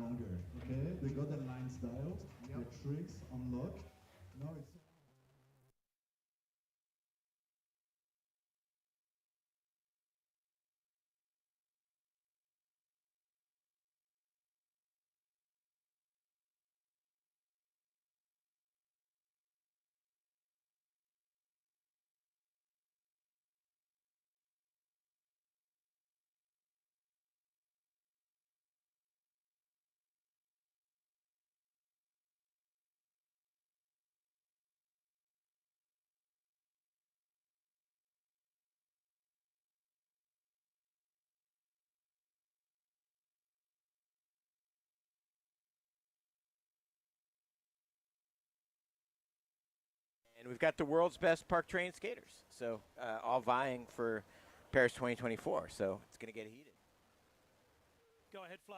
longer. Okay, they got the lines dialed, Yep. the tricks unlocked. Now it's And we've got the world's best park trained skaters, so all vying for Paris 2024. So it's going to get heated. Go ahead, Flo.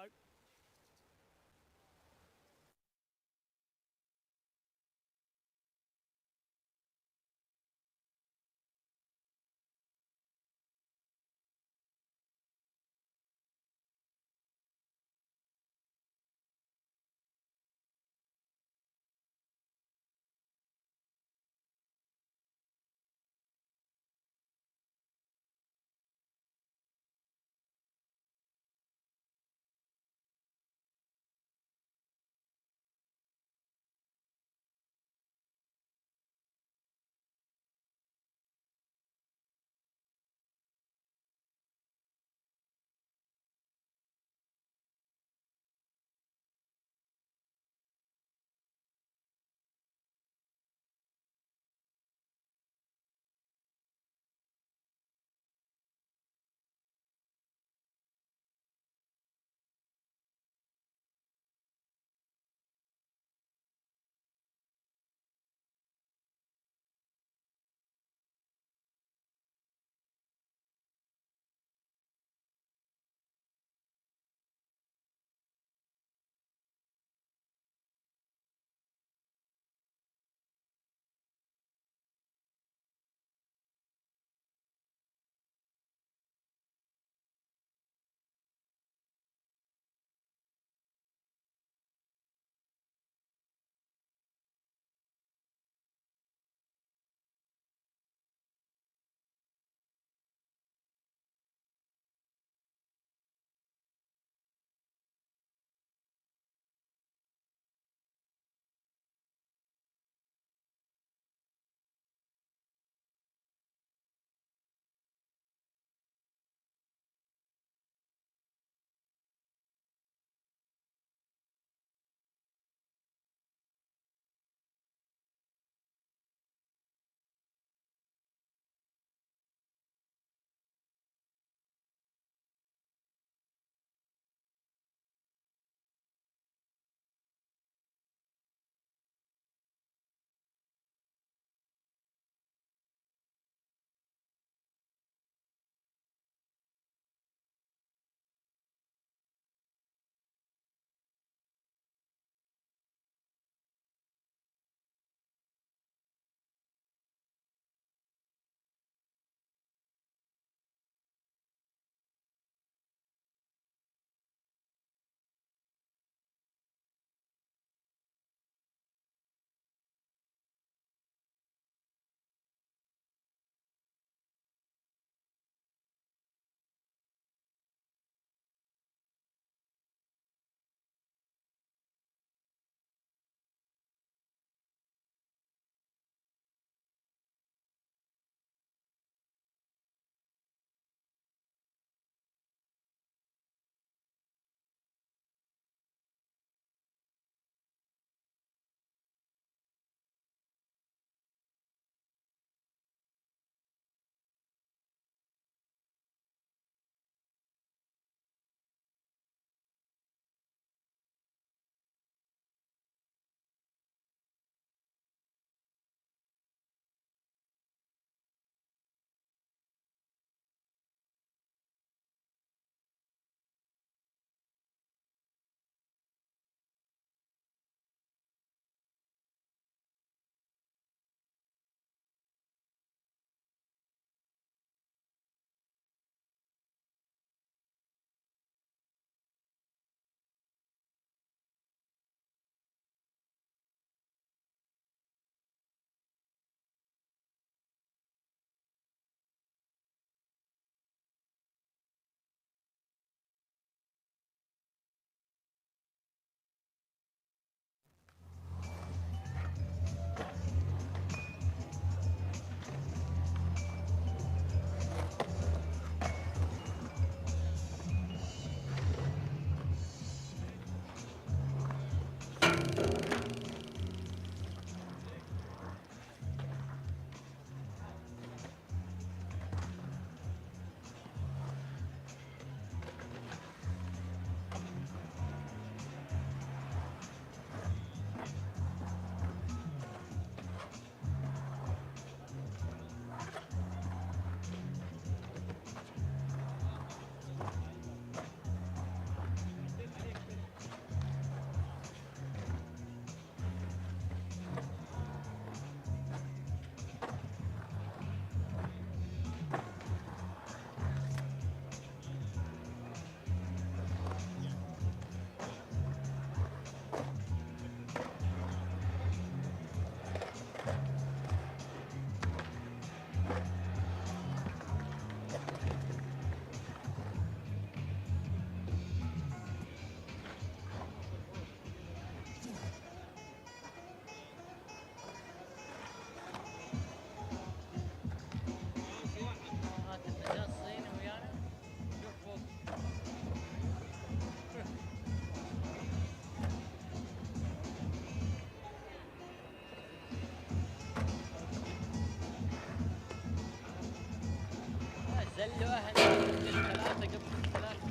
حلو أهلا ثلاثة قبل ثلاثة.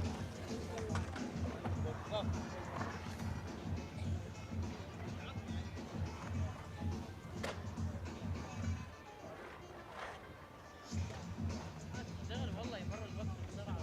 تشتغل والله يمر الوقت بسرعة.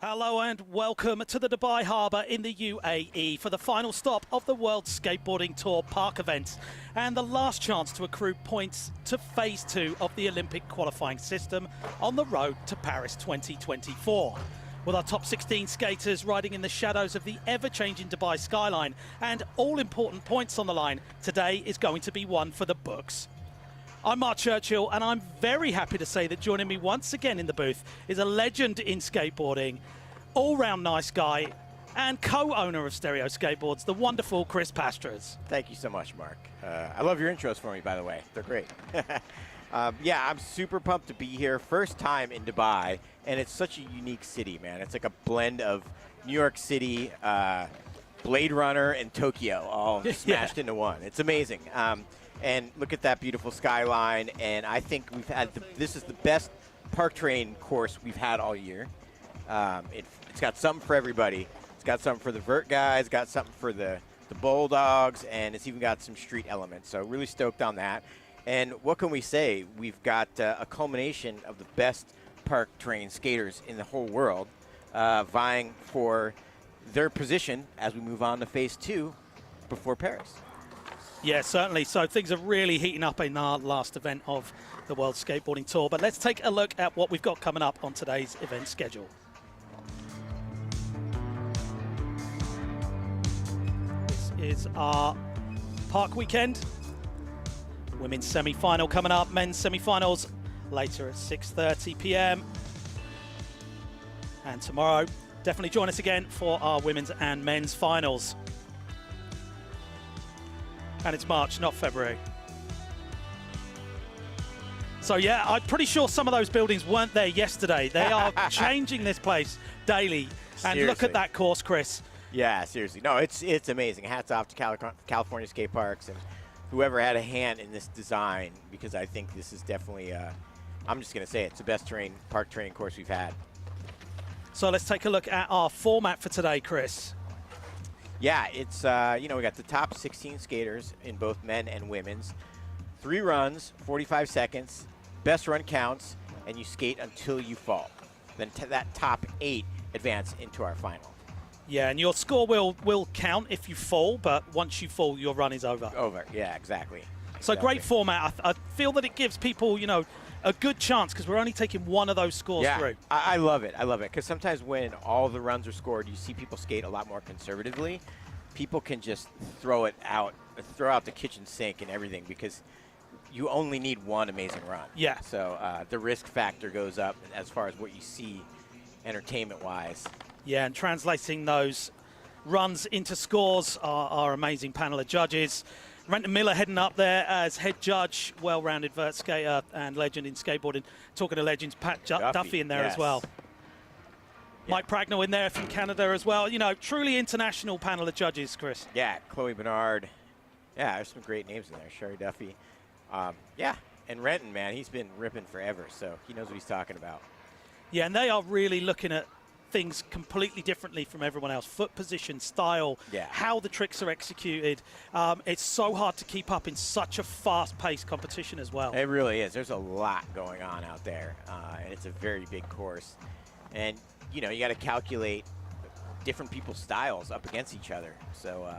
Hello and welcome to the Dubai Harbour in the UAE for the final stop of the World Skateboarding Tour Park events and the last chance to accrue points to Phase 2 of the Olympic qualifying system on the road to Paris 2024. With our top 16 skaters riding in the shadows of the ever-changing Dubai skyline and all important points on the line, today is going to be one for the books. I'm Mark Churchill, and I'm very happy to say that joining me once again in the booth is a legend in skateboarding, all-round nice guy, and co-owner of Stereo Skateboards, the wonderful Chris Pastras. Thank you so much, Mark. I love your intros for me, by the way. They're great. Yeah, I'm super pumped to be here. First time in Dubai, and it's such a unique city, man. It's like a blend of New York City, Blade Runner, and Tokyo all smashed into one. It's amazing. And look at that beautiful skyline. And I think we've had this is the best park train course we've had all year. It's got something for everybody. It's got something for the vert guys, got something for the bulldogs, and it's even got some street elements. So really stoked on that. And what can we say? We've got a culmination of the best park train skaters in the whole world vying for their position as we move on to Phase 2 before Paris. Yeah, certainly. So things are really heating up in our last event of the World Skateboarding Tour. But let's take a look at what we've got coming up on today's event schedule. is our park weekend. Women's semi-final coming up, men's semi-finals later at 6:30 p.m. And tomorrow, definitely join us again for our women's and men's finals. And it's March, not February. So yeah, I'm pretty sure some of those buildings weren't there yesterday. They are changing this place daily. And Seriously. look at that course, Chris. Yeah, seriously. No, it's amazing. Hats off to California skate parks and whoever had a hand in this design, because I think this is definitely, I'm just going to say it's the best park training course we've had. So let's take a look at our format for today, Chris. Yeah, it's, we got the top 16 skaters in both men and women's. 3 runs, 45 seconds, best run counts, and you skate until you fall. Then that top 8 advance into our final. Yeah, and your score will count if you fall, but once you fall, your run is over. Over, yeah, exactly. So Exactly. great format. I feel that it gives people, a good chance because we're only taking one of those scores through. I love it. I love it because sometimes when all the runs are scored, you see people skate a lot more conservatively. People can just throw out the kitchen sink and everything because you only need one amazing run. Yeah. So the risk factor goes up as far as what you see entertainment-wise. Yeah, and translating those runs into scores are our amazing panel of judges. Renton Miller heading up there as head judge, well-rounded vert skater and legend in skateboarding. Talking to legends, Pat Duffy in there as well. Yeah. Mike Pragnell in there from Canada as well. Truly international panel of judges, Chris. Yeah, Chloe Bernard. Yeah, there's some great names in there. Sherry Duffy. Yeah, and Renton, man, he's been ripping forever, so he knows what he's talking about. Yeah, and they are really looking at things completely differently from everyone else. Foot position, style, how the tricks are executed. It's so hard to keep up in such a fast-paced competition as well. It really is. There's a lot going on out there, and it's a very big course. And, you got to calculate different people's styles up against each other. So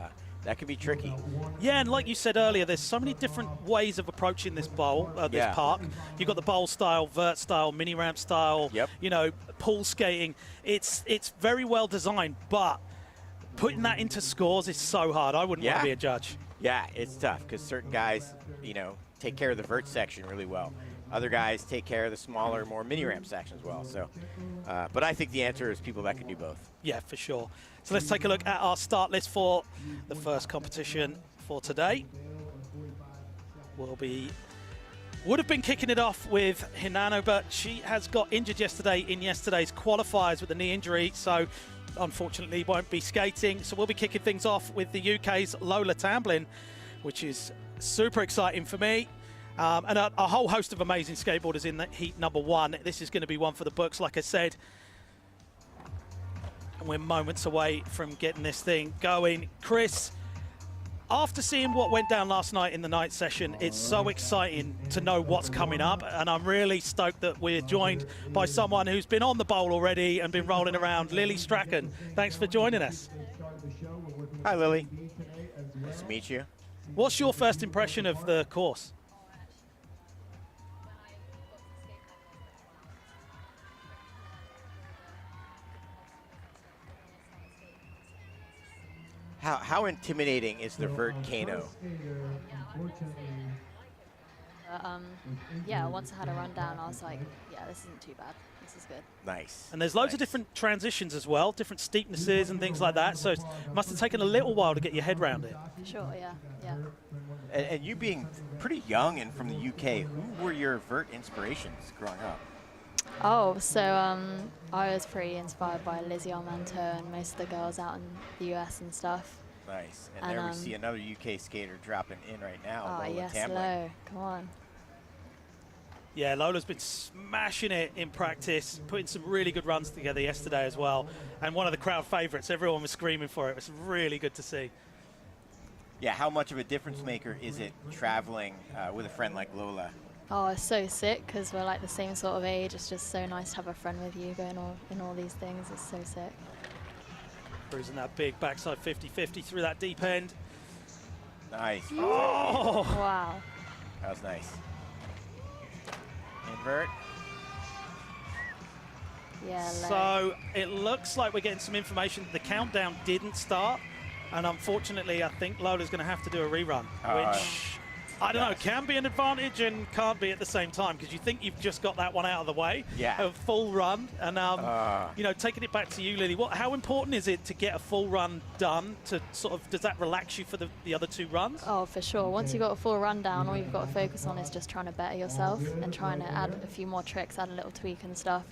that can be tricky. Yeah, and like you said earlier, there's so many different ways of approaching this bowl, this park. You've got the bowl style, vert style, mini ramp style, pool skating. It's very well designed, but putting that into scores is so hard. I wouldn't want to be a judge. Yeah, it's tough because certain guys, take care of the vert section really well. Other guys take care of the smaller, more mini ramp section as well. So, but I think the answer is people that can do both. Yeah, for sure. So let's take a look at our start list for the first competition for today. Would have been kicking it off with Hinano, but she has got injured yesterday in yesterday's qualifiers with a knee injury, so unfortunately won't be skating. So we'll be kicking things off with the UK's Lola Tamblyn, which is super exciting for me. And a whole host of amazing skateboarders in that heat number 1. This is going to be one for the books, like I said. And we're moments away from getting this thing going. Chris, after seeing what went down last night in the night session, it's so exciting to know what's coming up. And I'm really stoked that we're joined by someone who's been on the bowl already and been rolling around, Lily Strachan. Thanks for joining us. Hi, Lily. Nice to meet you. What's your first impression of the course? How intimidating is the vert Kano? Yeah, once I had a rundown, I was like, yeah, this isn't too bad. This is good. Nice. And there's loads of different transitions as well, different steepnesses and things like that. So it must have taken a little while to get your head around it. Sure, yeah. And you being pretty young and from the UK, who were your vert inspirations growing up? Oh, so I was pretty inspired by Lizzie Armento and most of the girls out in the US and stuff. Nice. And there we see another UK skater dropping in right now. Oh, Lola yes, Tamblyn. hello. Come on. Yeah, Lola's been smashing it in practice, putting some really good runs together yesterday as well. And one of the crowd favorites. Everyone was screaming for it. It was really good to see. Yeah, how much of a difference maker is it traveling with a friend like Lola? Oh, it's so sick because we're like the same sort of age. It's just so nice to have a friend with you going in all these things. It's so sick. Cruising that big backside 50-50 through that deep end. Nice. Oh! Wow. That was nice. Invert. Yeah. So it looks like we're getting some information. The countdown didn't start. And unfortunately, I think Lola's going to have to do a rerun, which I don't know, can be an advantage and can't be at the same time, because you think you've just got that one out of the way, a full run, and you know, taking it back to you, Lily. How important is it to get a full run done? To sort of, does that relax you for the other 2 runs? Oh, for sure. Once you've got a full run down, all you've got to focus on is just trying to better yourself and trying to add a few more tricks, add a little tweak and stuff.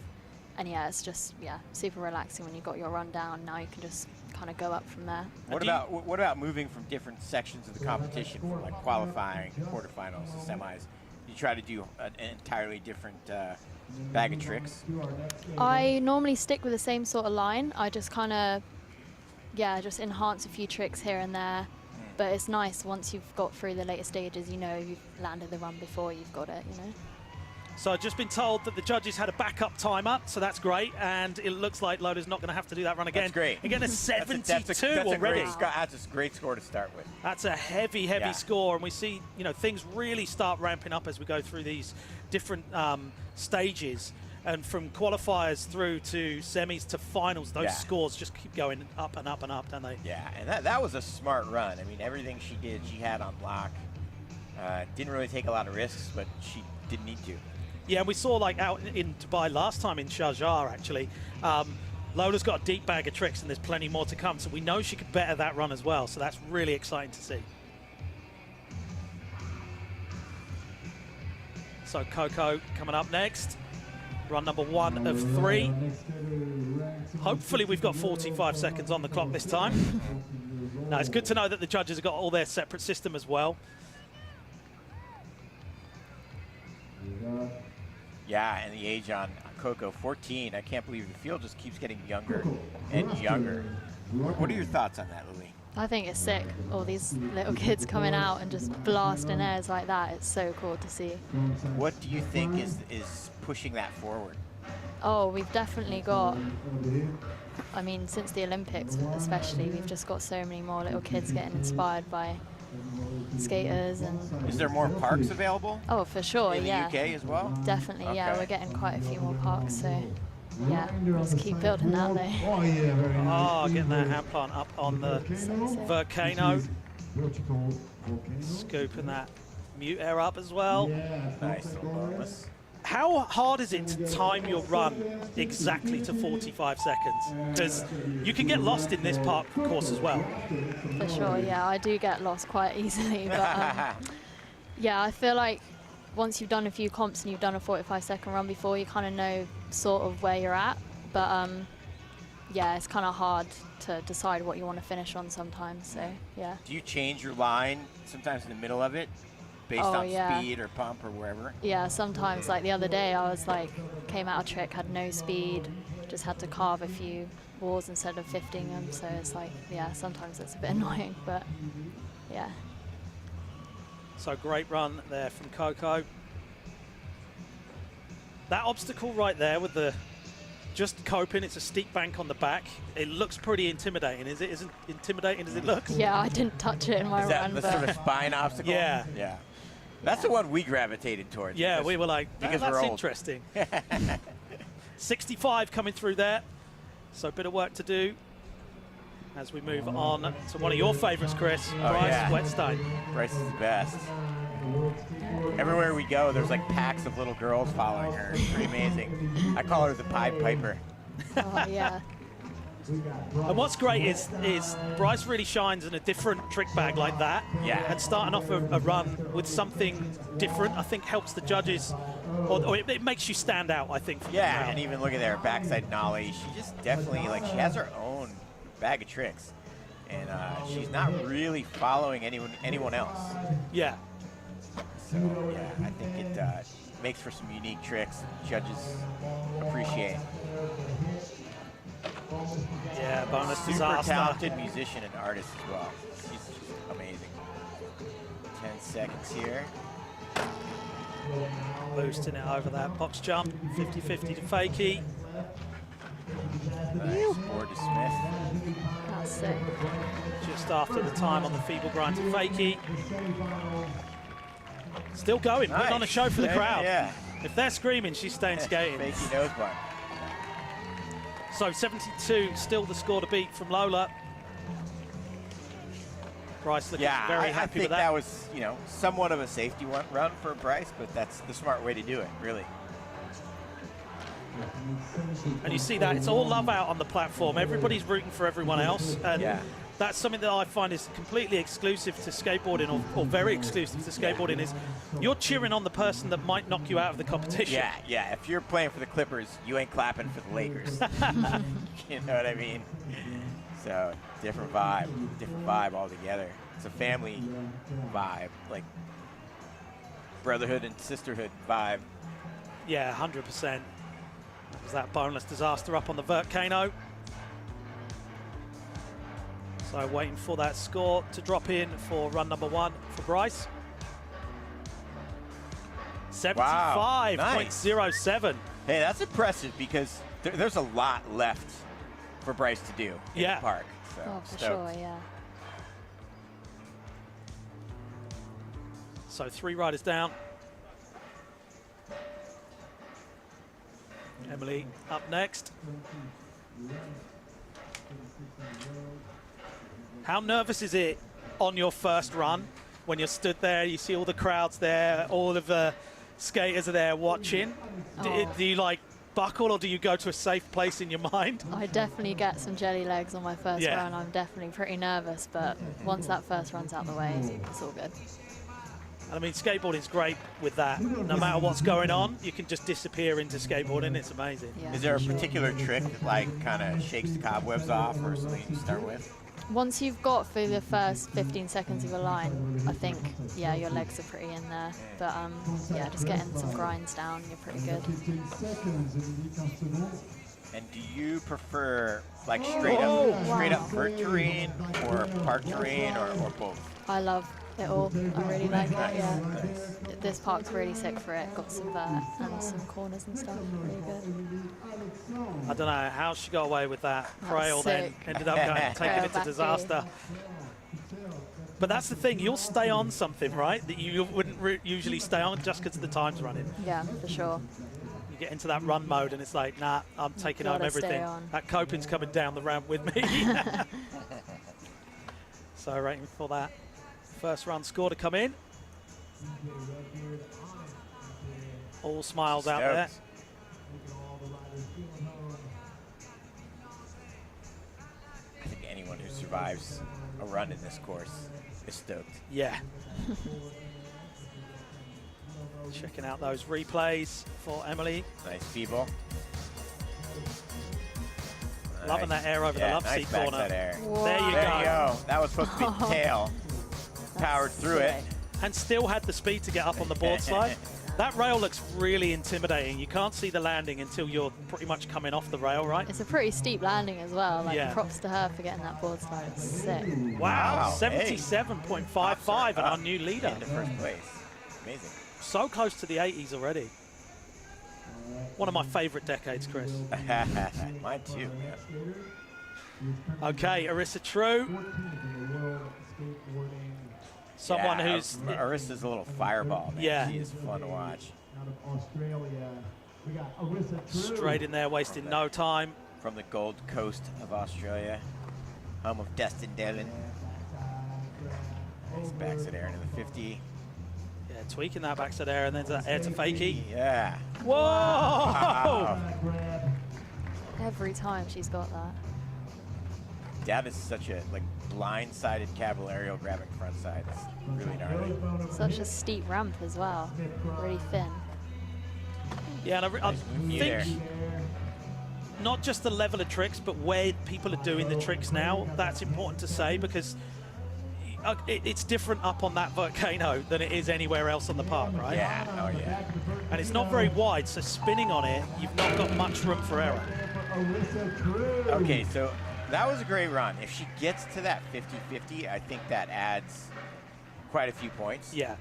And yeah, it's just super relaxing when you've got your run down. Now you can just kind of go up from there. What about moving from different sections of the competition, from like qualifying, quarterfinals, semis? You try to do an entirely different bag of tricks? I normally stick with the same sort of line. I just kind of, just enhance a few tricks here and there. But it's nice once you've got through the later stages, you know, you've landed the run before, you've got it, you know. So I've just been told that the judges had a backup timer, so that's great, and it looks like Lola's not going to have to do that run again. That's great. Again, a 72 that's already. That's a great score to start with. That's a heavy score, and we see, you know, things really start ramping up as we go through these different stages, and from qualifiers through to semis to finals, those scores just keep going up and up and up, don't they? Yeah, and that was a smart run. I mean, everything she did, she had on lock. Didn't really take a lot of risks, but she didn't need to. Yeah, we saw like out in Dubai last time in Sharjah, actually. Lola's got a deep bag of tricks, and there's plenty more to come, so we know she could better that run as well, so that's really exciting to see. So Coco coming up next. Run number 1 of 3. Hopefully we've got 45 seconds on the clock this time. Now, it's good to know that the judges have got all their separate system as well. Yeah, and the age on Coco, 14. I can't believe the field just keeps getting younger and younger. What are your thoughts on that, Lily? I think it's sick, all these little kids coming out and just blasting airs like that. It's so cool to see. What do you think is pushing that forward? Oh, we've definitely got, I mean, since the Olympics especially, we've just got so many more little kids getting inspired by skaters. And is there more parks available? Oh, for sure, in the UK as well? Definitely, Okay. yeah. We're getting quite a few more parks, so yeah, let's keep building that there. Oh, getting that hand plant up on the volcano. Scooping that mute air up as well. Nice little bonus. How hard is it to time your run exactly to 45 seconds? Because you can get lost in this park course as well. For sure, yeah. I do get lost quite easily, but yeah, I feel like once you've done a few comps and you've done a 45-second run before, you kind of know sort of where you're at. But yeah, it's kind of hard to decide what you want to finish on sometimes, so yeah. Do you change your line sometimes in the middle of it? Based on speed or pump or wherever? Yeah, sometimes, like the other day, I was like, came out of trick, had no speed, just had to carve a few walls instead of 15 them, so it's like, yeah, sometimes it's a bit annoying, but yeah. So great run there from Coco. That obstacle right there with the just coping, it's a steep bank on the back. It looks pretty intimidating. Is it as intimidating as it looks? Yeah, I didn't touch it in my run. Is that the sort of spine obstacle? Yeah. Yeah. That's the one we gravitated towards. Yeah, we were like, because that's we're old. interesting. 65 coming through there. So a bit of work to do as we move on to one of your favorites, Chris, Bryce Wetstein. Bryce is the best. Everywhere we go, there's like packs of little girls following her. It's pretty amazing. I call her the Pied Piper. Oh, yeah. And what's great is Bryce really shines in a different trick bag like that. Yeah. And starting off a run with something different, I think helps the judges, or it makes you stand out, I think. From Yeah, and even look at there, backside nollie. She just definitely, like, she has her own bag of tricks. And she's not really following anyone else. Yeah. So, yeah, I think it makes for some unique tricks judges appreciate. Yeah, bonus Super disaster. talented musician and artist as well. She's amazing. 10 seconds here. Boosting it over that box jump. 50-50 to Fakey. Nice forward to Smith. That's sick. Just after the time on the feeble grind to Fakey. Still going, putting on a show for the crowd. Yeah. If they're screaming, she's staying skating. Fakey nose bar. So 72, still the score to beat from Lola. Bryce looking Yeah, very I happy think with that. that was, you know, somewhat of a safety run for Bryce, but that's the smart way to do it, really. And you see that it's all love out on the platform. Everybody's rooting for everyone else, and Yeah. that's something that I find is completely exclusive to skateboarding, or very exclusive to skateboarding. Is you're cheering on the person that might knock you out of the competition. Yeah, yeah. If you're playing for the Clippers, you ain't clapping for the Lakers. You know what I mean? So different vibe altogether. It's a family vibe, like brotherhood and sisterhood vibe. Yeah, 100%. There's that boneless disaster up on the Volcano. So waiting for that score to drop in for run number 1 for Bryce. 75.07. Hey, that's impressive because there's a lot left for Bryce to do in the park. So Oh, for stoked. sure, yeah. So 3 riders down. Emily up next. How nervous is it on your first run when you're stood there, you see all the crowds there, all of the skaters are there watching? Oh. Do you like buckle, or do you go to a safe place in your mind? I definitely get some jelly legs on my first Yeah. run. I'm definitely pretty nervous, but once that first run's out the way, it's all good. I mean, skateboarding's great with that. No matter what's going on, you can just disappear into skateboarding. It's amazing. Yeah, Is there a for sure. particular trick that like kind of shakes the cobwebs off, or something you start with? Once you've got through the first 15 seconds of a line, I think, yeah, your legs are pretty in there. But yeah, just getting some grinds down, you're pretty good. 15 seconds in the afternoon. And do you prefer like straight up vert terrain, or park terrain, or both? I love it all. I really like it, yeah. Nice. This park's really sick for it. Got some vert and some corners and stuff. Really good. I don't know how she got away with that. That was Trail then sick. ended up going, taking Trail it to back disaster. But that's the thing, you'll stay on something, right, that you wouldn't usually stay on just because the time's running. Yeah, for sure. You get into that run mode and it's like, nah, I'm taking home Gotta stay everything. on. That coping's coming down the ramp with me. So waiting for that first run score to come in. All smiles out there. Stoked. I think anyone who survives a run in this course is stoked. Yeah. Checking out those replays for Emily. Nice feeble. Loving that air over the love nice seat back corner. that air. There you There go. you go. That was supposed to be the tail. Powered through it. sick. And still had the speed to get up on the board slide. That rail looks really intimidating. You can't see the landing until you're pretty much coming off the rail, right? It's a pretty steep landing as well. Like, Yeah. props to her for getting that board slide. It's sick. Wow, Wow, 77.55 and our new leader. Into first place. Amazing. So close to the 80s already. One of my favorite decades, Chris. Mine too. Yeah. Okay, Arissa True. Someone Yeah, who's Arissa's a little fireball, man. Yeah. She is fun to watch. Out of Australia, we got Arissa True. straight in there, wasting no time. From the Gold Coast of Australia, home of Destin Devon. Nice backside air into the 50. Yeah, tweaking that backside air and then to air to fakie. Yeah. Whoa! Wow. Every time she's got that. That is such a like blind-sided cavallerial grabbing front side. It's really gnarly. Such a steep ramp as well. Really thin. Yeah, and I Nice move there. think not just the level of tricks, but where people are doing the tricks now. That's important to say because it's different up on that volcano than it is anywhere else on the park, right? Yeah. Oh yeah. And it's not very wide, so spinning on it, you've not got much room for error. Arissa True. Okay, so that was a great run. If she gets to that 50-50, I think that adds quite a few points. Yeah.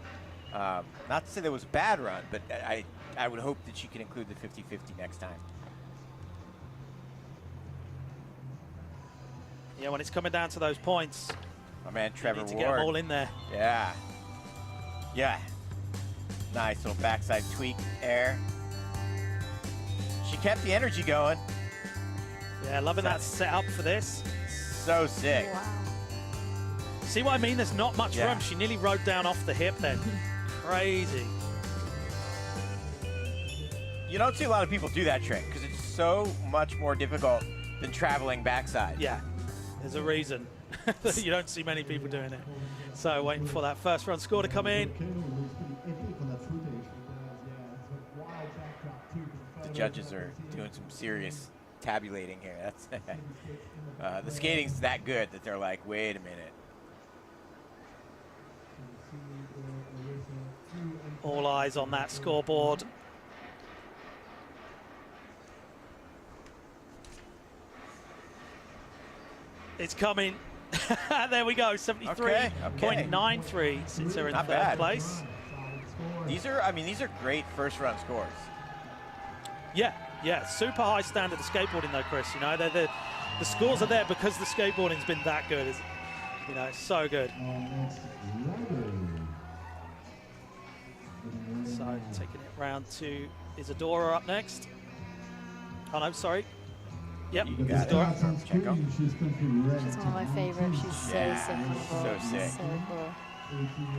Not to say that was a bad run, but I would hope that she can include the 50-50 next time. Yeah, when it's coming down to those points, My man you Trevor need to get them all Ward. in there. Yeah. Yeah. Nice little backside tweak air. She kept the energy going. Yeah, loving that setup for this. So sick. Wow. See what I mean? There's not much room. She nearly rode down off the hip then. Crazy. You don't see a lot of people do that trick because it's so much more difficult than traveling backside. Yeah, there's a reason. You don't see many people doing it. So waiting for that first run score to come in. The judges are doing some serious tabulating here. That's the skating's that good that they're like, wait a minute. All eyes on that scoreboard. It's coming. There we go. 73.93 since they're in third place. These are great first run scores. Yeah, yeah, super high standard of skateboarding though, Chris. You know, the scores are there because the skateboarding's been that good. You know, it's so good. So taking it round to Isadora up next. Oh no, sorry. Yep, Isadora. She's one of my favorites. She's so simple. So sick. So cool.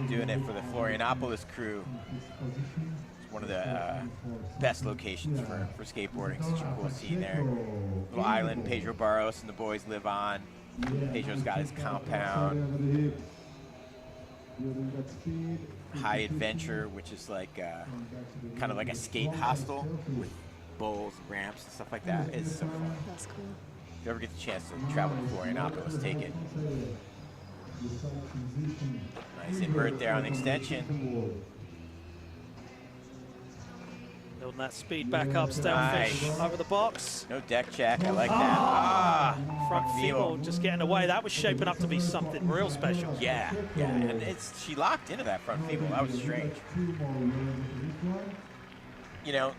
Doing it for the Florianopolis crew. It's one of the best locations for skateboarding. Such a cool scene there. Little island Pedro Barros and the boys live on. Pedro's got his compound. High Adventure, which is like kind of like a skate hostel with bowls and ramps and stuff like that. It's so fun. That's cool. If you ever get the chance to travel to Florianopolis, take it. Nice invert there on the extension. Building that speed back up, Stelfish over the box. No deck check, I like that. Front feeble just getting away. That was shaping up to be something real special. Yeah, and she locked into that front feeble. That was strange. You know,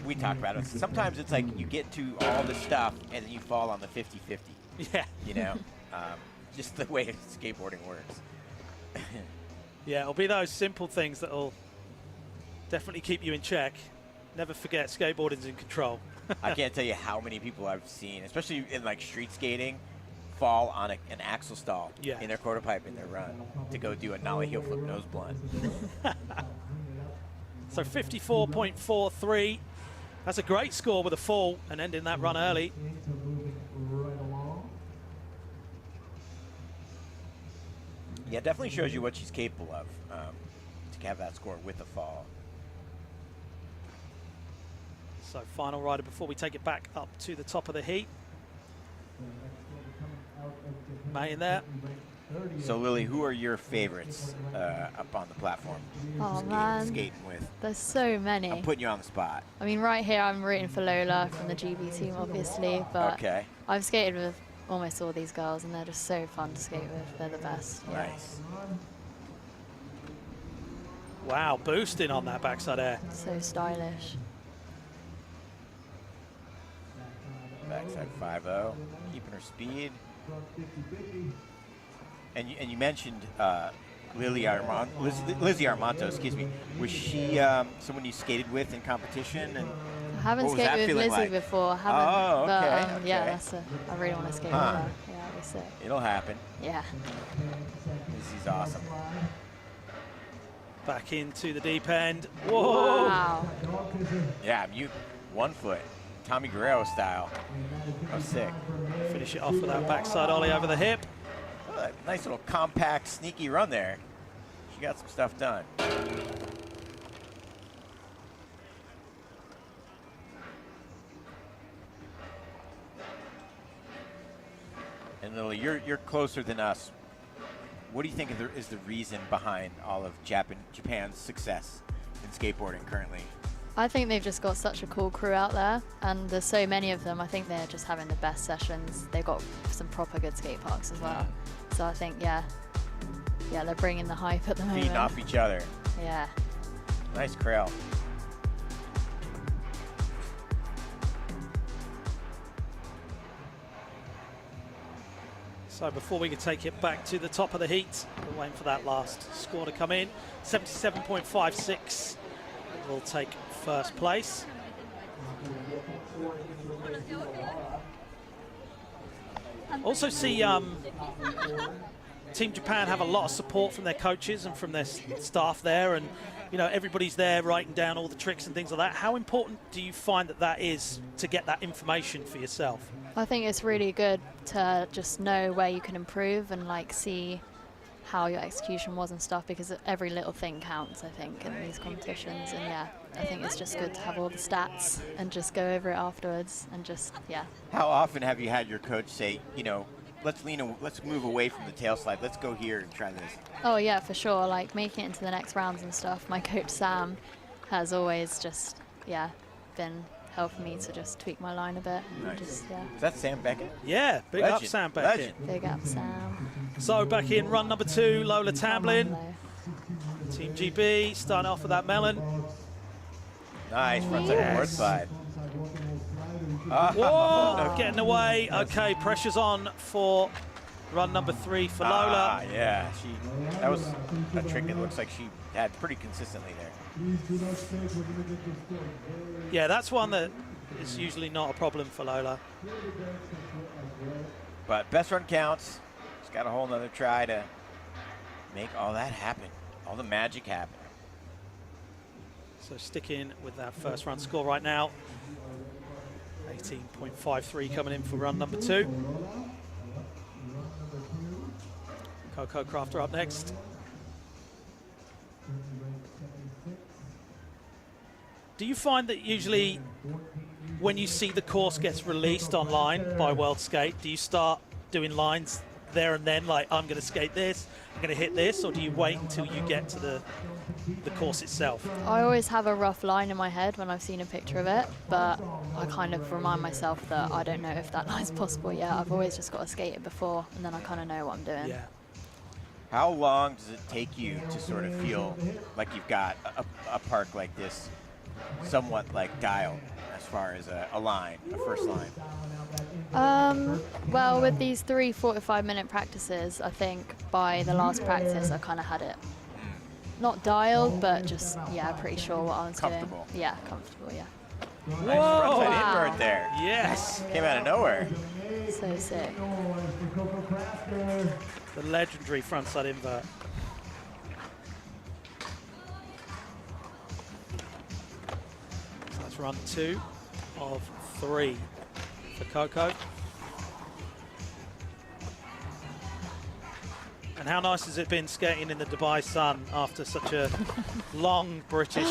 we talked about it. Sometimes it's like you get to all the stuff and then you fall on the 50-50. Yeah. You know, just the way skateboarding works. Yeah, it'll be those simple things that'll definitely keep you in check. Never forget, skateboarding's in control. I can't tell you how many people I've seen, especially in like street skating, fall on an axle stall in their quarter pipe in their run to go do a nollie heel flip nose blunt. So 54.43. That's a great score with a fall and ending that run early. Yeah, it definitely shows you what she's capable of to have that score with a fall. So final rider before we take it back up to the top of the heat. May in there. So Lily, who are your favorites up on the platform? Oh man, skating with. There's so many. I'm putting you on the spot. I mean, right here I'm rooting for Lola from the GB team, obviously, but I've skated with almost all these girls, and they're just so fun to skate with. They're the best. Yeah. Nice. Wow, boosting on that backside air. So stylish. Backside 5-0, keeping her speed. And you mentioned Lizzie Armanto, excuse me. Was she someone you skated with in competition? And I haven't skated with Lizzie like? before. I haven't, but yeah, I really want to skate with her. Yeah, it'll be sick. It'll happen. Yeah. Lizzie's awesome. Back into the deep end. Whoa! Wow. Yeah, mute 1 foot. Tommy Guerrero style. That was sick. Finish it off with that backside ollie over the hip. Oh, nice little compact, sneaky run there. She got some stuff done. And Lily, you're closer than us. What do you think is the reason behind all of Japan's success in skateboarding currently? I think they've just got such a cool crew out there, and there's so many of them. I think they're just having the best sessions. They've got some proper good skate parks as well. So I think, yeah, they're bringing the hype at the moment. Feeding off each other. Yeah. Nice crawl. So before we can take it back to the top of the heat, we're waiting for that last score to come in. 77.56 will take first place. Also see Team Japan have a lot of support from their coaches and from their staff there, and you know, everybody's there writing down all the tricks and things like that. How important do you find that is to get that information for yourself? I think it's really good to just know where you can improve and like see how your execution was and stuff, because every little thing counts, I think, in these competitions. And yeah, I think it's just good to have all the stats and just go over it afterwards and just, yeah. How often have you had your coach say, you know, let's move away from the tail slide, let's go here and try this? Oh yeah, for sure. Like making it into the next rounds and stuff. My coach Sam has always just, yeah, been helping me to just tweak my line a bit. Nice. Just, yeah. Is that Sam Beckett? Yeah, big Legend. up Sam Beckett. Legend. Big up Sam. So back in run number 2, Lola Tamblyn. Come on, Lo. Team GB starting off with that melon. Nice, front side, Yes. north side. Whoa, getting away. Okay, pressure's on for run number 3 for Lola. Yeah, that was a trick that looks like she had pretty consistently there. Yeah, that's one that is usually not a problem for Lola. But best run counts. She's got a whole nother try to make all that happen, all the magic happen. So sticking with that first run score right now. 18.53 coming in for run number 2. Coco Crafter up next. Do you find that usually when you see the course gets released online by World Skate, do you start doing lines there and then, like I'm going to skate this, I'm going to hit this, or do you wait until you get to the course itself? I always have a rough line in my head when I've seen a picture of it, but I kind of remind myself that I don't know if that line's possible yet. I've always just got to skate it before, and then I kind of know what I'm doing. Yeah. How long does it take you to sort of feel like you've got a park like this somewhat like dialed as far as a line, a first line? Well, with these 3 45-minute practices, I think by the last practice I kind of had it not dialed, but just, yeah, pretty sure what I was Comfortable. doing. Yeah, comfortable, yeah. Nice frontside Wow. invert there. Yes. Came out of nowhere. So sick. The legendary frontside invert. So that's run 2 of 3 for Coco. And how nice has it been skating in the Dubai sun after such a long British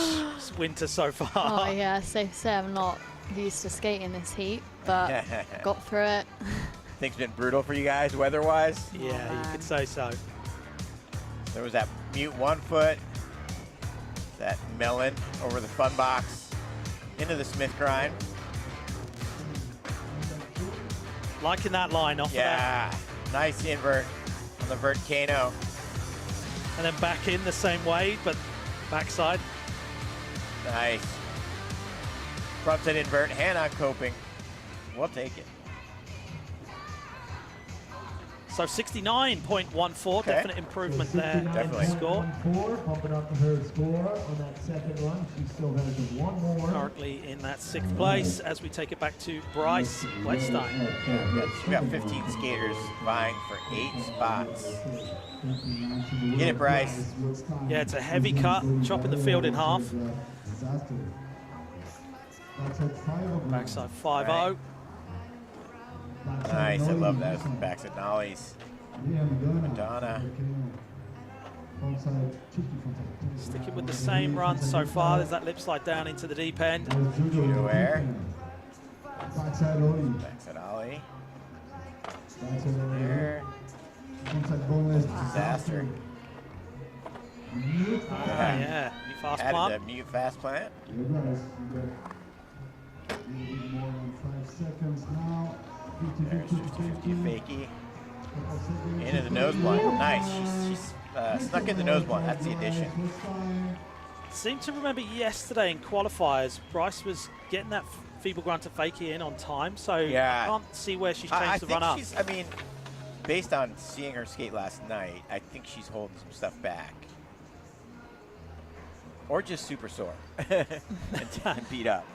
winter so far? Oh yeah, safe to say I'm not used to skating this heat, but got through it. Things been brutal for you guys weather-wise. Yeah, you could say so. There was that mute 1 foot, that melon over the fun box, into the Smith grind. Liking that line off of that. Yeah, nice invert on the Vertcano. And then back in the same way, but backside. Nice. Frontside invert, hand on coping. We'll take it. So 69.14, Okay. definite improvement there. Definitely. Score. Bumping up to her score on that second run. She still has just one more. Currently in that 6th place as we take it back to Bryce Wetstein. We got 15 skaters vying for 8 spots. Get it, Bryce. Yeah, it's a heavy cut, chopping the field in half. Backside 5-0. Right. Nice, I love those backside nollies. Madonna. Sticking with the same run so far. There's that lip slide down into the deep end. Judo air. Backside ollie. Backside ollie. Backside There. Inside boneless. Disaster. Yeah, new fast Added plant. the mute fast plant. You guys, you got a little bit more than 5 seconds now. 50, There's 50, 50 50. fakie. Into the nose blunt. Nice. She's snuck in the nose blunt. That's the addition. Seem to remember yesterday in qualifiers, Bryce was getting that feeble grunt to fakie in on time, so Yeah. I can't see where she's changed I the think run up. she's, I mean, based on seeing her skate last night, I think she's holding some stuff back. Or just super sore and beat up.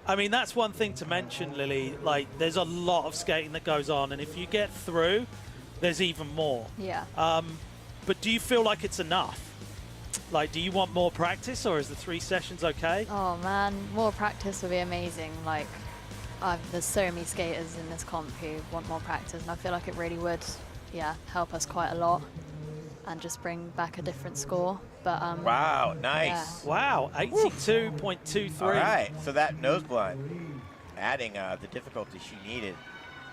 I mean, that's one thing to mention, Lily. Like, there's a lot of skating that goes on, and if you get through, there's even more. Yeah. But do you feel like it's enough? Like, do you want more practice, or is the 3 sessions okay? Oh man, more practice would be amazing. Like, there's so many skaters in this comp who want more practice, and I feel like it really would, yeah, help us quite a lot and just bring back a different score. But Wow, nice. yeah. Wow, 82.23. All right, so that nose blind, adding the difficulty she needed.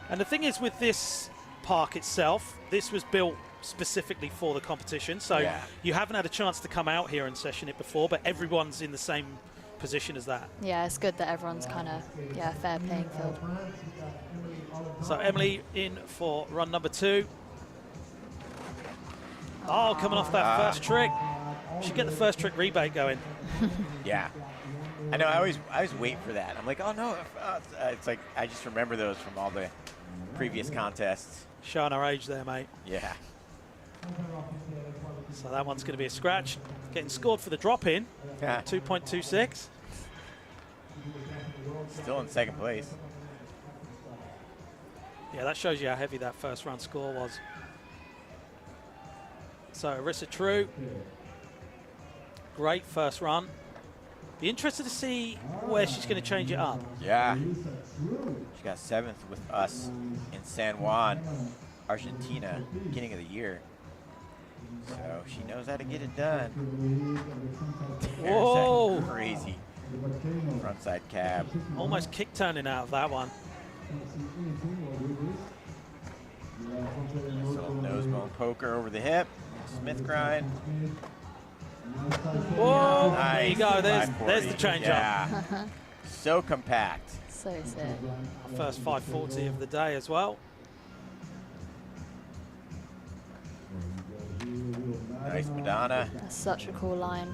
And the thing is, with this park itself, this was built specifically for the competition, so Yeah. you haven't had a chance to come out here and session it before, but everyone's in the same position as that. Yeah, it's good that everyone's kind of, yeah, fair playing field. So Emily in for run number 2. Oh, coming off that first trick. Should get the first trick rebate going. Yeah. I know, I always wait for that. I'm like, oh no, it's like, I just remember those from all the previous contests. Showing our age there, mate. Yeah. So that one's going to be a scratch. Getting scored for the drop-in, Yeah. 2.26. Still in second place. Yeah, that shows you how heavy that first round score was. So Arissa True, great first run. Be interested to see where she's going to change it up. Yeah. She got 7th with us in San Juan, Argentina, beginning of the year. So she knows how to get it done. Whoa. There's that crazy frontside cab. Almost kick turning out of that one. Nice little nose bone poker over the hip. Smith grind. Whoa, Nice. there you go. There's 540. the change up. Yeah. So compact. So sick. First 540 of the day as well. Nice Madonna. That's such a cool line.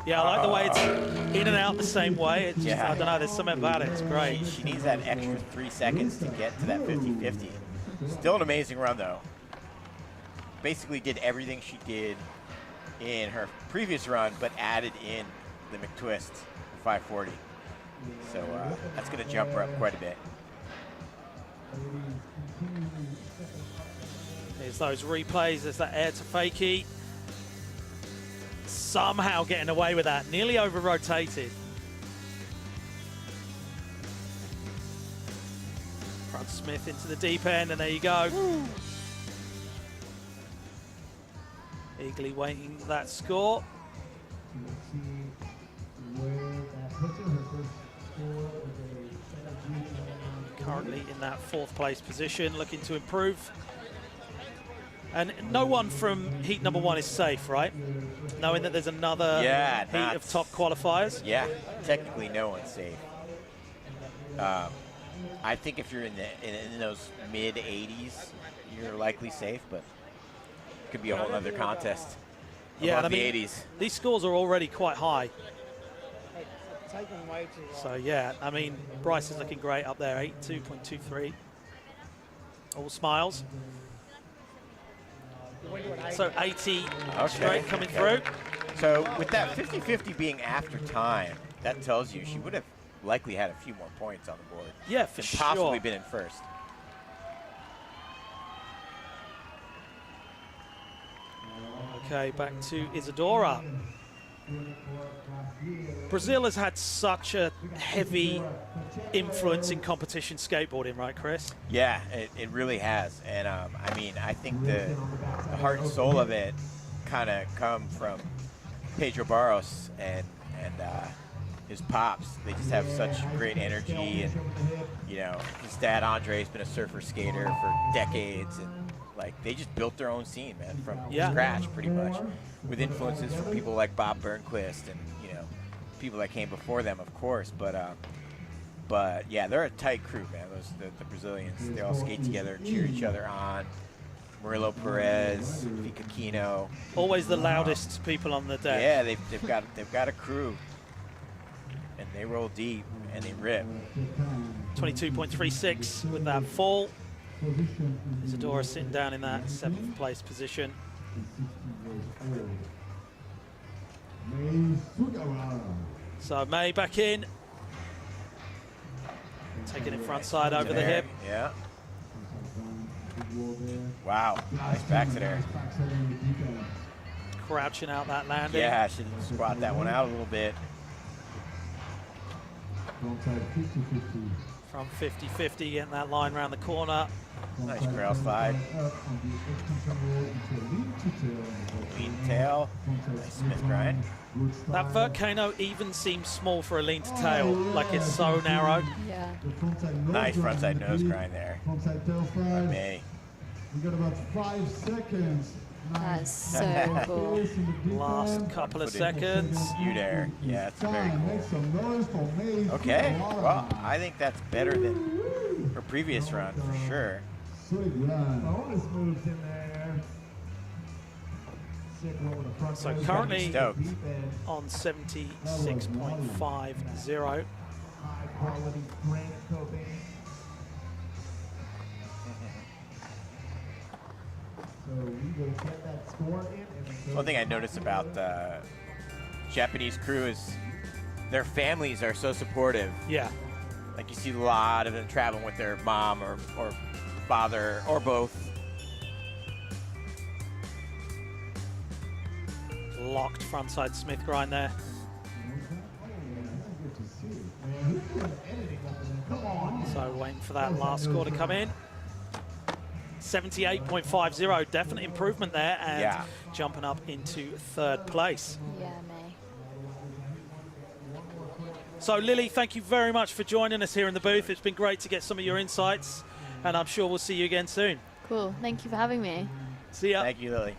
Yeah, I like the way it's in and out the same way. It's just, Yeah. I don't know, there's something about it. It's great. She needs that extra 3 seconds to get to that 50-50. Still an amazing run, though. Basically did everything she did in her previous run, but added in the McTwist 540. So that's going to jump her up quite a bit. There's those replays. There's that air to fakie. Somehow getting away with that. Nearly over-rotated. Front Smith into the deep end, and there you go. Eagerly waiting for that score. Currently in that 4th place position, looking to improve. And no one from heat number 1 is safe, right? Knowing that there's another heat of top qualifiers. Yeah, technically no one's safe. I think if you're in those mid 80s, you're likely safe, but it could be a whole other contest. Yeah, above I mean, the 80s. these scores are already quite high. So yeah, I mean, Bryce is looking great up there, 82.23. All smiles. So 80 straight coming through. So with that 50-50 being after time, that tells you she would have likely had a few more points on the board. Yeah, for and sure. possibly been in first. Okay, back to Isadora. Brazil has had such a heavy influence in competition skateboarding, right, Chris? Yeah, it really has. And I mean, I think the heart and soul of it kind of come from Pedro Barros and his pops. They just have such great energy, and you know, his dad Andre has been a surfer skater for decades, and like they just built their own scene, man, from scratch pretty much, with influences from people like Bob Burnquist and you know, people that came before them, of course. But yeah, they're a tight crew, man. The Brazilians, they all skate together, cheer each other on. Murillo Perez, Vika Kino. Always the loudest people on the deck. Yeah, they've got a crew, and they roll deep and they rip. 22.36 with that fall. Isadora sitting down in that 7th place position. So May back in. Taking it front side over the hip. Yeah. Good wall there. Wow, nice back to there. Nice backside in the deep end. Crouching out that landing. Yeah, I should squat that one out a little bit. Frontside 50-50. From 50-50, getting that line around the corner. Nice Frontside crawl slide. up on the extension roll into a lean to tail. Lean tail. Frontside Nice Smith grind. Good That style. volcano even seems small for a lean to tail, like it's so narrow. Yeah. The frontside nose Nice frontside grind, nose deep. grind there. Frontside tail slide. May. We got about 5 seconds. That's so cool. Last couple of seconds. You there. Yeah, it's very Make cool. some noise for Maze. Okay, well, I think that's better than her previous run for sure. Sweet run. Bonus moves in there. Sick one with a front So nose currently grind, Stoked. deep end, on 76.50. high quality granite coping. So we will get that score in. And then One thing I noticed about the Japanese crew is their families are so supportive. Yeah. Like you see a lot of them traveling with their mom or father or both. Locked frontside Smith grind there. Good to see. Man, who's doing editing up in there? Come on. So waiting for that last score to come in. 78.50, definite improvement there, and Yeah. jumping up into third place. Yeah, May. So Lily, thank you very much for joining us here in the booth. It's been great to get some of your insights, and I'm sure we'll see you again soon. Cool. Thank you for having me. See ya. Thank you, Lily.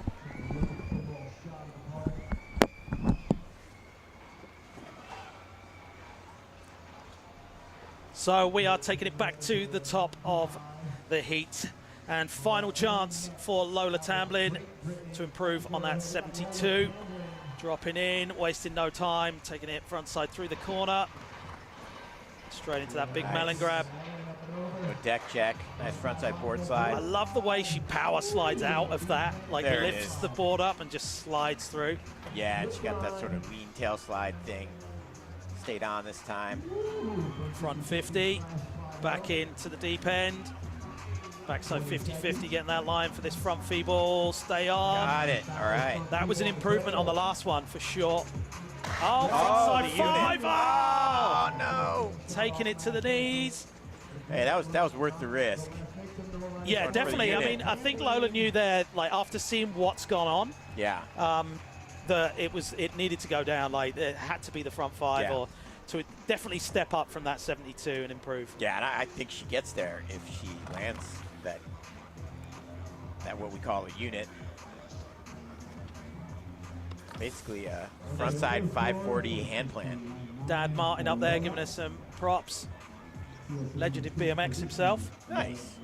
So we are taking it back to the top of the heat. And final chance for Lola Tamblin to improve on that 72. Dropping in, wasting no time, taking it front side through the corner. Straight into that big Nice. melon grab. No deck check. Nice frontside board I slide. love the way she power slides out of that. Like There it lifts is. the board up and just slides through. Yeah, and she got that sort of lean tail slide thing. Stayed on this time. Front 50, back into the deep end. Backside 50-50, getting that line for this front feeble. Stay on. Got it. All right. That was an improvement on the last one for sure. Oh, Oh, frontside the unit. five. Oh! Oh no. Taking it to the knees. Hey, that was worth the risk. Yeah, Going for the definitely. I unit. mean, I think Lola knew there, like after seeing what's gone on, Yeah. that it needed to go down. Like it had to be the front five, Yeah. or to definitely step up from that 72 and improve. Yeah, and I think she gets there if she lands that what we call a unit. Basically a frontside 540 hand plant. Dad Martin up there giving us some props. Legend in BMX himself. Nice.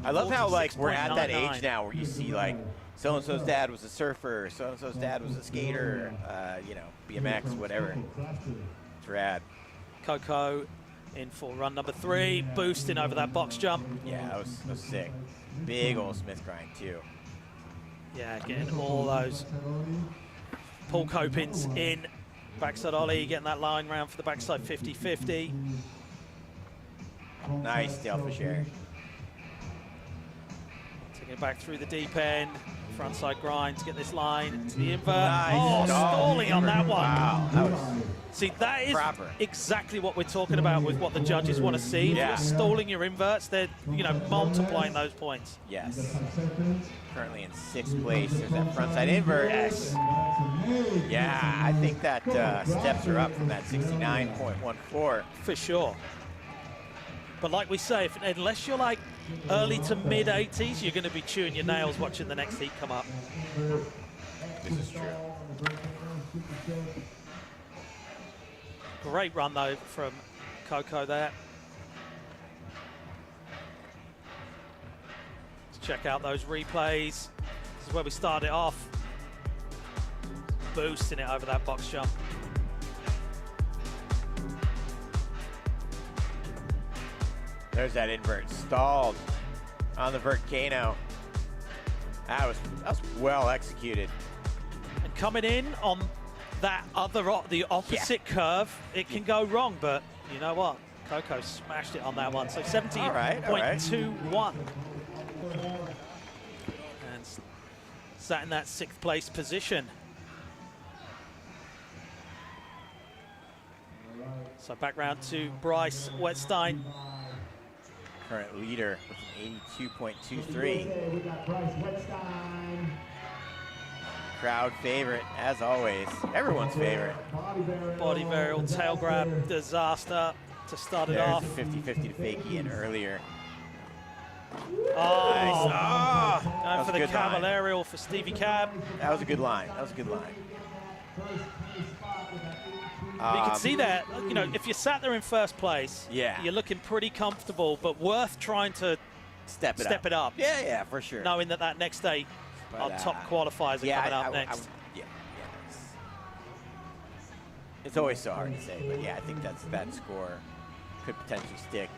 I love how like we're at that 46.99. age now where you see like so-and-so's dad was a surfer, so-and-so's dad was a skater, you know, BMX, whatever. It's rad. Coco in for run number 3, boosting over that box jump. Yeah, that was sick. Big old Smith grind too. Yeah, getting all those pull copings in. Backside ollie, getting that line round for the backside 50-50. Nice Delphish air. Taking it back through the deep end. Frontside grind to get this line to the invert. Nice. Oh, Stall. stalling on that one. Wow, that was See, that is proper. exactly what we're talking about with what the judges want to see. If Yeah. you're stalling your inverts, they're multiplying those points. yes. Currently in 6th place. There's that frontside invert. Yes. Yeah, I think that steps her up from that 69.14. For sure. But like we say, unless you're like early to mid 80s, you're going to be chewing your nails watching the next heat come up. This is true. Great run though from Coco there. Let's check out those replays. This is where we started off. Boosting it over that box jump. There's that invert stalled on the volcano. That was well executed. And coming in on that the opposite curve, it can go wrong, but you know what? Coco smashed it on that one. So 70.21. And sat in that 6th place position. So back round to Bryce Wetstein. Current leader with an 82.23. We got Bryce Wetstein. Crowd favorite, as always. Everyone's favorite. Body varial, tail grab, disaster to start it There's off. 50-50 to fakie in earlier. Oh, Nice. Ah, going that was for a the good line. Cavallarial for Stevie Cab. That was a good line. That was a good line. But you can see that, you know, if you sat there in first place, Yeah. you're looking pretty comfortable, but worth trying to Step step it up. Yeah, yeah, for sure. Knowing that next day, But, our top qualifiers are coming up next. Yeah. It's always so hard to say, but yeah, I think that score could potentially stick.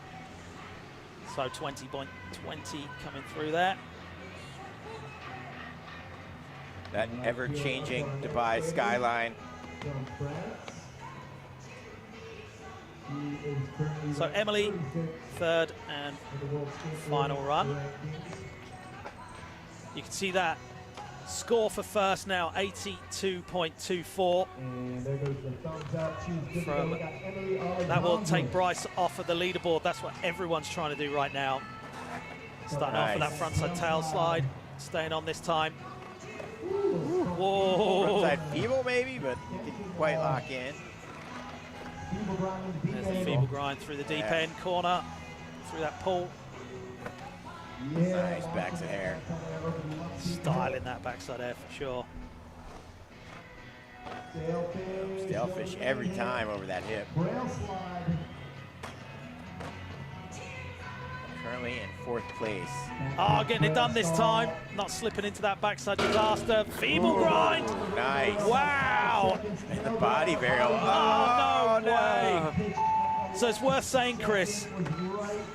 So 20.20 coming through there. That ever-changing Dubai skyline. So Emily, 3rd and final run. You can see that score for first now, 82.24. And there goes the thumbs up. She's good to go. From- We got Emily That will Alexander. take Bryce off of the leaderboard. That's what everyone's trying to do right now. Starting off with that Nice. frontside tail slide, staying on this time. Whoa! Frontside feeble maybe, but didn't quite lock in. Feeble grind, deep There's the angle. feeble grind through the deep Yeah. end corner, through that pull. Yeah, Nice backs of hair. Style in that backside air for sure. Sailfish. Sailfish every time over that hip. Braille slide. Currently in 4th place. Oh, getting it done this time. Not slipping into that backside disaster. Feeble grind. Nice. Wow. And the body varial. Oh, no way. So it's worth saying, Chris,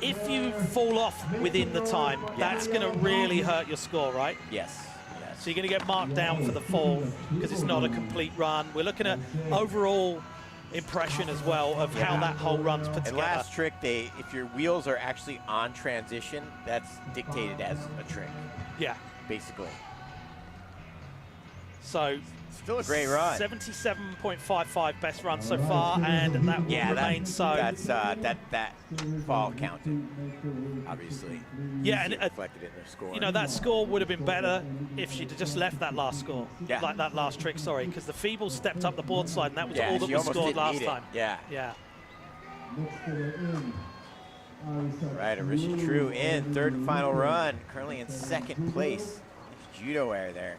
if you fall off within the time, that's going to really hurt your score, right? Yes. So you're going to get marked down for the fall because it's not a complete run. We're looking at overall impression as well of how that whole run's put And together. last trick, if your wheels are actually on transition, that's dictated as a trick, Yeah. basically. So Still a great run. 77.55 best run so far, and that will Yeah, remain so. that's that fall counted, obviously. Yeah, and Reflected in their score. you know, that score would have been better if she'd have just left that last score, Yeah. like that last trick, sorry, because the feeble stepped up the board slide, and that was yeah, all that she was almost scored didn't last need it. time. Yeah. Yeah. Next to the end. Right, Arisha True in 3rd and final run, currently in 2nd place. Nice judo air there.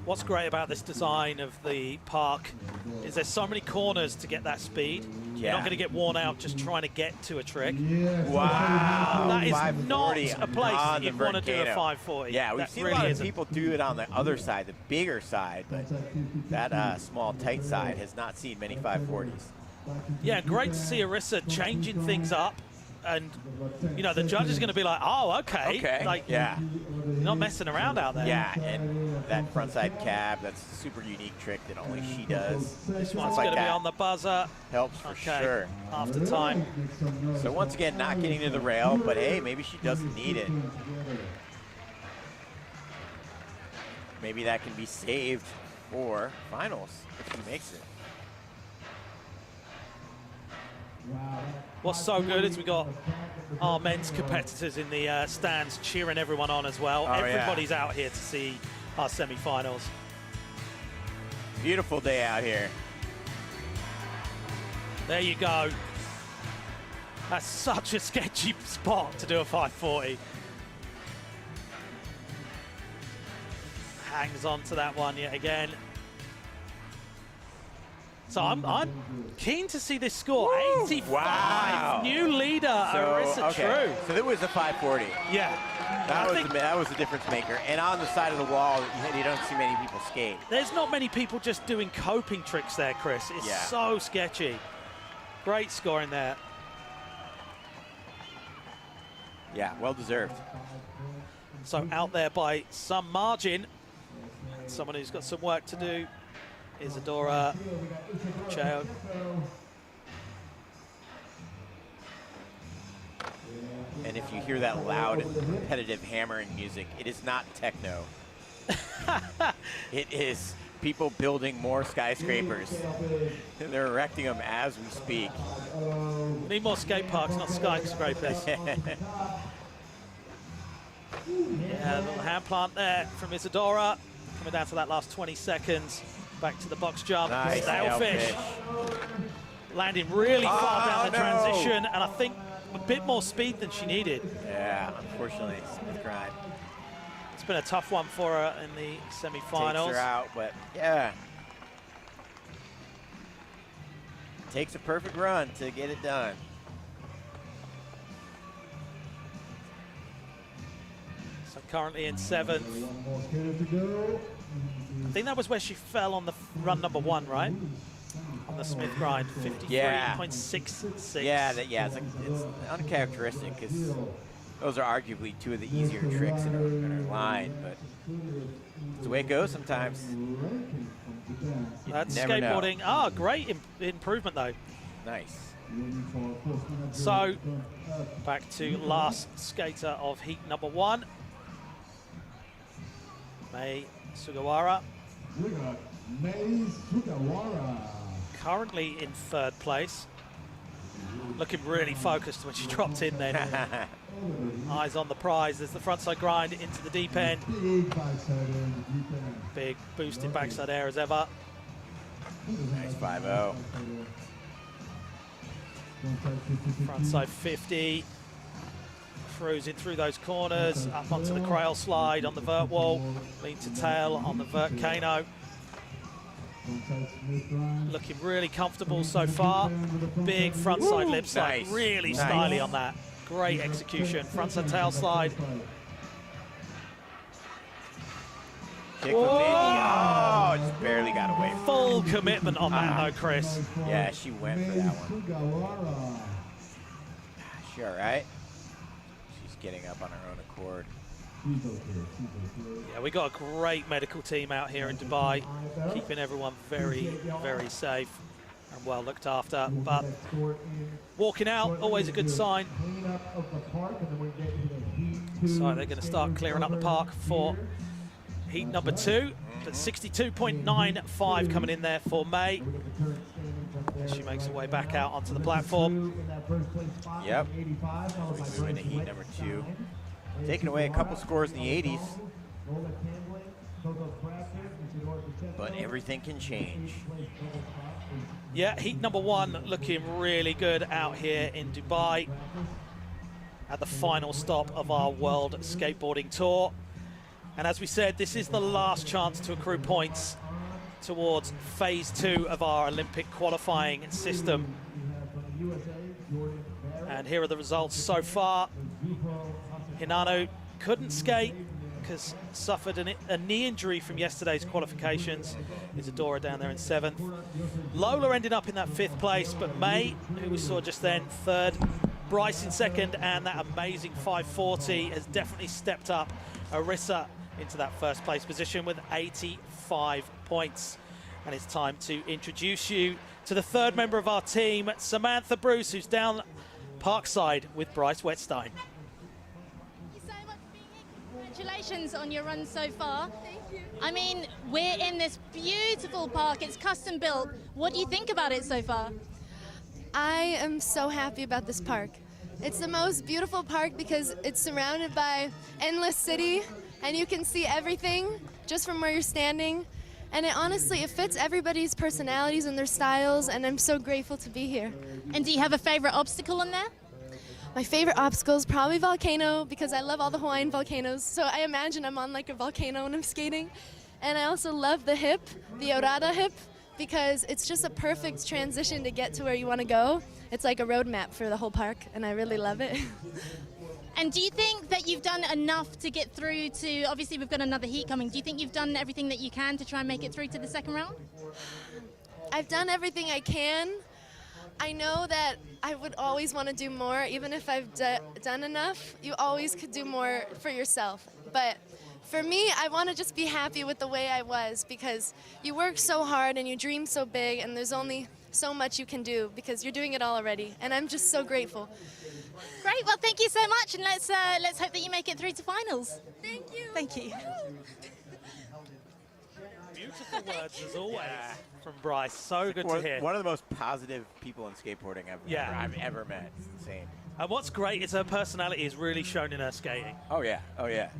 What's great about this design of the park is there's so many corners to get that speed. You're Yeah. not going to get worn out just trying to get to a trick. Yes. Wow. That is not 540 a place on that the you'd want to do a Volcano. 540. Yeah, we've That seen really a lot isn't. of people do it on the other side, the bigger side, but that small, tight side has not seen many 540s. Yeah, great to see Arissa changing things up. And, you know, the judge is going to be like, oh, okay. Okay, Like, yeah. you're not messing around out there. Yeah, and that frontside cab, that's a super unique trick that only she does. This Stuff one's like going to be that on the buzzer. helps for Okay. sure. After time. So once again, not getting to the rail, but hey, maybe she doesn't need it. Maybe that can be saved for finals if she makes it. What's so good is we got our men's competitors in the stands cheering everyone on as well. Oh, yeah. Everybody's out here to see our semi-finals. Beautiful day out here. There you go. That's such a sketchy spot to do a 540. Hangs on to that one yet again. So I'm keen to see this score. 85. Wow. New leader, Arissa True. So there was a 540. Yeah. That was the difference maker. And on the side of the wall, you don't see many people skate. There's not many people just doing coping tricks there, Chris. It's Yeah. so sketchy. Great scoring there. Yeah, well deserved. So out there by some margin. And someone who's got some work to do is Adora Chao. And if you hear that loud, repetitive hammering music, it is not techno. It is people building more skyscrapers. They're erecting them as we speak. We need more skate parks, not skyscrapers. Yeah, a little hand plant there from Isadora. Coming down to that last 20 seconds. Back to the box jump. Nice Sailfish. Landing really far down the transition, and I think a bit more speed than she needed. Yeah, unfortunately, Smith grind It's been a tough one for her in the semi-finals. takes her out, but yeah. Takes a perfect run to get it done. So currently in 7th. One more skater to go. I think that was where she fell on the run number 1, right? On the Smith grind, 53.66. Yeah, it's uncharacteristic because those are arguably two of the easier tricks in her line, but it's the way it goes sometimes. That's never know. skateboarding. Ah, great improvement though. Nice. So, back to last skater of heat number 1. Mei Sugawara. We got Mei Sugawara. Currently in 3rd place. Looking really focused when she dropped in then. Eyes on the prize. There's the frontside grind into the deep end. Big backside air in the deep end. Big boosted backside air as ever. Nice 5-0. Frontside 50. Cruising through those corners, up onto the crail slide on the vert wall, lean to tail on the vert Kano. Looking really comfortable so far. Big frontside lip slide, Nice. really Nice. styly on that. Great execution. Frontside tail slide. Kick from Mindy. Oh, just barely got away. Full commitment on that though, Chris. Yeah, she went for that one. She all right? She's getting up on her own accord. Yeah, we got a great medical team out here in Dubai, keeping everyone very, very safe and well looked after. But walking out, always a good sign. So they're going to start clearing up the park for heat number 2. But 62.95 coming in there for Mei. She makes her way back out onto the platform. Yep. Moving into heat number 2. Taking away a couple scores in the 80s. But everything can change. Yeah, heat number 1 looking really good out here in Dubai at the final stop of our World Skateboarding Tour. And as we said, this is the last chance to accrue points towards phase 2 of our Olympic qualifying system. And here are the results so far. Hinano couldn't skate because suffered a knee injury from yesterday's qualifications. Isadora down there in 7th. Lola ended up in that 5th place, but Mei, who we saw just then, 3rd. Bryce in 2nd, and that amazing 540 has definitely stepped up Arissa into that 1st place position with 85 points. And it's time to introduce you to the 3rd member of our team, Samantha Bruce, who's down parkside with Bryce Wetstein. Congratulations on your run so far. Thank you. I mean, we're in this beautiful park. It's custom built. What do you think about it so far? I am so happy about this park. It's the most beautiful park because it's surrounded by endless city and you can see everything just from where you're standing. And it fits everybody's personalities and their styles, and I'm so grateful to be here. And do you have a favorite obstacle on there? My favorite obstacle is probably volcano because I love all the Hawaiian volcanoes. So I imagine I'm on like a volcano when I'm skating. And I also love the hip, the Orada hip, because it's just a perfect transition to get to where you want to go. It's like a roadmap for the whole park, and I really love it. And do you think that you've done enough to get through to, obviously we've got another heat coming, do you think you've done everything that you can to try and make it through to the 2nd round? I've done everything I can. I know that I would always want to do more, even if I've done enough. You always could do more for yourself. But for me, I want to just be happy with the way I was, because you work so hard and you dream so big, and there's only so much you can do because you're doing it all already. And I'm just so grateful. Great. Well, thank you so much, and let's hope that you make it through to finals. Thank you. Thank you. Beautiful words as always from Bryce. So good to hear. One of the most positive people in skateboarding I've ever met. It's insane. And what's great is her personality is really shown in her skating. Oh yeah, 100%.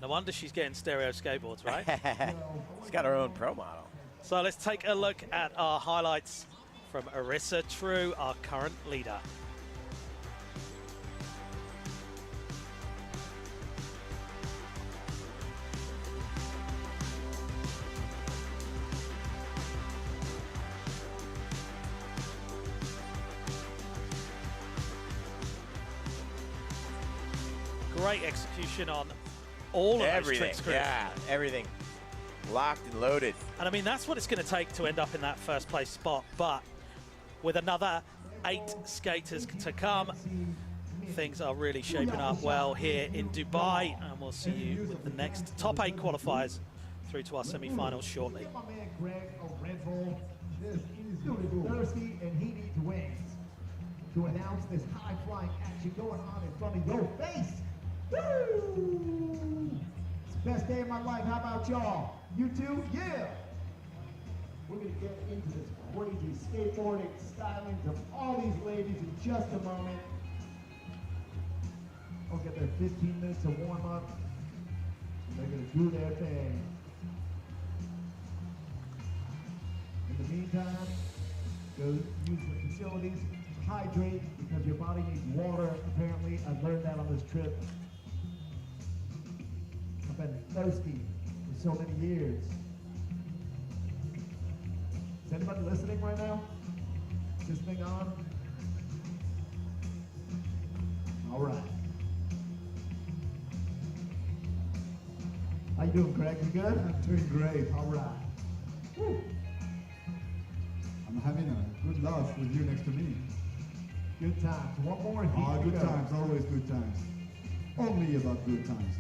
No wonder she's getting stereo skateboards, right? She's got her own pro model. So let's take a look at our highlights from Arissa True, our current leader. Great execution on all of those trick screws. Yeah, everything locked and loaded. And I mean, that's what it's going to take to end up in that first place spot. But with another 8 skaters to come, things are really shaping up well here in Dubai. And we'll see you with the next top 8 qualifiers through to our semi-finals shortly. My man Greg O'Renville is thirsty and he needs wings to announce this high-flying action going on in front of your face. Woo! It's the best day of my life. How about y'all? You too? Yeah! We're going to get into this crazy skateboarding stylings of all these ladies in just a moment. They'll get their 15 minutes of warm-up. They're going to do their thing. In the meantime, go use the facilities, hydrate, because your body needs water, apparently. I've learned that on this trip. I've been thirsty for so many years. Is anybody listening right now? Is this thing on? All right. How you doing, Greg? You good? I'm doing great. All right. Woo. I'm having a good laugh with you next to me. Good times. One more. Good times, always good times. Only about good times.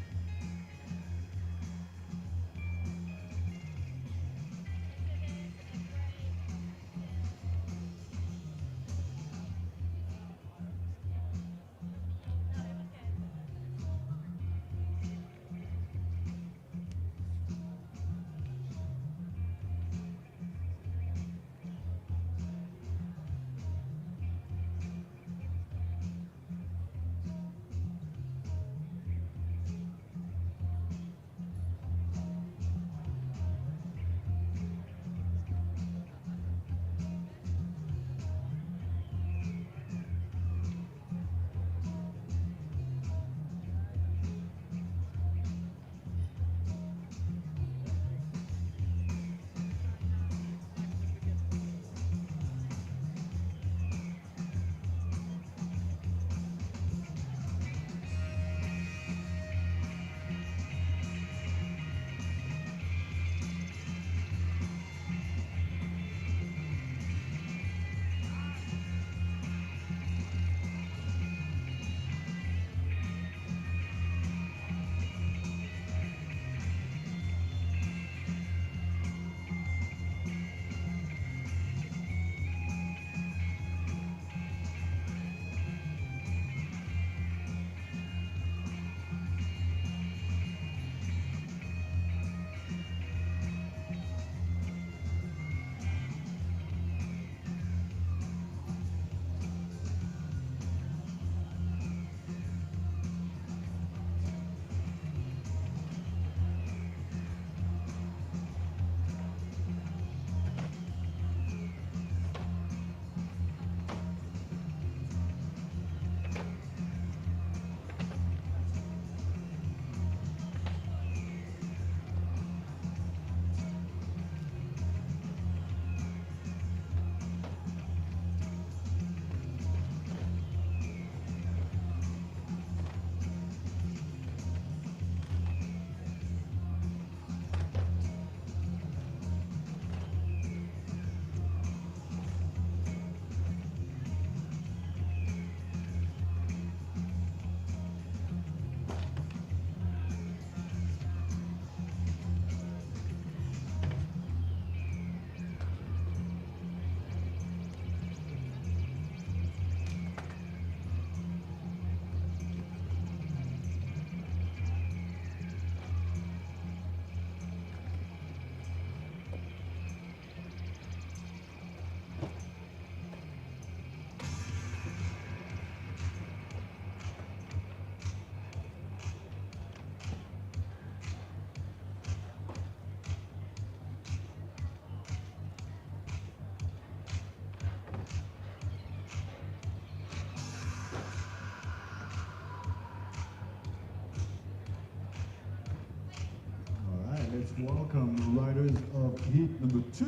Let's welcome the riders of heat number 2,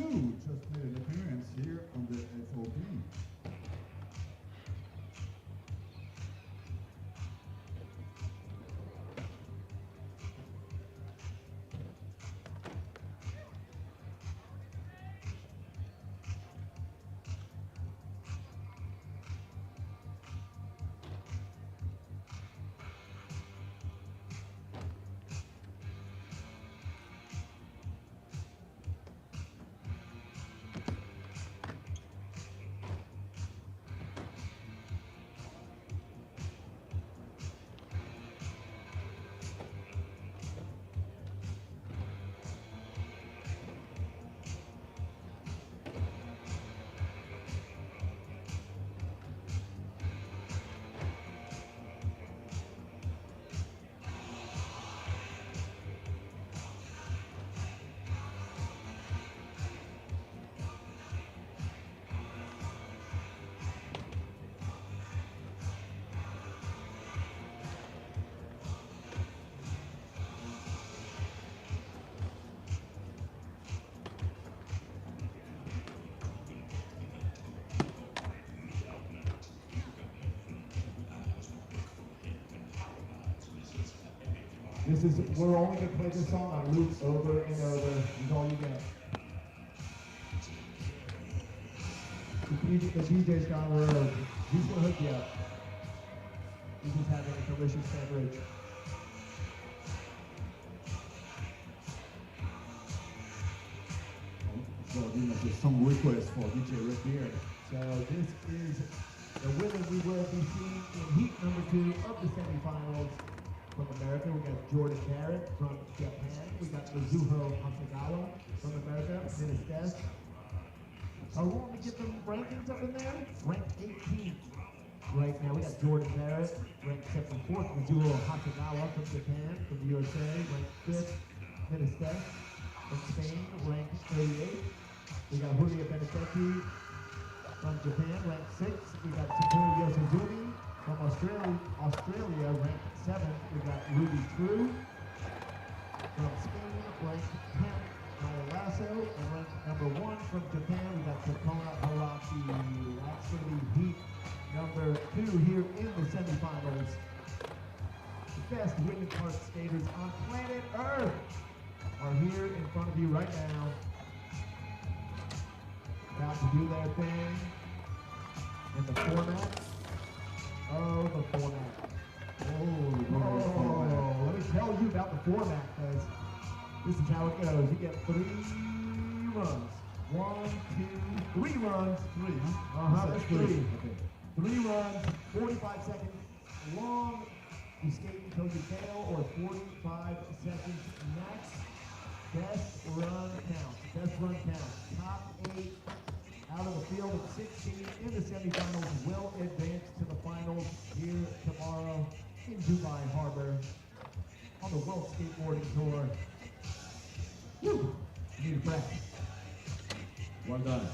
just made an appearance here on the FOB. We're only gonna play this song on loops over and over. Is all you get. The DJ's gone rogue. He's gonna hook you up. He's just having a delicious beverage. So we must have some request for DJ Red Beard. So this is the women we will be seeing in heat number 2 of the semifinals. From America, we got Jordan Barrett. From Japan, we got Mizuho Hasegawa. From America, Dennis. We want to get the rankings up in there. Ranked 18th right now. We got Jordan Barrett, ranked 74th. Mizuho Hasegawa from Japan, from the USA, ranked 5th. Dennis from Spain, ranked 38th. We got Julia Benedetti from Japan, ranked 6th. We got Sakura Yosuzumi from Australia, ranked 7th. We got Ruby True from Spain, ranked 10th. Maya Lasso, and ranked number 1 from Japan. We got Sakona Haraki. That's going to be heat number 2 here in the semifinals. The best women kart skaters on planet Earth are here in front of you right now. About to do their thing. And the format. Oh, the format. Oh, let me tell you about the format, because this is how it goes. You get 3 runs. 1, 2, 3 runs. 3, huh? That's 3. Okay. 3 runs, 45 seconds long. You skate until you fail, or 45 seconds max. Best run counts. Best run counts. Top 8 out of the field of 16 in the semifinals will advance to the finals here tomorrow in Dubai Harbor on the World Skateboarding Tour. Woo! You need a breath. Well done.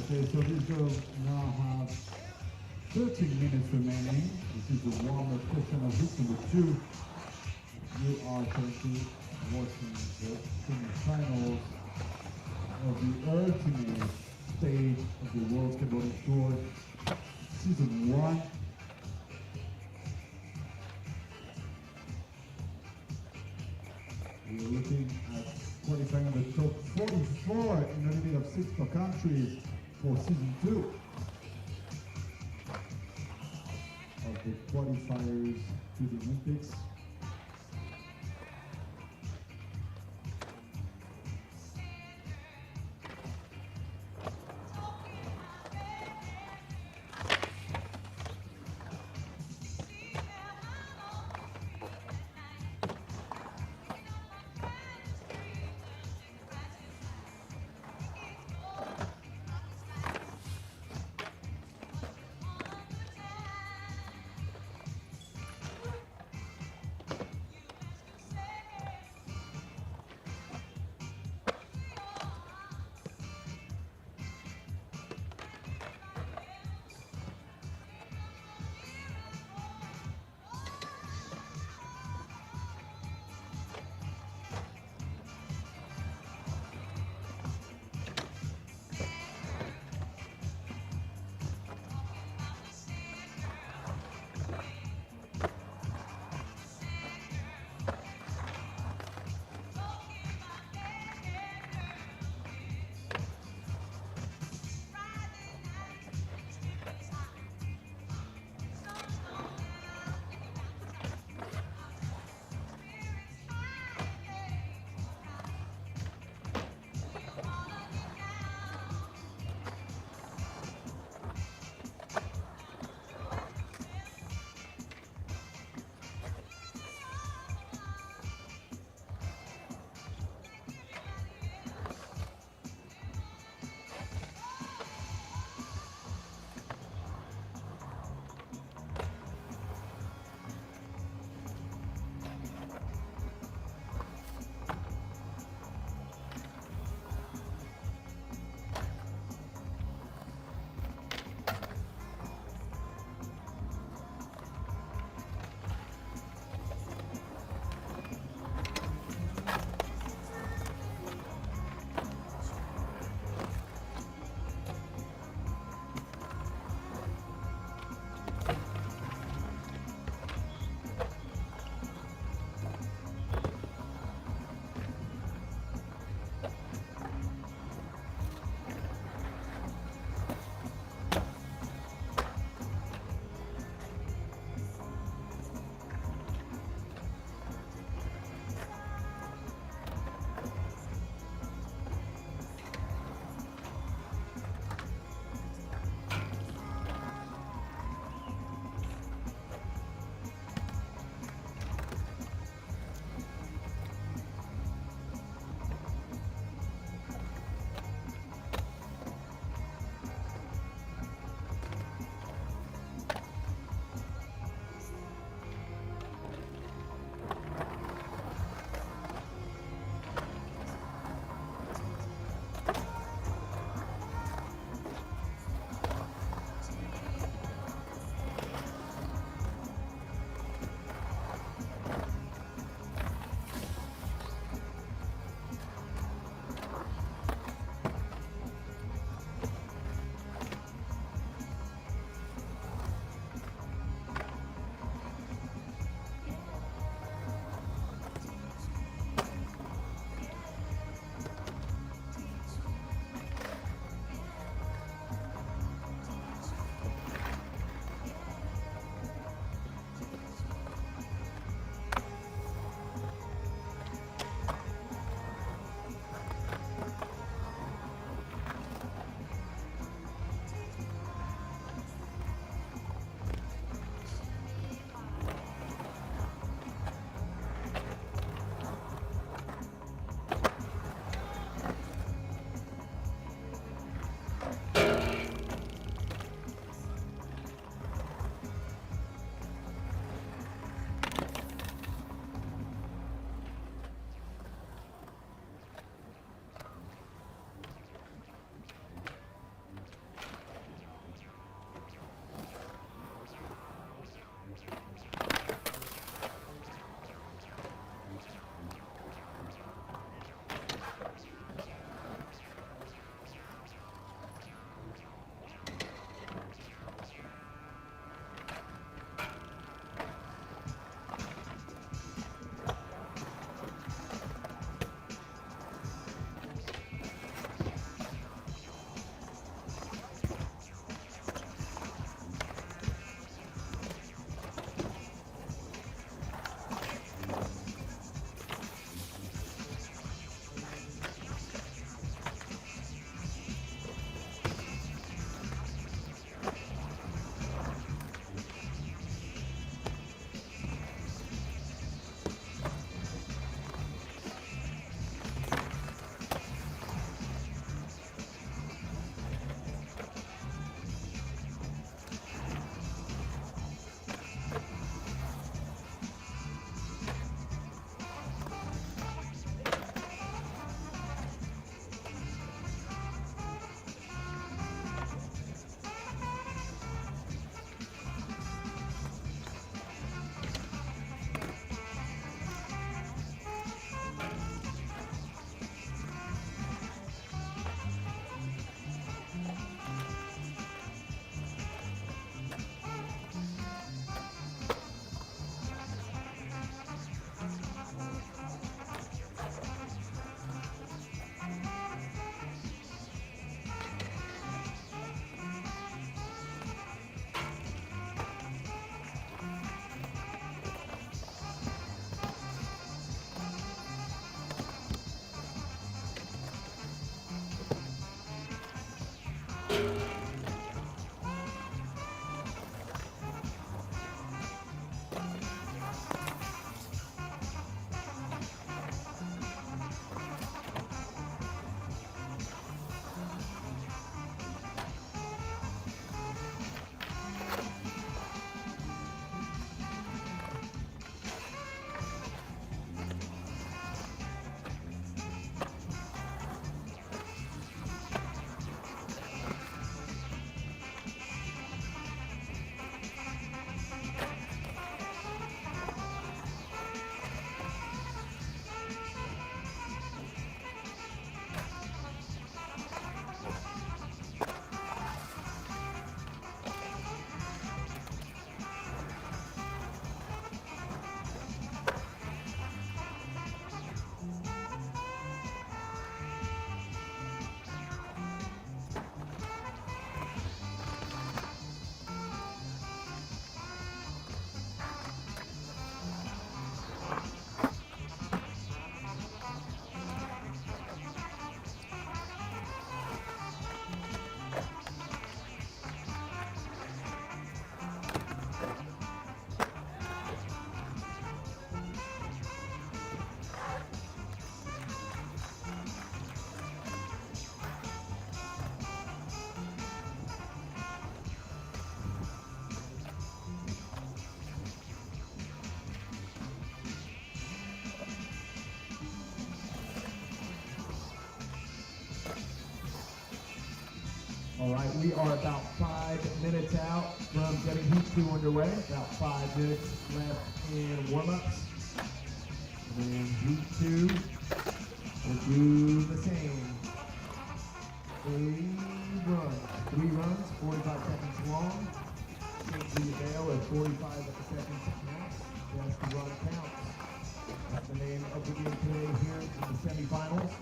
Okay, so these girls now have 13 minutes remaining. This is the warm-up session of heat number 2. You are currently watching the semifinals of the ultimate stage of the World Skateboarding Tour Season 1. We're looking at qualifying the top 44 in a limit of 6 per country for Season 2 of the qualifiers to the Olympics. All right, we are about 5 minutes out from getting Heat 2 underway. About 5 minutes left in warm-ups. And then Heat 2 will do the same. 3 runs, 45 seconds long. Change the avail at 45 seconds max. Just run counts. That's the name of the game today here in the semifinals.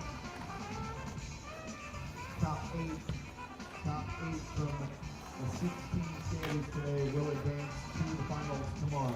Top 8 from the 16 skaters today will advance to the finals tomorrow.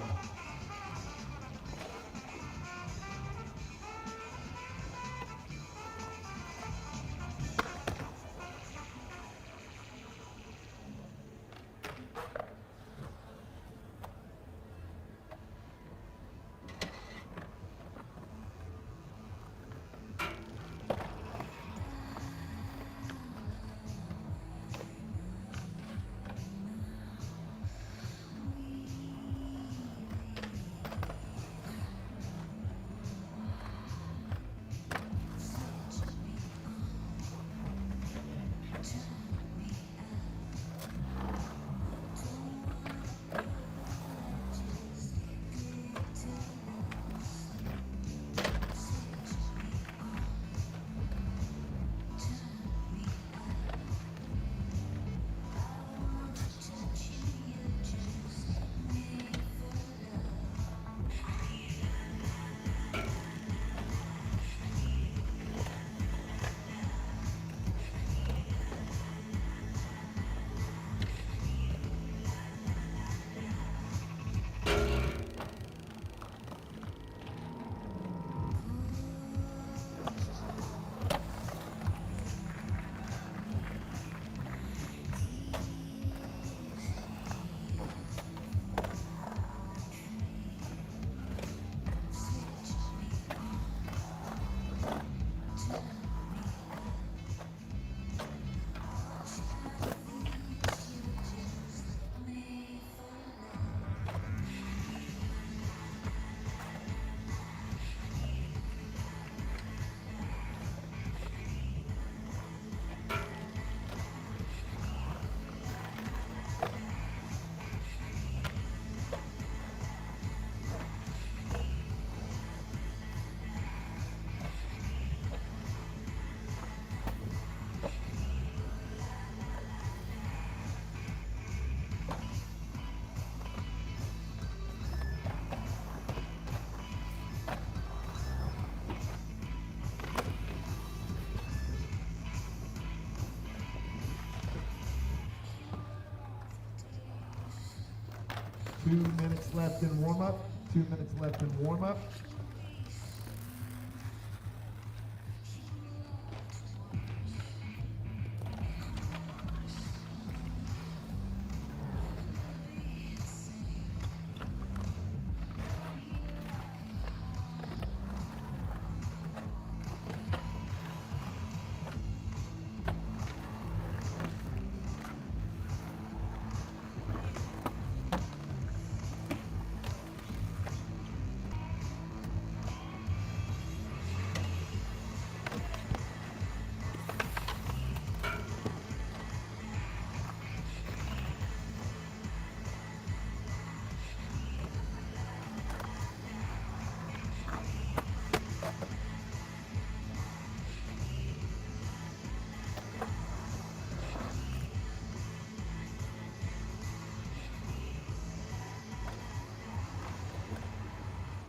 Two minutes left in warm-up. 2 minutes left in warm-up.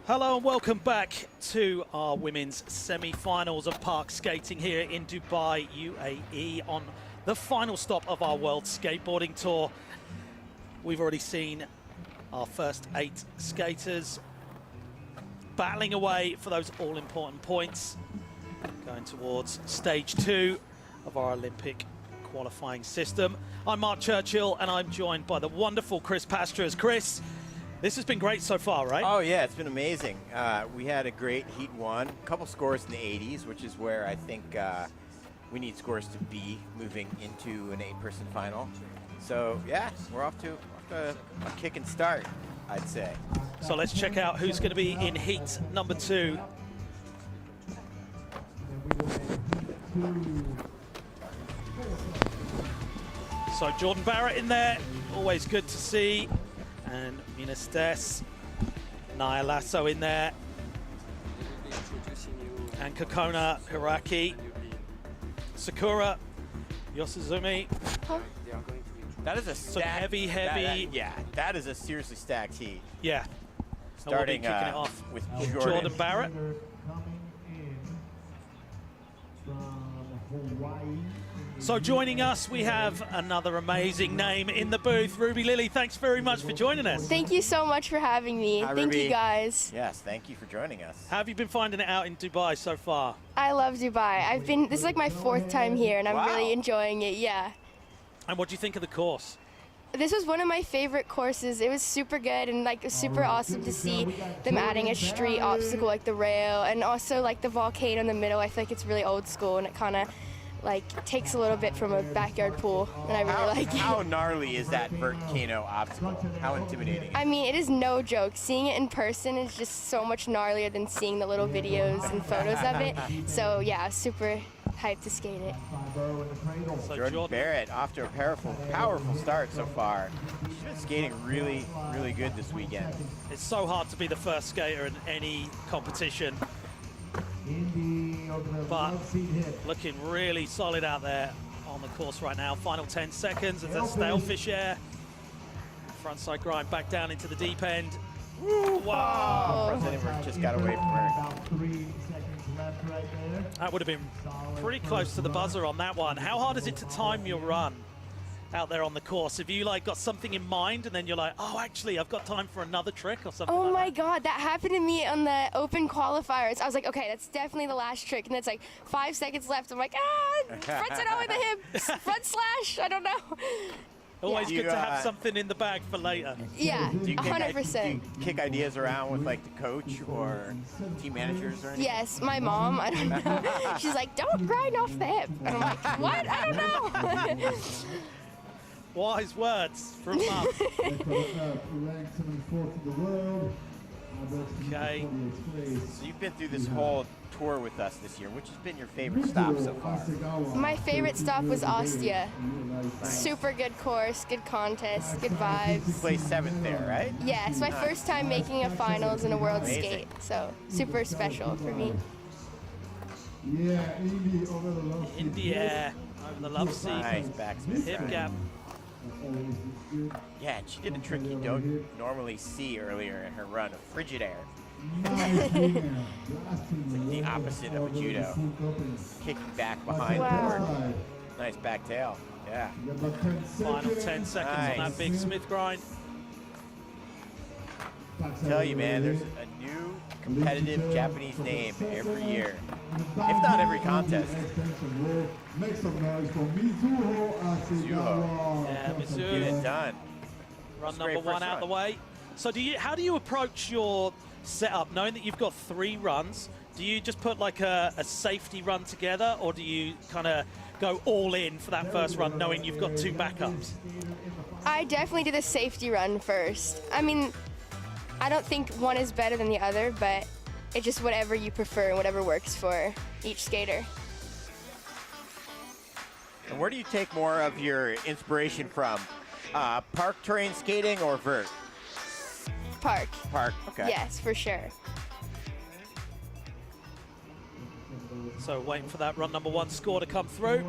Hello and welcome back to our women's semi-finals of park skating here in Dubai, UAE, on the final stop of our World Skateboarding Tour. We've already seen our first 8 skaters battling away for those all-important points, going towards stage 2 of our Olympic qualifying system. I'm Mark Churchill and I'm joined by the wonderful Chris Pastras. Chris, this has been great so far, right? Oh yeah, it's been amazing. We had a great Heat 1, a couple scores in the 80s, which is where I think we need scores to be moving into an 8-person final. So yeah, we're off to a kick and start, I'd say. So let's check out who's going to be in Heat number 2. So Jordan Barrett in there, always good to see. And Minas Des, Naya Lasso in there. And Kokona Hiraki, Sakura, Yosizumi. That is a Some stacked, heavy. yeah, that is a seriously stacked heat. Yeah. Starting kicking it off with Jordan Barrett. Coming in from Hawaii. So joining us, we have another amazing name in the booth. Ruby Lily, thanks very much for joining us. Thank you so much for having me. Hi, Thank Ruby. you guys. Yes, thank you for joining us. How have you been finding it out in Dubai so far? I love Dubai. This is like my 4th time here and I'm Wow. really enjoying it, yeah. And what do you think of the course? This was one of my favorite courses. It was super good and like it was super awesome to see them adding a street obstacle like the rail and also like the volcano in the middle. I feel like it's really old school and it kind of like takes a little bit from a backyard pool and I really like it. How gnarly is that volcano obstacle? How intimidating? I mean, it is no joke. Seeing it in person is just so much gnarlier than seeing the little videos and photos of it. So yeah, super hyped to skate it. So Jordan Barrett off to a powerful start so far. She's been skating really good this weekend. It's so hard to be the first skater in any competition, but looking really solid out there on the course right now. Final 10 seconds of the Stalefish air. Frontside grind back down into the deep end. Woo, wow. President just got away from her. About 3 seconds left right there. That would have been pretty close to the buzzer on that one. How hard is it to time your run out there on the course? Have you like got something in mind and then you're like, oh, actually, I've got time for another trick or something? Oh like my that? God, that happened to me on the open qualifiers. I was like, okay, that's definitely the last trick. And it's like 5 seconds left. I'm like, front it out with the hip, front slash, I don't know. Always Yeah. good to have something in the bag for later. Yeah, Do you 100%. kick ideas around with like the coach or team managers or anything? Yes, my mom, I don't know. She's like, don't grind off the hip. And I'm like, what? I don't know. Wise words from Mum. Okay. So you've been through this whole tour with us this year. Which has been your favorite stop so far? My favorite stop was Ostia. Super good course, good contest, good You vibes. placed 7th there, right? Yeah, it's my first time making a finals in a world Amazing. skate, so super special for me. Yeah, Indy over the love seat. In the air, over the love seat. Nice backsmith. Hip grind. gap. Yeah, and she did a trick you don't normally see earlier in her run of frigid air. Nice winger. The opposite of a judo. Kicking back behind Wow. board. Nice back tail. Yeah. Final 10 seconds on Nice. that big Smith grind. Tell you, man, there's a new competitive Japanese name every year, if not every contest. Make some noise for Mizuho Asagawa. Yeah, Mizuho. Get it done. Run It's a great number one first out the run. way. So how do you approach your setup, knowing that you've got 3 runs? Do you just put like a safety run together, or do you kind of go all in for that first run, knowing you've got 2 backups? I definitely did a safety run first. I mean, I don't think one is better than the other, but it's just whatever you prefer and whatever works for each skater. And where do you take more of your inspiration from? Park terrain skating or vert? Park. Park, okay. Yes, for sure. So waiting for that run number 1 score to come through.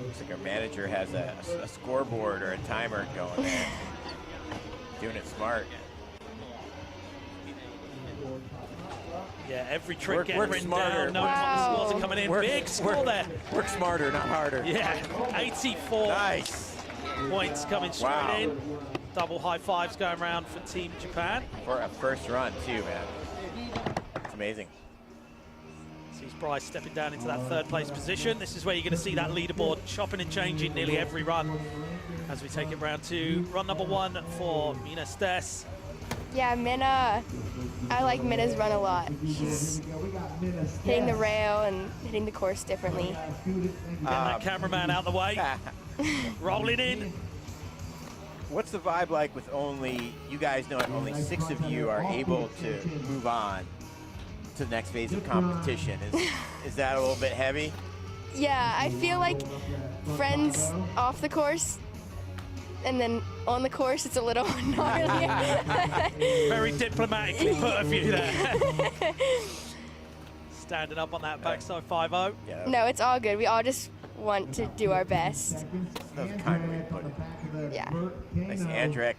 Looks like our manager has a scoreboard or a timer going there. Doing it smart. Yeah, every trick Work getting written smarter. down, knowing what the scores are coming in. Big score there. Work smarter, not harder. Yeah, 84 Nice. points coming straight Wow. in. Double high fives going around for Team Japan. For a first run, too, man. It's amazing. Sees Bryce stepping down into that 3rd place position. This is where you're going to see that leaderboard chopping and changing nearly every run as we take it round to run number 1 for Minas Des. Yeah, Minna. I like Minna's run a lot. She's hitting the rail and hitting the course differently. Getting that cameraman out the way. Rolling in. What's the vibe like with only, you guys know only 6 of you are able to move on? to the next phase of competition. Is that a little bit heavy? Yeah, I feel like friends off the course, and then on the course it's a little gnarly. Very diplomatically put of you there. Standing up on that backside 5-0. Yeah. No, it's all good. We all just want to do our best. That was a kind way to put it. Yeah. Nice Andrecht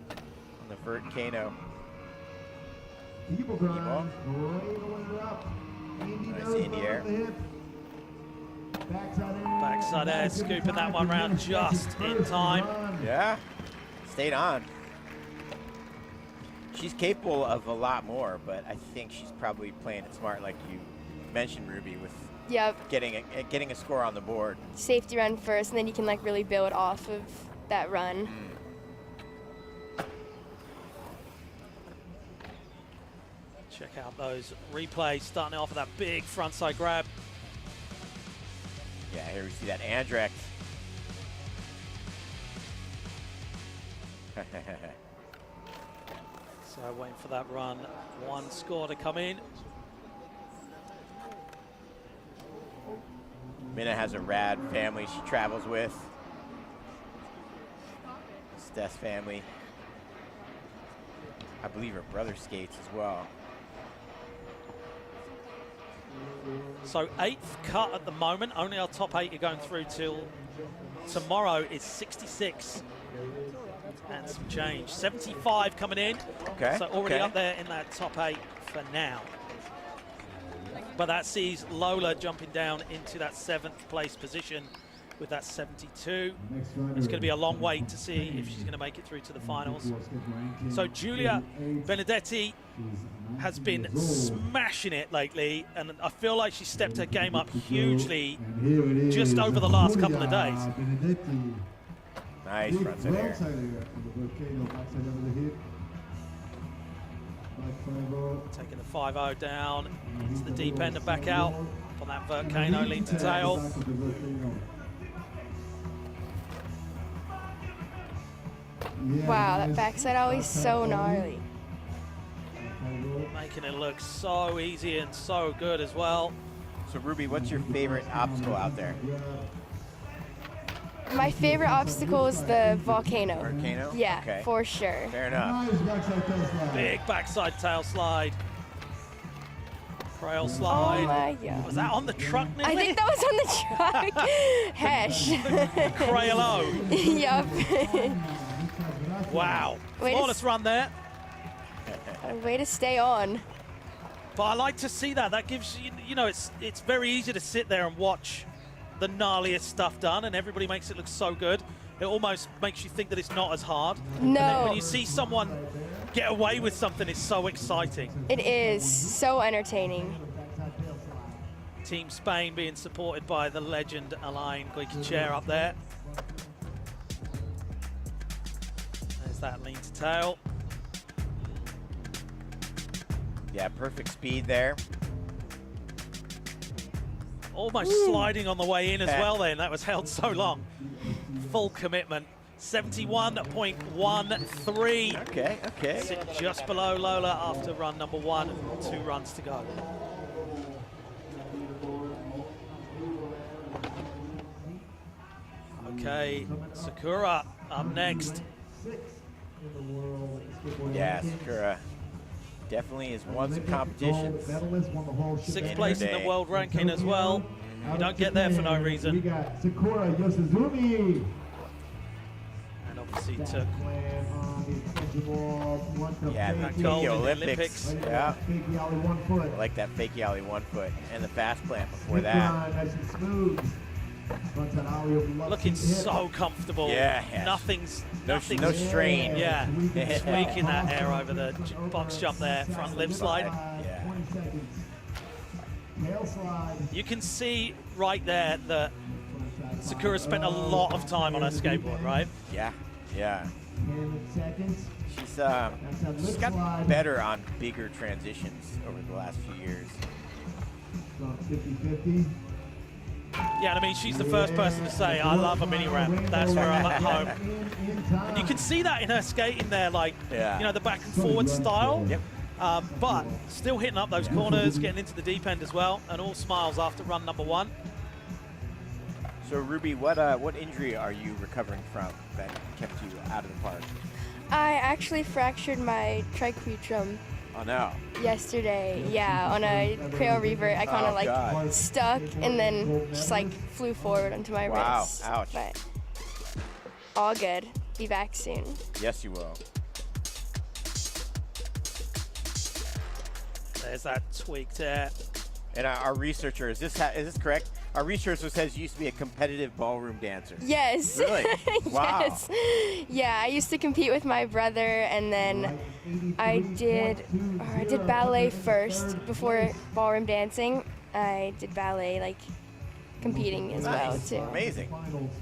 on the vert Kano. Nice in the air. Backside air, scooping that one round just in time. Yeah, stayed on. She's capable of a lot more, but I think she's probably playing it smart, like you mentioned, Ruby, with Yep. getting a score on the board. Safety run first, and then you can like really build off of that run. Check out those replays, starting off with that big frontside grab. Yeah, here we see that Andrecht. So waiting for that run, one score to come in. Minna has a rad family she travels with. Steph's family. I believe her brother skates as well. So 8th cut at the moment. Only our top 8 are going through till tomorrow. Is 66 and some change. 75 coming in. Okay. So already up there in that top 8 for now. But that sees Lola jumping down into that 7th place position with that 72. It's going to be a long wait to see if she's going to make it through to the finals. So Giulia Benedetti has been smashing it lately, and I feel like she stepped her game up hugely just over the last couple of days. Nice frontside air. Taking the 5-0 down into the deep end and back out on that volcano lean to tail. Wow, that backside always so gnarly. Making it look so easy and so good as well. So Ruby, what's your favorite obstacle out there? My favorite obstacle is the volcano. Volcano? Yeah, Okay. for sure. Fair enough. Big backside tail slide. Trail slide. Oh my god. Was that on the truck nearly? I think that was on the truck. Hesh. Crail-O. Yup. Wow. Way to Flawless run there. Way to stay on. But I like to see that. That gives you know, it's very easy to sit there and watch the gnarliest stuff done, and everybody makes it look so good. It almost makes you think that it's not as hard. No. And then when you see someone get away with something, it's so exciting. It is so entertaining. Team Spain being supported by the legend Alain Guiquichère up there. There's that lean to tail. Yeah, perfect speed there. Almost sliding on the way in as well then. That was held so long. Full commitment. 71.13. Okay. Sit just below Lola after run number 1. 2 runs to go. Okay, Sakura up next. Yeah, Sakura definitely has won some competitions. 6th place in the world ranking as well. You don't get there for no reason. We got Sakura Yosizumi. And obviously took Yeah, that the gold in the Olympics. Olympics. Yeah, Fakey ollie 1 foot. I like that fakey ollie 1 foot and the fast plant before that. Nice and smooth. Frontside ollie over left Looking seat hip. so comfortable. Yeah. Nothing's No strain. Yeah, Yeah. tweaking that air over the box jump there, front lip slide. Yeah. 20 seconds. Tail slide. You can see right there that Sakura spent a lot of time on her skateboard, right? Yeah. 10 seconds. She's gotten better on bigger transitions over the last few years. 50-50. Yeah, and I mean, she's the first person to say, I love a mini ramp. That's where I'm at home. And you can see that in her skating there, like, Yeah. you know, the back and forward style. Yep. But still hitting up those corners, getting into the deep end as well, and all smiles after run number 1. So Ruby, what injury are you recovering from that kept you out of the park? I actually fractured my triquetrum Oh no. yesterday. Yeah, on a Creole Reaver. I kind of God. stuck and then just flew forward onto my Wow, wrist. ouch. But all good. Be back soon. Yes, you will. There's that tweak there. And our researcher, is this correct? Our researcher says you used to be a competitive ballroom dancer. Yes. Really? Wow. Yes. Yeah, I used to compete with my brother, and then I did ballet first before ballroom dancing. I did ballet, competing as well too. Amazing.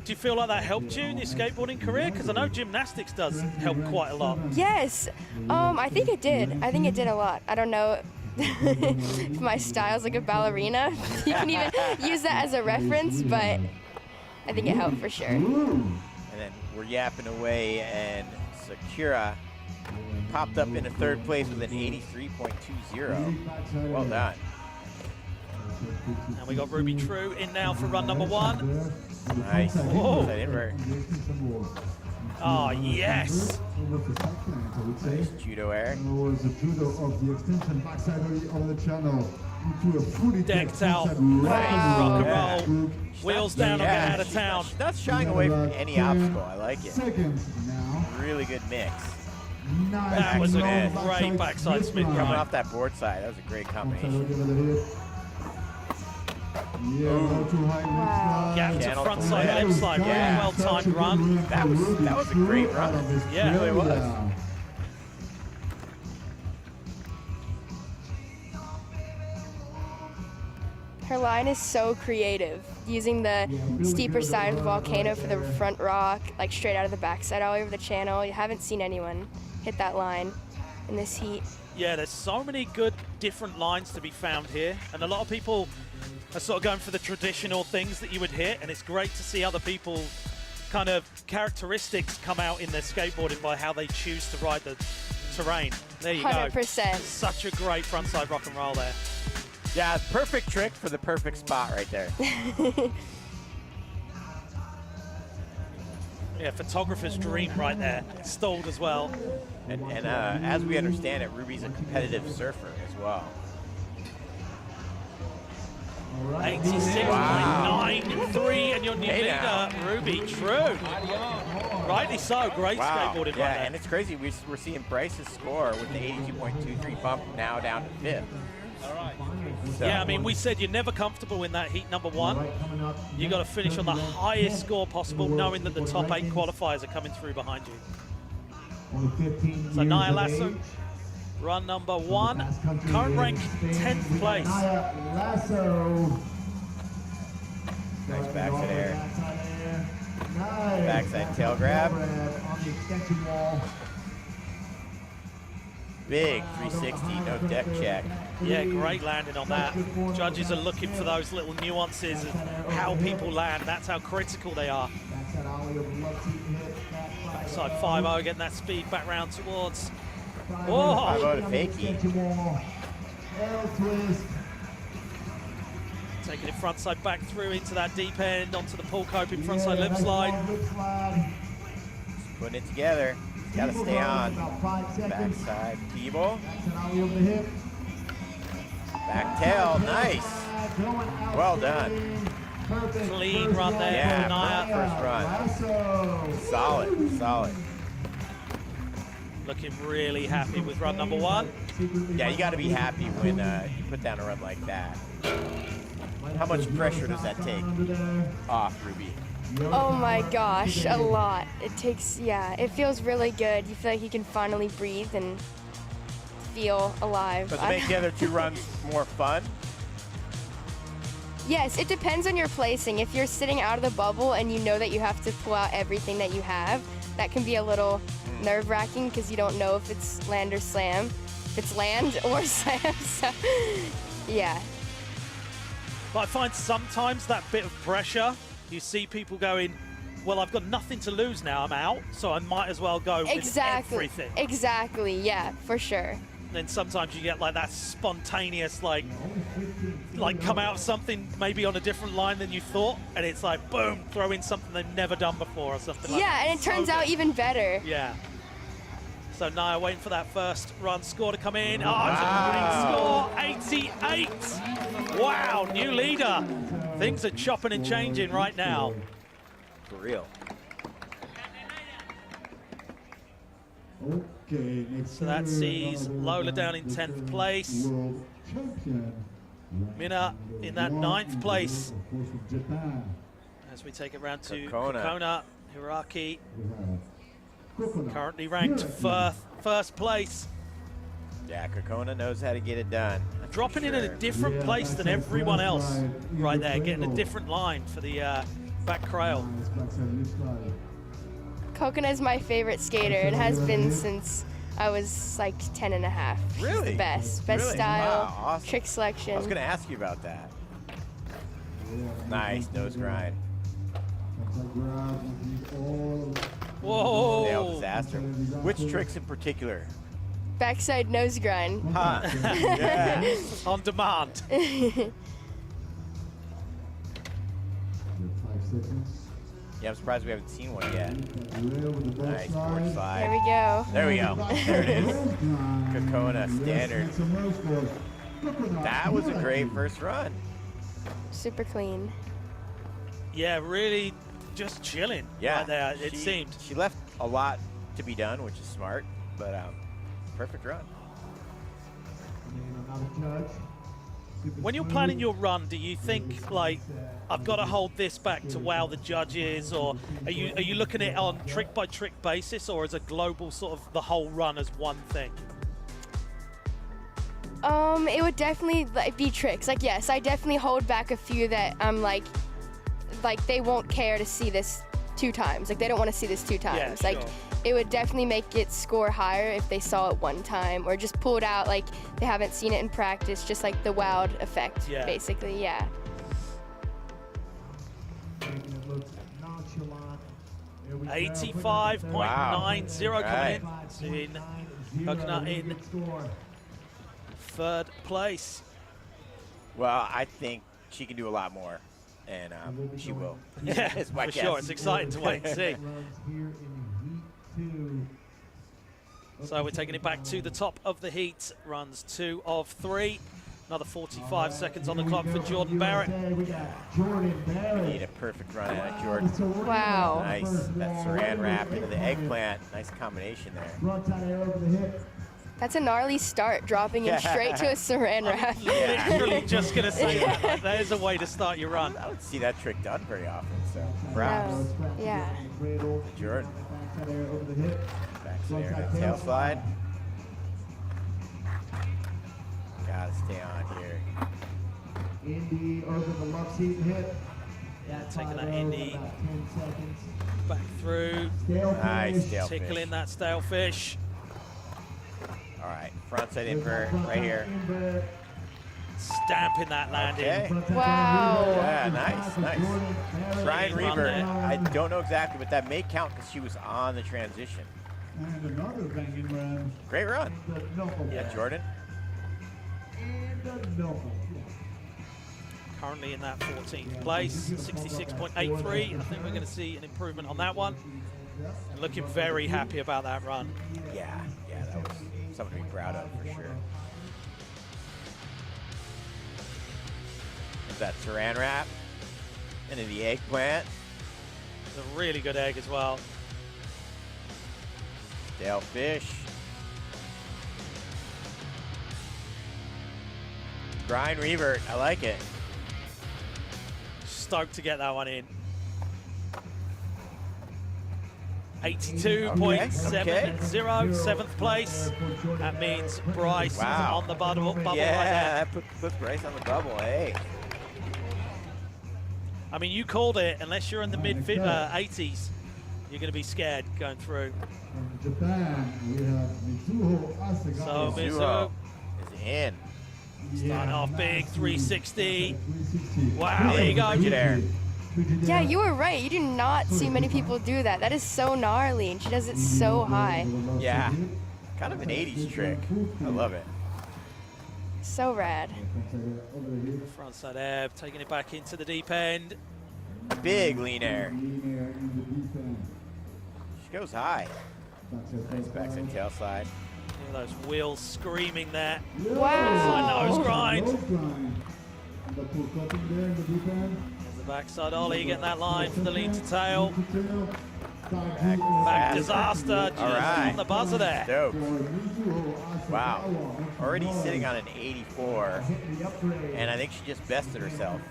Do you feel like that helped you in your skateboarding career? Because I know gymnastics does help quite a lot. Yes. I think it did. I think it did a lot. I don't know if my style's like a ballerina. You can even use that as a reference, but I think it helped for sure. And then we're yapping away, and Sakura popped up into 3rd place with an 83.20. Well done. And we got Ruby True in now for run number 1. Nice. Whoa. That invert. Oh, yes. Nice judo air. Was the judo of the extension backside of the channel into a fully Decked out. Wow. Rock and Yeah. roll. Wheels down or get out of town. She's not shying away from any obstacle. I like it. Seconds now. Really good mix. Nice That was a Man. great backside spin Coming grind. off that board side, that was a great combination. Yeah, low to high lip slide. Gap to Channel front to side left. lip slide. Yeah. Really well timed run. That was a great run. Yeah, it really was. Her line is so creative, using the steeper side of the volcano for the front rock, straight out of the backside all over the channel. You haven't seen anyone hit that line in this heat. Yeah, there's so many good different lines to be found here, and a lot of people are sort of going for the traditional things that you would hit, and it's great to see other people kind of characteristics come out in their skateboarding by how they choose to ride the terrain. There you go. 100%. Such a great frontside rock and roll there. Yeah, perfect trick for the perfect spot right there. Yeah, photographer's dream right there. Stalled as well. And as we understand it, Ruby's a competitive surfer as well. 86.93, and your new Hey leader, now. Ruby True. Rightly so, great skateboarding Yeah, right there. and it's crazy. We're seeing Bryce's score with the 82.23 bump now down to 5th. So, Yeah, I mean, we said you're never comfortable in that heat number 1. You got to finish on the highest score possible, knowing that the top 8 qualifiers are coming through behind you. So Naya Lasso, run number 1, current rank 10th place. nice backside air. Backside tail grab. Big 360, no deck check. Yeah, great landing on that. Judges are looking for those little nuances of how people land. That's how critical they are. Backside 5-0, getting that speed back round towards. Oh, 5-0 to fakie. taking it frontside back through into that deep end, onto the pull coping frontside lip slide. Putting it together. Got to stay on. Backside feeble. Back tail, nice. Well done. Clean run there Yeah, for Naya. first run. Solid, solid. Looking really happy with run number 1. Yeah, you got to be happy when you put down a run like that. How much pressure does that take off, Ruby? Oh my gosh, a lot. It takes, it feels really good. You feel like you can finally breathe and feel alive. Does it make the other 2 runs more fun? Yes, it depends on your placing. If you're sitting out of the bubble and you know that you have to pull out everything that you have, that can be a little nerve-wracking because you don't know if it's land or slam, if it's land or slam. So, yeah. But I find sometimes that bit of pressure, you see people going, well, I've got nothing to lose now, I'm out, so I might as well go with everything. Exactly, yeah, for sure. And then sometimes you get like that spontaneous, like come out of something maybe on a different line than you thought, and it's like, boom, throw in something they've never done before or something like that. Yeah, and it turns out even better. Yeah. So Nia waiting for that first run score to come in. Oh, it's a great score, 88. Wow, new leader. Things are chopping and changing right now. For real. Okay, next So that rider sees of the Lola down in 10th place. World champion. Mina in that 9th place. Of course, from Japan. As we take it round to Kokona. Kokona Hiraki, We have Kokona. currently ranked first place. Yeah, Kokona knows how to get it done. That's for Dropping in at a sure. different Yeah, place than backside everyone front else slide, right there, either getting a cradle. different line for the back crail. Nice backside lip slide. Kokona is my favorite skater and has been since I was like 10 and a half. She's Really? the best. Best Really? style, Wow, awesome. trick selection. I was going to ask you about that. Yeah, Nice nose grind. backside grab with the all- Whoa! Nail disaster. Which tricks in particular? Backside nose grind. Huh. Yeah. On demand. With 5 seconds. Yeah, I'm surprised we haven't seen one yet. Rail with the both Nice board sides. slide. There we go. There we go. There it is. Kokona Kokona standard. That was a great first run. Super clean. Yeah, really just chilling Yeah. right there, it she- seemed. She left a lot to be done, which is smart, but perfect run. When you're planning your run, do you think, like, I've got to hold this back to wow the judges, or are you looking at it on trick-by-trick basis, or as a global sort of the whole run as one thing? It would definitely be tricks. Like, yes, I definitely hold back a few that I'm like they won't care to see this 2 times. Like, they don't want to see this 2 times. Yeah, Like, sure. it would definitely make it score higher if they saw it 1 time, or just pull it out like they haven't seen it in practice, just like the wowed effect, Yeah. basically, yeah. 85.90 Right. coming in. Kokona in 3rd place. Well, I think she can do a lot more, and she will. Yeah, Is my for guess. sure. It's exciting to wait and see. So we're taking it back to the top of the heat. Runs 2 of 3. Another 45 seconds on the clock for Jordan Barrett. We got Jordan Barrett. Need a perfect run out of Jordan. Wow. Nice. That saran wrap into the eggplant. Nice combination there. Frontside air over the hip. That's a gnarly start, dropping in straight to a saran wrap. Literally just going to say that. Like, there's a way to start your run. I don't see that trick done very often, so props. No. Yeah. Jordan. Backside air over the hip. Backside air to tail slide. Gotta stay on here. Indy over the left seat and hip. Yeah, taking that About Indy 10 seconds. back through, Stale Nice finish. stale tickling fish. that stale fish. All right, frontside invert right here. Invert. Stamping that landing. Okay. Frontside Wow. invert. Yeah, nice, nice. Jordan Barrett. Brian Run Reaver, there. I don't know exactly, but that may count because she was on the transition. And another banging run. Great run. The knuckle. Yeah, Jordan. And the knuckle. Currently in that 14th place, 66.83. I think we're going to see an improvement on that one. And looking very happy about that run. Yeah, that was something to be proud of for sure. That saran wrap into the eggplant. It's a really good egg as well. Stale fish. Grind revert, I like it. Stoked to get that one in. 82.70, 7th place. That means Bryce Wow. on the bubble right Yeah, there. that puts Bryce on the bubble. Hey. I mean, you called it. Unless you're in the mid 80s, you're going to be scared going through. From Japan, we have Mizuho Asagawa. So Mizuho Mizuho is in. starting off big, 360. 360. Wow, there you go. Frigid air. Yeah, you were right. You do not see many people do that. That is so gnarly, and she does it so high. Yeah. Kind of an 80s trick. I love it. So rad. Frontside Ebb taking it back into the deep end. Big lean air. She goes high. Nice backside tail slide. Look at those wheels screaming there. Wow. Nose grind. The full cutting there in the deep end. There's the backside ollie, getting that line for the lean to tail. Back Disaster just on the buzzer there. Dope. Wow. Already sitting on an 84. And I think she just bested herself.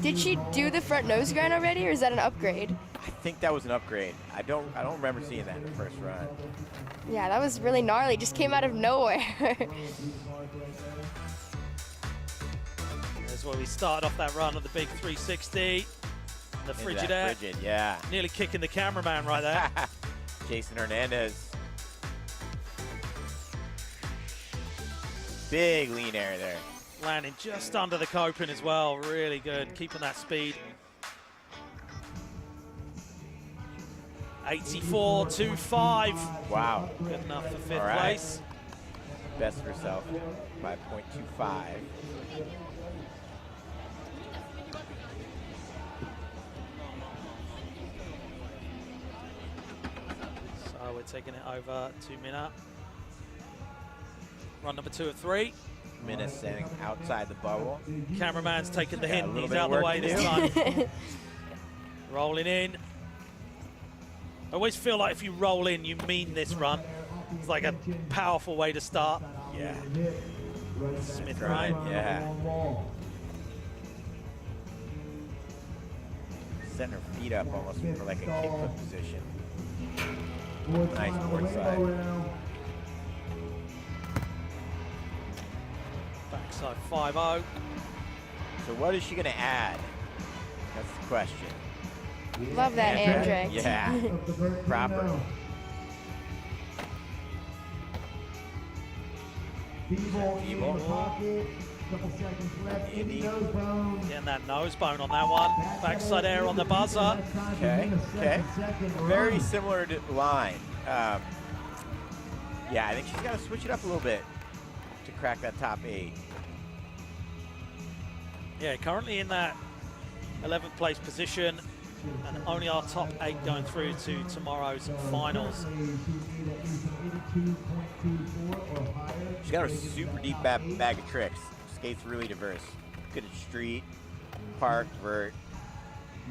Did she do the front nose grind already, or is that an upgrade? I think that was an upgrade. I don't remember seeing that in the first run. Yeah, that was really gnarly. Just came out of nowhere. That's where we started off that run of the big 360. The Into frigid that air. Frigid, yeah. Nearly kicking the cameraman right there. Jason Hernandez. Big lean air there. Landing just under the coping as well. Really good. Keeping that speed. 84.25. Wow. Good enough for fifth All right. place. Best herself by 0.25. So we're taking it over to Minna. Run number 2 of 3. Minna standing outside the bubble. Cameraman's taking the Got a hint. little He's bit out of the work way to this do. time. Rolling in. I always feel like if you roll in, you mean this run. It's like a powerful way to start. Yeah. Smith Right, right. yeah. Setting her feet up almost for like a kickflip position. Nice board side. Backside 5-0. So what is she going to add? That's the question. Love that Andrew? Andrew. Yeah. Proper. Feeble in Feeble. the pocket. Couple seconds left. Andy. Nose bone. Getting that nose bone on that one. Backside air on the buzzer. Okay, okay. Very similar to line. Yeah, I think she's got to switch it up a little bit to crack that top 8. Yeah, currently in that 11th place position, and only our top 8 going through to tomorrow's finals. She's got a super deep bag of tricks. Skates really diverse. Good at street, park, vert.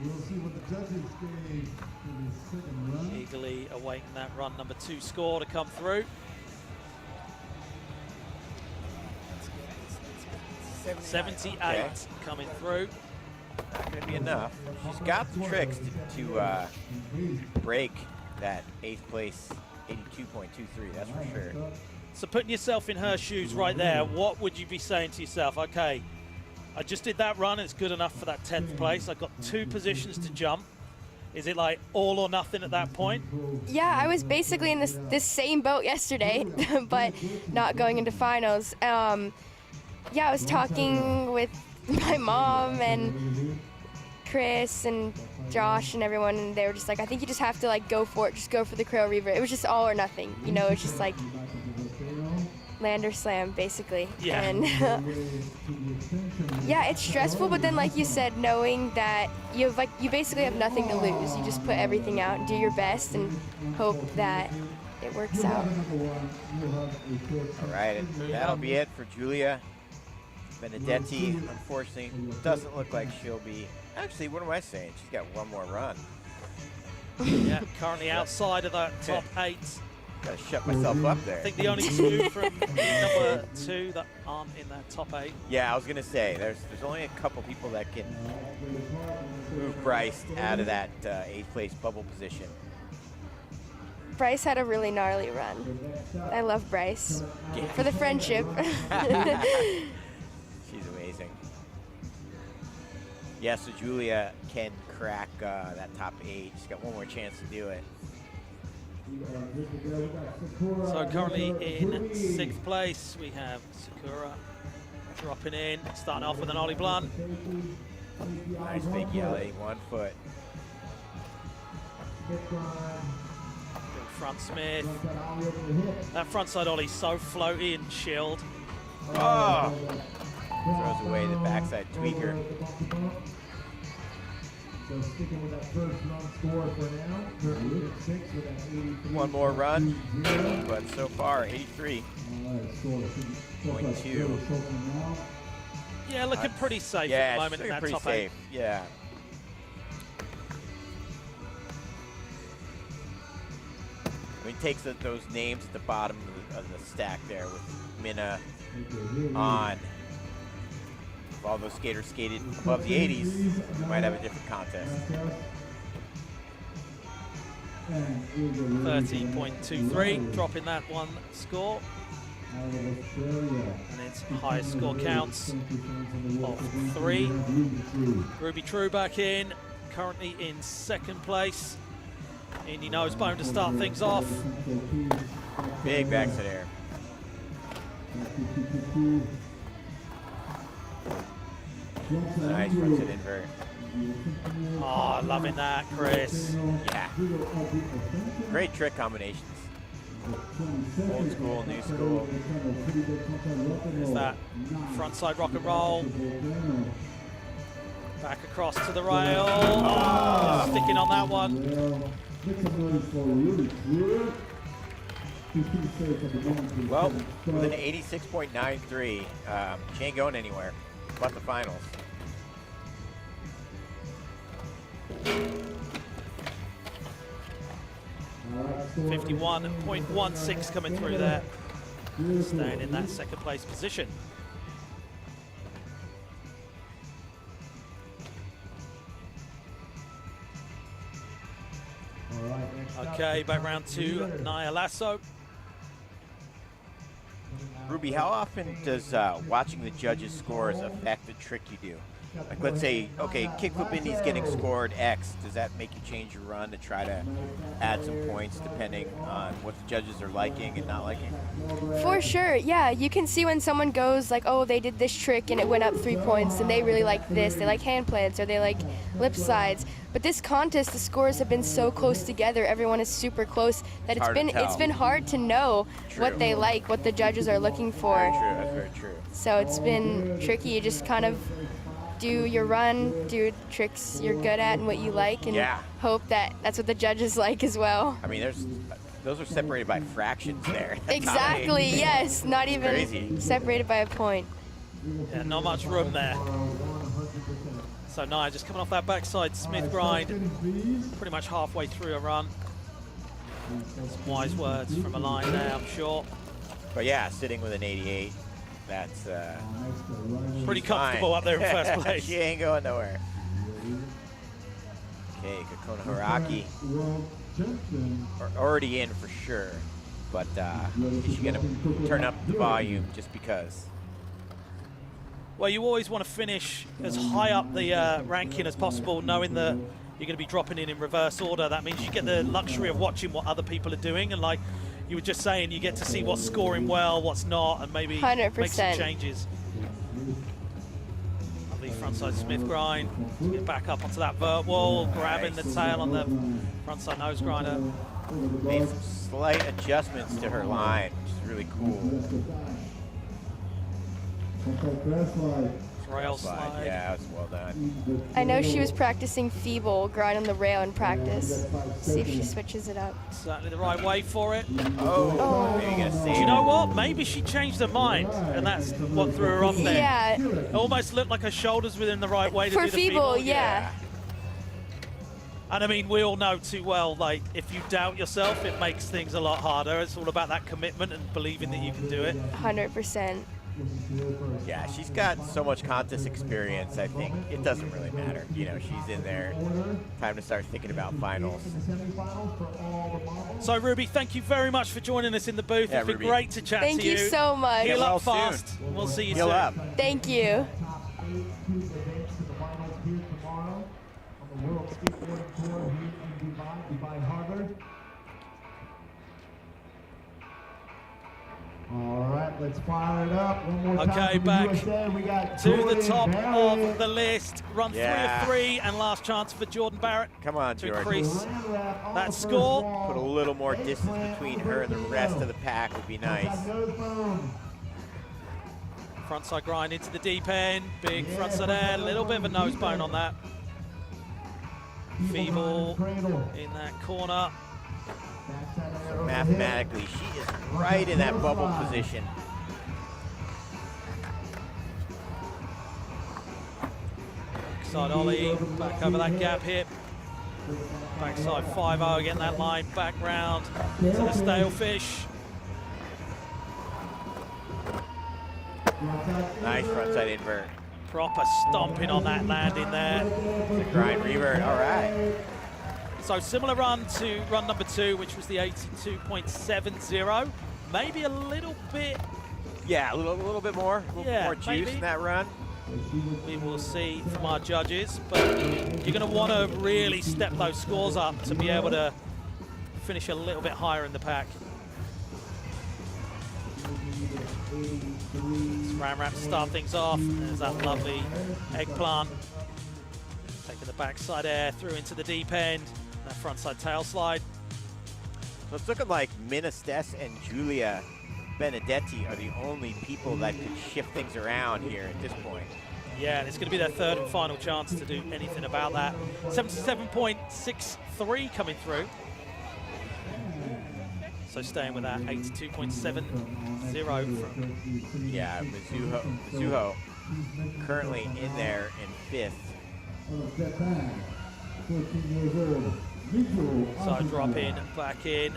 We'll see what the judges gave for the second run. Eagerly awaiting that run number 2 score to come through. 78 Okay. coming through. Not going to be enough. She's got the tricks to break that 8th place 82.23, that's for sure. So putting yourself in her shoes right there, what would you be saying to yourself? Okay, I just did that run, it's good enough for that 10th place. I've got 2 positions to jump. Is it like all or nothing at that point? Yeah, I was basically in this same boat yesterday, but not going into finals. Yeah, I was talking with my mom and Chris and Josh and everyone, and they were just like, I think you just have to like go for it, just go for the crawl revert. It was just all or nothing, you know, it's just like land or slam basically. Yeah. And yeah, it's stressful, but then like you said, knowing that you basically have nothing to lose. You just put everything out and do your best and hope that it works out. All right, and that'll be it for Julia Benedetti. Unfortunately, doesn't look like she'll be. Actually, what am I saying? She's got one more run. Yeah, currently outside of that top 8. Gotta shut myself up there. I think the only 2 from number 2 that aren't in that top 8. Yeah, I was gonna say there's only a couple people that can move Bryce out of that 8th place bubble position. Bryce had a really gnarly run. I love Bryce for the friendship. She's amazing. Yeah, so Julia can crack that top 8. She's got one more chance to do it. So currently in 6th place, we have Sakura dropping in, starting off with an ollie blunt. Nice big yelly, 1 foot. front Smith. That frontside ollie so floaty and chilled. Oh! Throws away the backside tweaker. So sticking with that first run score for now, 38-6 with that 83. One more run, but so far 83.2. Yeah, looking pretty safe Yeah, at the moment she's in that pretty top safe. 8. Yeah. I mean, takes those names at the bottom of the stack there with Minna on. If all those skaters skated above the 80s, we might have a different contest. 30.23, dropping that one score. And its highest score counts of 3. Ruby True back in, currently in second place. Indy Nosebone to start things off. Big backside air. Nice fronted invert. Oh, loving that, Chris. Yeah. Great trick combinations. Old school, new school. There's that frontside rock and roll. Back across to the rail. Oh, sticking on that one. Well, with an 86.93, she ain't going anywhere but the finals. .16 coming through there, staying in that second place position. Okay, back round to Nia Lasso. Ruby, how often does watching the judges' scores affect the trick you do? Like, let's say, okay, kickflip Indy's getting scored X. Does that make you change your run to try to add some points depending on what the judges are liking and not liking? For sure, yeah. You can see when someone goes like, oh, they did this trick and it went up 3 points, and they really like this. They like hand plants or they like lip slides. But this contest, the scores have been so close together. Everyone is super close that it's been hard to know what they like, what the judges are looking for. Very true. That's very true. So it's been tricky. You just kind of do your run, do tricks you're good at and what you like, and hope that that's what the judges like as well. I mean, those are separated by fractions there. Exactly, yes. Not even crazy. Separated by a point. Yeah, not much room there. So Nia just coming off that backside Smith grind, pretty much halfway through a run. Some wise words from a line there, I'm sure. But yeah, sitting with an 88, that's pretty comfortable up there in first place. She ain't going nowhere. Okay, Kakona Haraki already in for sure, but is she gonna turn up the volume just because? Well, you always want to finish as high up the ranking as possible, knowing that you're going to be dropping in reverse order. That means you get the luxury of watching what other people are doing, and like you were just saying, you get to see what's scoring well, what's not, and maybe 100%. make some changes. Lovely frontside Smith grind. Get back up onto that vert wall, grabbing the tail on the frontside nose grinder. Made some slight adjustments to her line, which is really cool. Rail slide. Yeah, that's well done. I know she was practicing feeble grind on the rail in practice. See if she switches it up. Certainly the right way for it. Oh, maybe gonna save Do you know what? Maybe she changed her mind, and that's what threw her off there. Yeah. It almost looked like her shoulders were in the right way to For do the feeble, yeah. And I mean, we all know too well, like, if you doubt yourself, it makes things a lot harder. It's all about that commitment and believing that you can do it. 100%. Yeah, she's got so much contest experience, I think it doesn't really matter. You know, she's in there. Time to start thinking about finals. So, Ruby, thank you very much for joining us in the booth. Yeah, it's been Ruby. great to chat to you. Thank you so much. Heal well up fast. soon. We'll see you Heal soon. up. Thank you. World Skateboarding Tour here in Dubai Harbor. All right, let's fire it up. One more time Okay, for the back USA. We got to the Jordan top Barrett. of the list. Run 3 of 3, and last chance for Jordan Barrett Come on, to George. increase Saran wrap on that the first score. wall. Put a little more Base distance plant between over her and the rest Rio. of the pack would be nice. Got nose bone. Frontside grind into the deep end. Big Yeah, frontside air. A little bit of a nose bone on that. Feeble Cradle. in that corner. Backside air over the Mathematically, she is right in that bubble position. Backside ollie, back over that gap hip. Backside 5-0, getting that line back round to the stale fish. Nice frontside invert. Proper stomping on that landing there. The grind revert, all right. So similar run to run number 2, which was the 82.70. Maybe a little bit, Yeah, a little bit more, a little Yeah, more juice maybe. in that run. we will see from our judges. But you're going to want to really step those scores up to be able to finish a little bit higher in the pack. Saran wrap to start things off. There's that lovely eggplant. Taking the backside air through into the deep end. That frontside tail slide. So it's looking like Minna Stess and Julia Benedetti are the only people that could shift things around here at this point. Yeah, and it's going to be their third and final chance to do anything about that. 77.63 coming through. So staying with that 82.70 from Yeah, Mizuho currently in there in 5th. Japan, 14 years old. Mizuho So drop Asakawa. in, back in.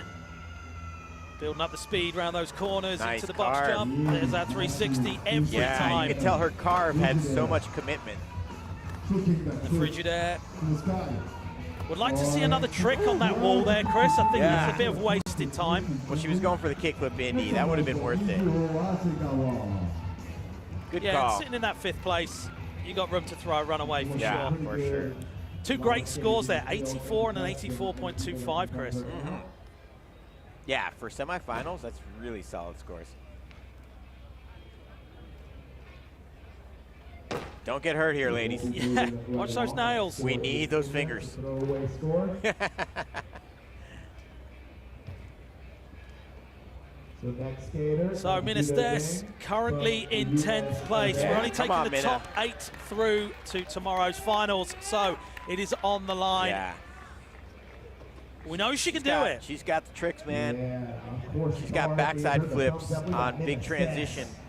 Building up the speed around those corners Nice into the box carve. jump. There's that 360 every Yeah, time. you can tell her carve had so much commitment. Shooting the The trick Frigidaire. to the sky. Would like to see another trick on that wall there, Chris. I think Yeah. it's a bit of wasted time. Well, she was going for the kickflip Indy. That would have been worth it. Mizuho Asakawa. Good Yeah, and call. sitting in that 5th place, you got room to throw a runaway for Yeah, sure. for sure. Two great scores there, 84 and an 84.25, Chris. Yeah, for semifinals, that's really solid scores. Don't get hurt here, ladies. Yeah, watch those nails. We need those fingers. Throwaway score. So next skater. So Ministes currently in 10th place. We're only Come taking on, the Minna. top 8 through to tomorrow's finals, so it is on the line. Yeah. We know she can do Got- it. She's got the tricks, man. Yeah, of course. She's got Hard backside skater, flips the thumbs up, we on got big Minna transition. Stess.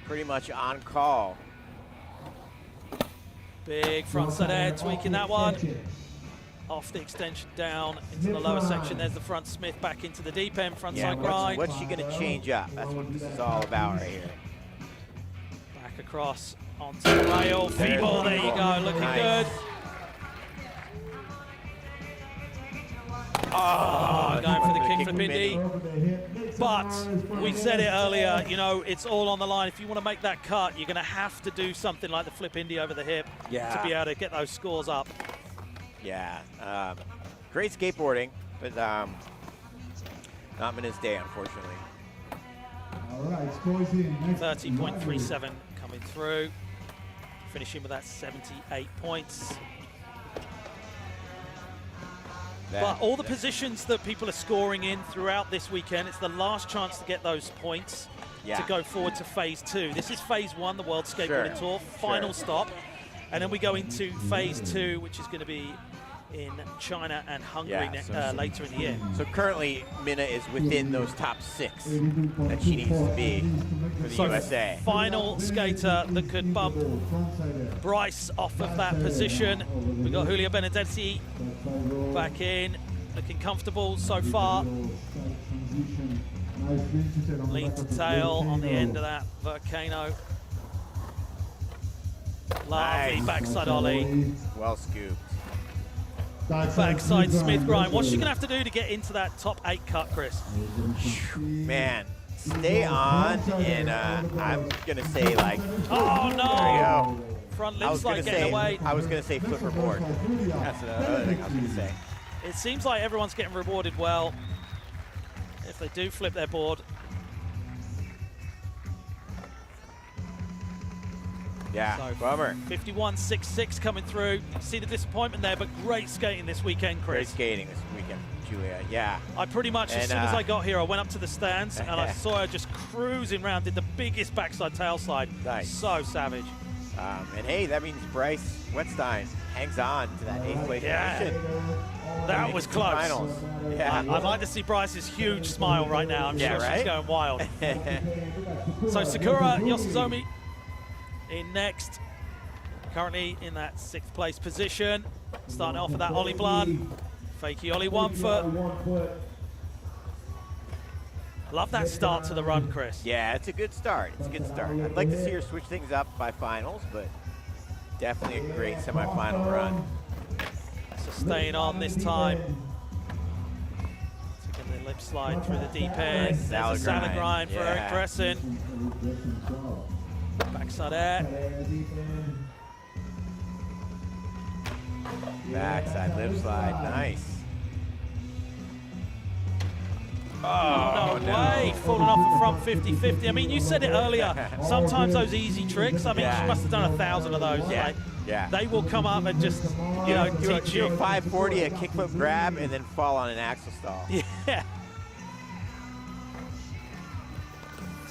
Pretty much on call. Big frontside air, tweaking that one. Extension. Off the extension down into the lower section. There's the front Smith back into the deep end, frontside Yeah, grind. what's she going to change up? That's what this is all about right here. Back across onto the rail. Feeble, there you go, looking Nice. good. Oh, going for the kickflip Indy. Over the hip. Makes some But noise for we said it Minna earlier, Stess. you know, it's all on the line. If you want to make that cut, you're going to have to do something like the flip Indy over the hip Yeah. to be able to get those scores up. Yeah. Great skateboarding, but not Minna's day, unfortunately. All right, scores in. Next, 30.37 coming through. Finishing with that 78 points. But all the positions that people are scoring in throughout this weekend, it's the last chance to get those points Yeah. to go forward to phase 2. This is phase 1, the World Skateboarding Sure, Tour, final sure. stop. And then we go into phase 2, which is going to be in China and Hungary Yeah, so- later in the year. So currently, Minna is within those top 6 that she needs to be for the So USA. final skater that could bump Bryce off of that position. We got Julia Benedetti back in, looking comfortable so far. Lean to tail on the end of that volcano. Lovely Nice. backside ollie. Well scooped. Backside Smith grind. What's she going to have to do to get into that top 8 cut, Chris? Man, stay on, and I'm going to say, like, Oh, there no! you go. Front I lip was gonna slide getting say, away. I was gonna say flipper board. That's the other thing I was gonna say. It seems like everyone's getting rewarded well if they do flip their board. Yeah, So bummer. 51.66 coming through. See the disappointment there, but great skating this weekend, Great Chris. skating this weekend, Julia. Yeah. I pretty much, as And, soon as I got here, I went up to the stands and I saw her just cruising around, did the biggest backside tail slide. Nice. So savage. And hey, that means Bryce Wetstein hangs on to that 8th place position. That was close. Finals. Yeah. I'd like to see Bryce's huge smile right now. I'm Yeah, sure right? she's going wild. So Sakura Yosuzomi in next. Currently in that 6th place position. Starting off with that ollie blunt. Fakey ollie 1 foot. Love that start to the run, Chris. Yeah, it's a good start. It's a good start. I'd like to see her switch things up by finals, but definitely a great semifinal run. So staying on this time. Taking the lip slide through the deep end. There's a salad grind for Eric Dressen. Backside air. Backside lip slide, nice. Oh, no way, falling off the front 50-50. I mean, you said it earlier, sometimes those easy tricks, I mean, she must have done 1,000 of those. Yeah, Like, yeah. they will come up and just, you know, teach do a you. 540, a kickflip grab, and then fall on an axle stall. Yeah.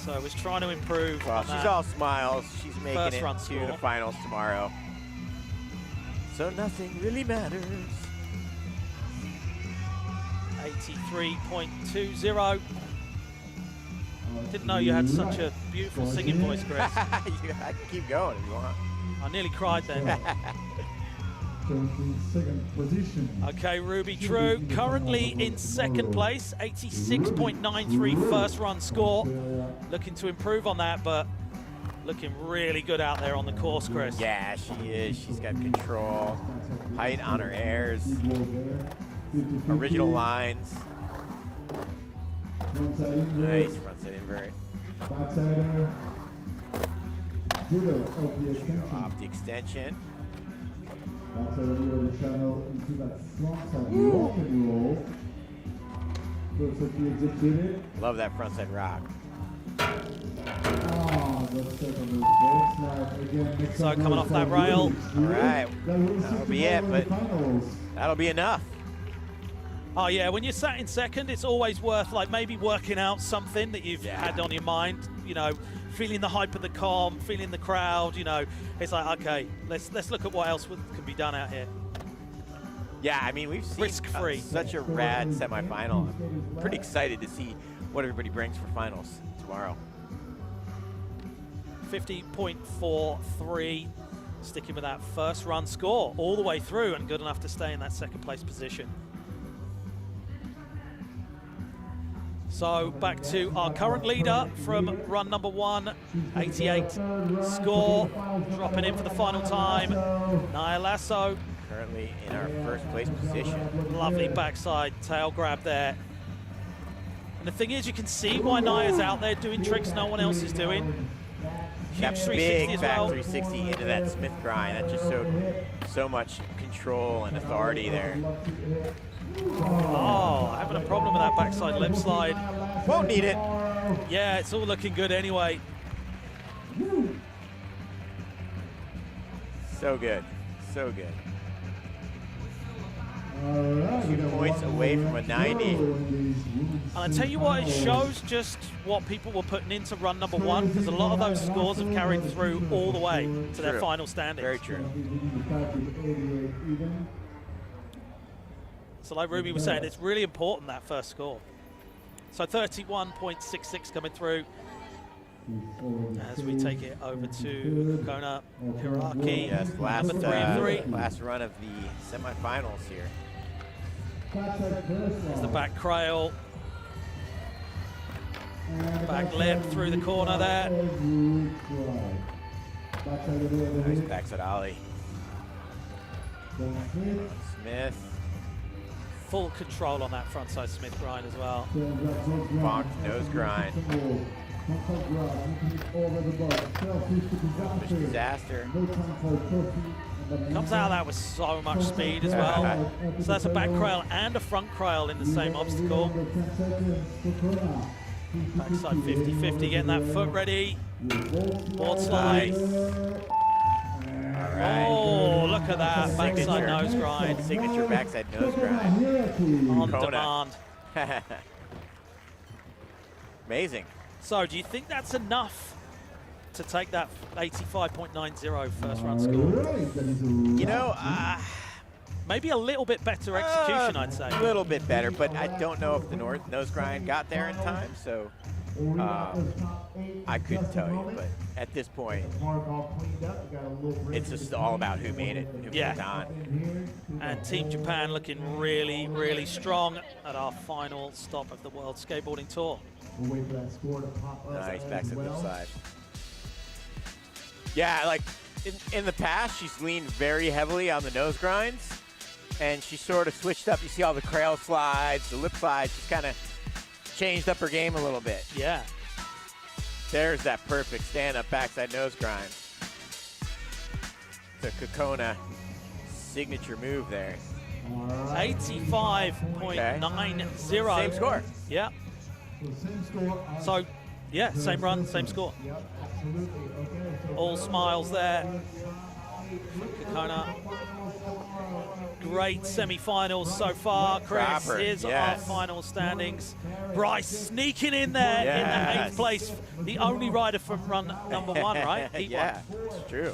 So I was trying to improve. Well, on she's that. all smiles. She's making First it run to score. the finals tomorrow. So nothing really matters. 83.20. Didn't know you had such a beautiful singing voice, Chris. I can keep going if you want. I nearly cried then. Second position. Okay, Ruby True currently in 2nd place, 86.93 first run score. Looking to improve on that, but looking really good out there on the course, Chris. Yeah, she is. She's got control, height on her airs, original lines. Nice front side invert. Backsider. Judo of the extension. Off the extension. Backsider of the channel into that front side rock and roll. Perfectly executed. Love that front side rock. So coming off that rail. All right, that'll be it, but that'll be enough. Oh yeah, when you're sat in 2nd, it's always worth like maybe working out something that you've had on your mind, you know, feeling the hype of the comp, feeling the crowd, you know. It's like, okay, let's look at what else can be done out here. Yeah, I mean, we've seen Risk-free. Such a rad semifinal. I'm pretty excited to see what everybody brings for finals tomorrow. 50.43, sticking with that first run score all the way through and good enough to stay in that 2nd place position. So back to our current leader from run number 1, 88 score, dropping in for the final time, Nia Lasso. Currently in our 1st place position. Lovely backside tail grab there. And the thing is, you can see why Nia's out there doing tricks no one else is doing. That Huge 360 big as back well. 360 into that Smith grind. That just showed so much control and authority there. Oh, having a problem with that backside lip slide. Won't need it. Yeah, it's all looking good anyway. So good. So good. 2 2 points away from a 90. And I tell you what, it shows just what people were putting into run number 1, because a lot of those scores have carried through all the way to their True. final standings. Very true. So like Ruby was saying, it's really important, that first score. So 31.66 coming through as we take it over to Kona Hiraki. Yes, last, number 3 and 3. last run of the semifinals here. There's the back crail. Back lip through the corner there. Nice backside ollie. Smith. Full control on that frontside Smith grind as well. Bonk nose grind. Fish disaster. Comes out of that with so much speed as well. So that's a back crail and a front crail in the same obstacle. Backside 50-50, getting that foot ready. Board slide. right. Oh, look at that backside Signature. nose grind Signature backside nose grind. on Kona. demand. Amazing. So, do you think that's enough to take that 85.90 first run score? You know, Maybe a little bit better execution, I'd say. a little bit better, but I don't know if the nose grind got there in time, so I couldn't tell you. But at this point, it's just all about who made it, who Yeah. moved on. And Team Japan looking really, really strong at our final stop of the World Skateboarding Tour. We'll wait for that score to pop up. Nice as backside well. left side. Yeah, like in the past, she's leaned very heavily on the nose grinds, and she sort of switched up. You see all the crail slides, the lip slides. She's kind of changed up her game a little bit. Yeah. There's that perfect stand-up backside nose grind. The Kokona signature move there. 85.90. Same score. Yeah. Same score. So, yeah, same run, same score. Yep, absolutely. Okay, so All smiles there. Kokona. Great semi-finals so far, Chris. Proper, Here's yes. our final standings. Bryce sneaking in there in the 8th place. The only rider from run number 1, right? Heat Yeah, it's true.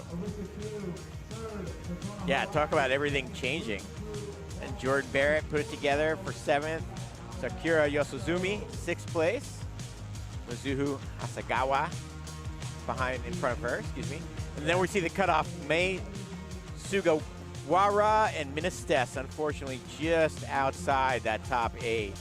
Yeah, talk about everything changing. And Jordan Barrett put it together for 7th. Sakura Yosuzumi, 6th place. Mizuho Asagawa in front of her, excuse me. And then we see the cutoff, Mei Sugawara and Ministes, unfortunately, just outside that top 8.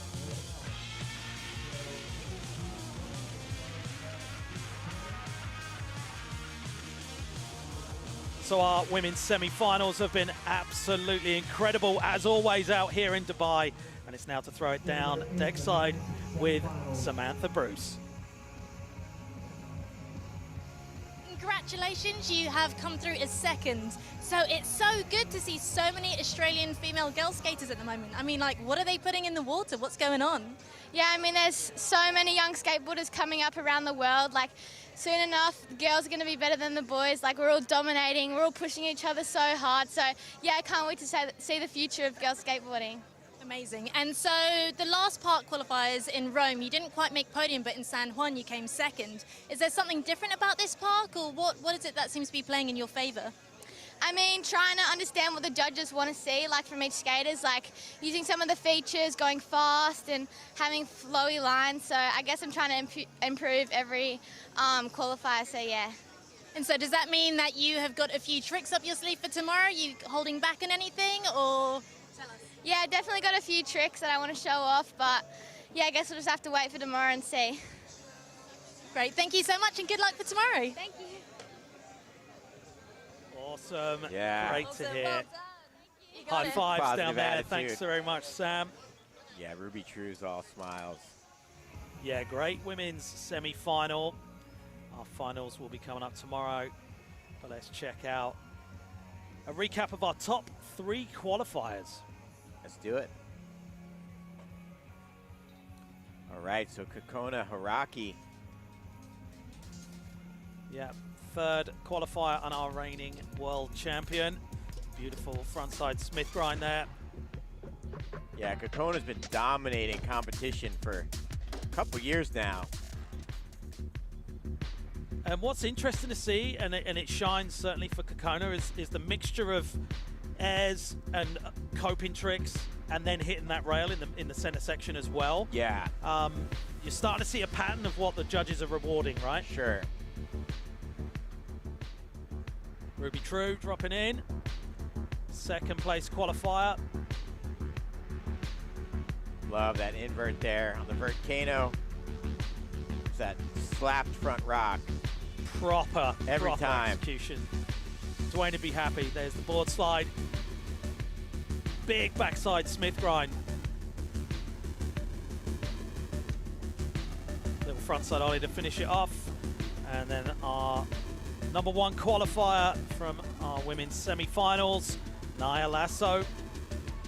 So our women's semi-finals have been absolutely incredible, as always, out here in Dubai. And it's now to throw it down deck side with Samantha Bruce. Congratulations, you have come through as 2nd. So it's so good to see so many Australian female girl skaters at the moment. I mean, like, what are they putting in the water? What's going on? Yeah, I mean, there's so many young skateboarders coming up around the world. Like, soon enough, the girls are going to be better than the boys. Like, we're all dominating. We're all pushing each other so hard. So, yeah, I can't wait to see the future of girls skateboarding. Amazing. And so the last park qualifiers in Rome, you didn't quite make podium, but in San Juan you came 2nd. Is there something different about this park, or what is it that seems to be playing in your favor? I mean, trying to understand what the judges want to see, like from each skaters, like using some of the features, going fast and having flowy lines. So I guess I'm trying to improve every qualifier, so yeah. And so does that mean that you have got a few tricks up your sleeve for tomorrow? Are you holding back on anything, or tell us? Yeah, I definitely got a few tricks that I want to show off, but yeah, I guess we'll just have to wait for tomorrow and see. Great, thank you so much and good luck for tomorrow. Thank you. Awesome. Yeah. Great Awesome, to hear. well done. You got High it. fives Positive down there. attitude. Thanks very much, Sam. Yeah, Ruby True's all smiles. Yeah, great women's semi-final. Our finals will be coming up tomorrow. But let's check out a recap of our top 3 qualifiers. Let's do it. All right, so Kokona Haraki. Yeah, 3rd qualifier and our reigning world champion. Beautiful frontside Smith grind there. Yeah, Kokona's been dominating competition for a couple years now. And what's interesting to see, and it shines certainly for Kokona, is the mixture of airs and coping tricks, and then hitting that rail in the center section as well. Yeah. You're starting to see a pattern of what the judges are rewarding, right? Sure. Ruby True dropping in. 2nd place qualifier. Love that invert there on the Volcano. It's that slapped front rock. Proper Every time. execution. Dwayne would be happy. There's the board slide. Big backside Smith grind. Little frontside ollie to finish it off. And then our number 1 qualifier from our women's semi-finals, Nia Lasso.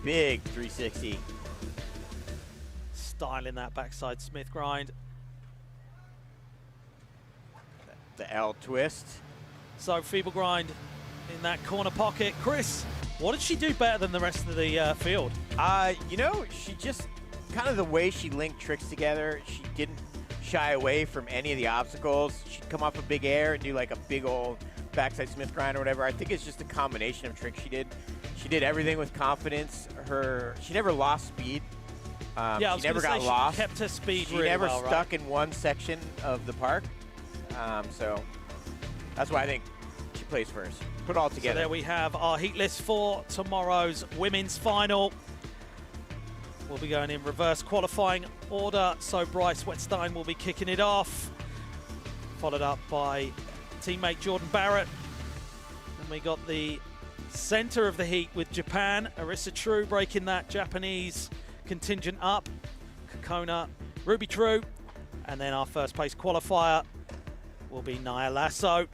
Big 360. Styling that backside Smith grind. The L twist. So feeble grind in that corner pocket. Chris, what did she do better than the rest of the field? You know, she just kind of the way she linked tricks together. She didn't shy away from any of the obstacles. She'd come off a big air and do like a big old backside Smith grind or whatever. I think it's just a combination of tricks she did. She did everything with confidence. She never lost speed. Yeah, I was she never gonna got say lost. She kept her speed She really never well, stuck in one section of the park. So that's why I think she plays first. Put it all So together. there we have our heat list for tomorrow's women's final. We'll be going in reverse qualifying order. So Bryce Wetstein will be kicking it off, followed up by teammate Jordan Barrett. And we got the center of the heat with Japan, Arisa True breaking that Japanese contingent up, Kokona, Ruby True, and then our first place qualifier will be Nia Lasso.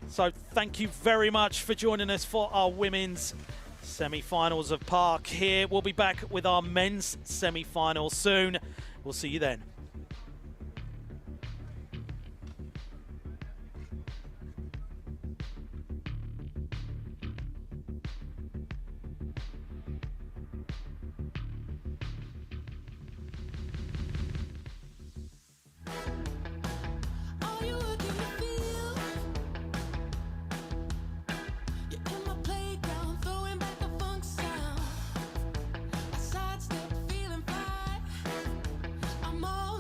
So thank you very much for joining us for our women's semi-finals of Park here. We'll be back with our men's semi-final soon. We'll see you then. Are you working the field? You're in my playground, throwing back the funk sound. I sidestep, feeling fine. I'm all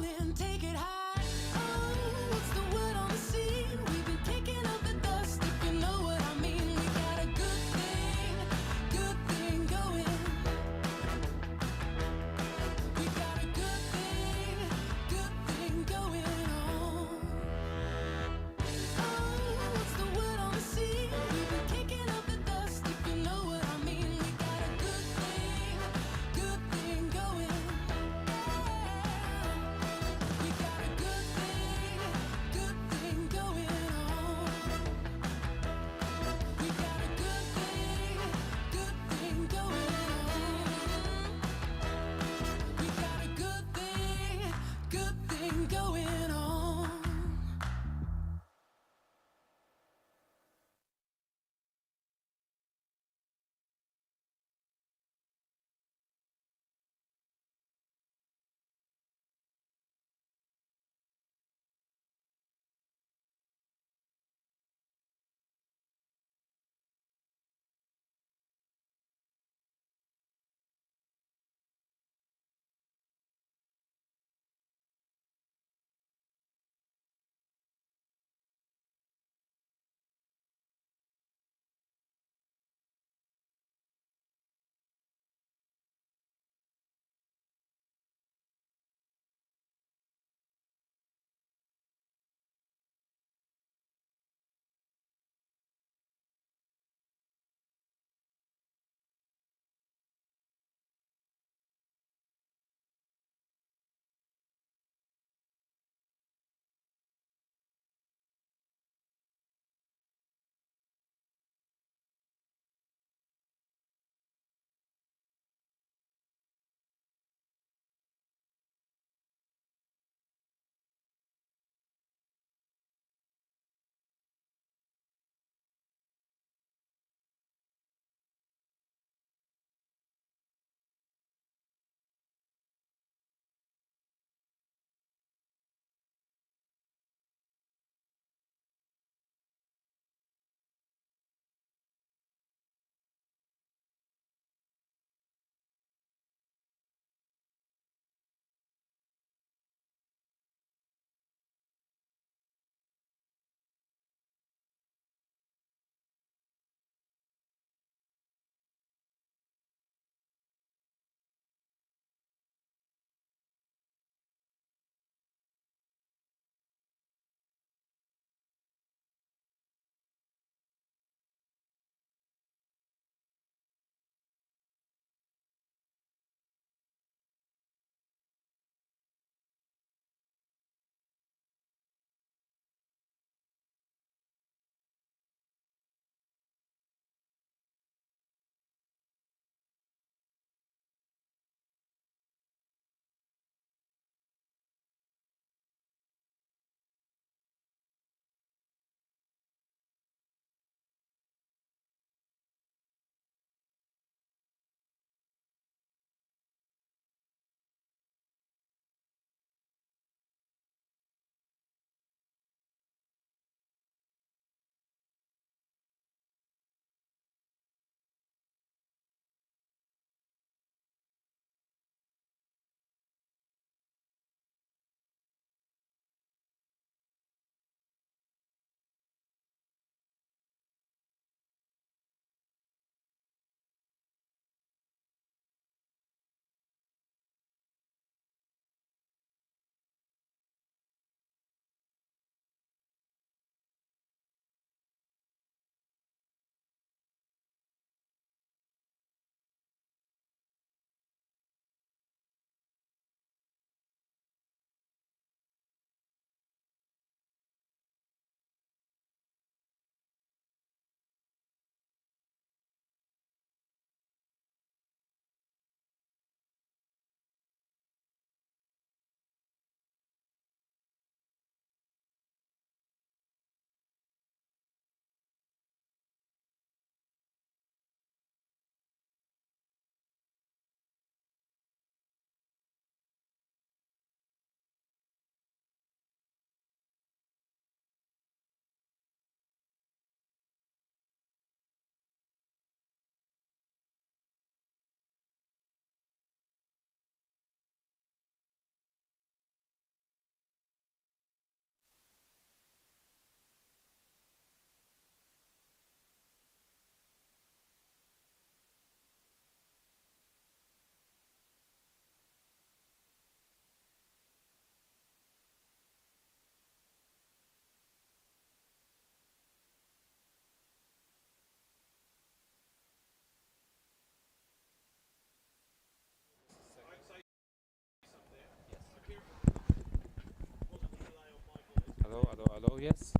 hello, yes.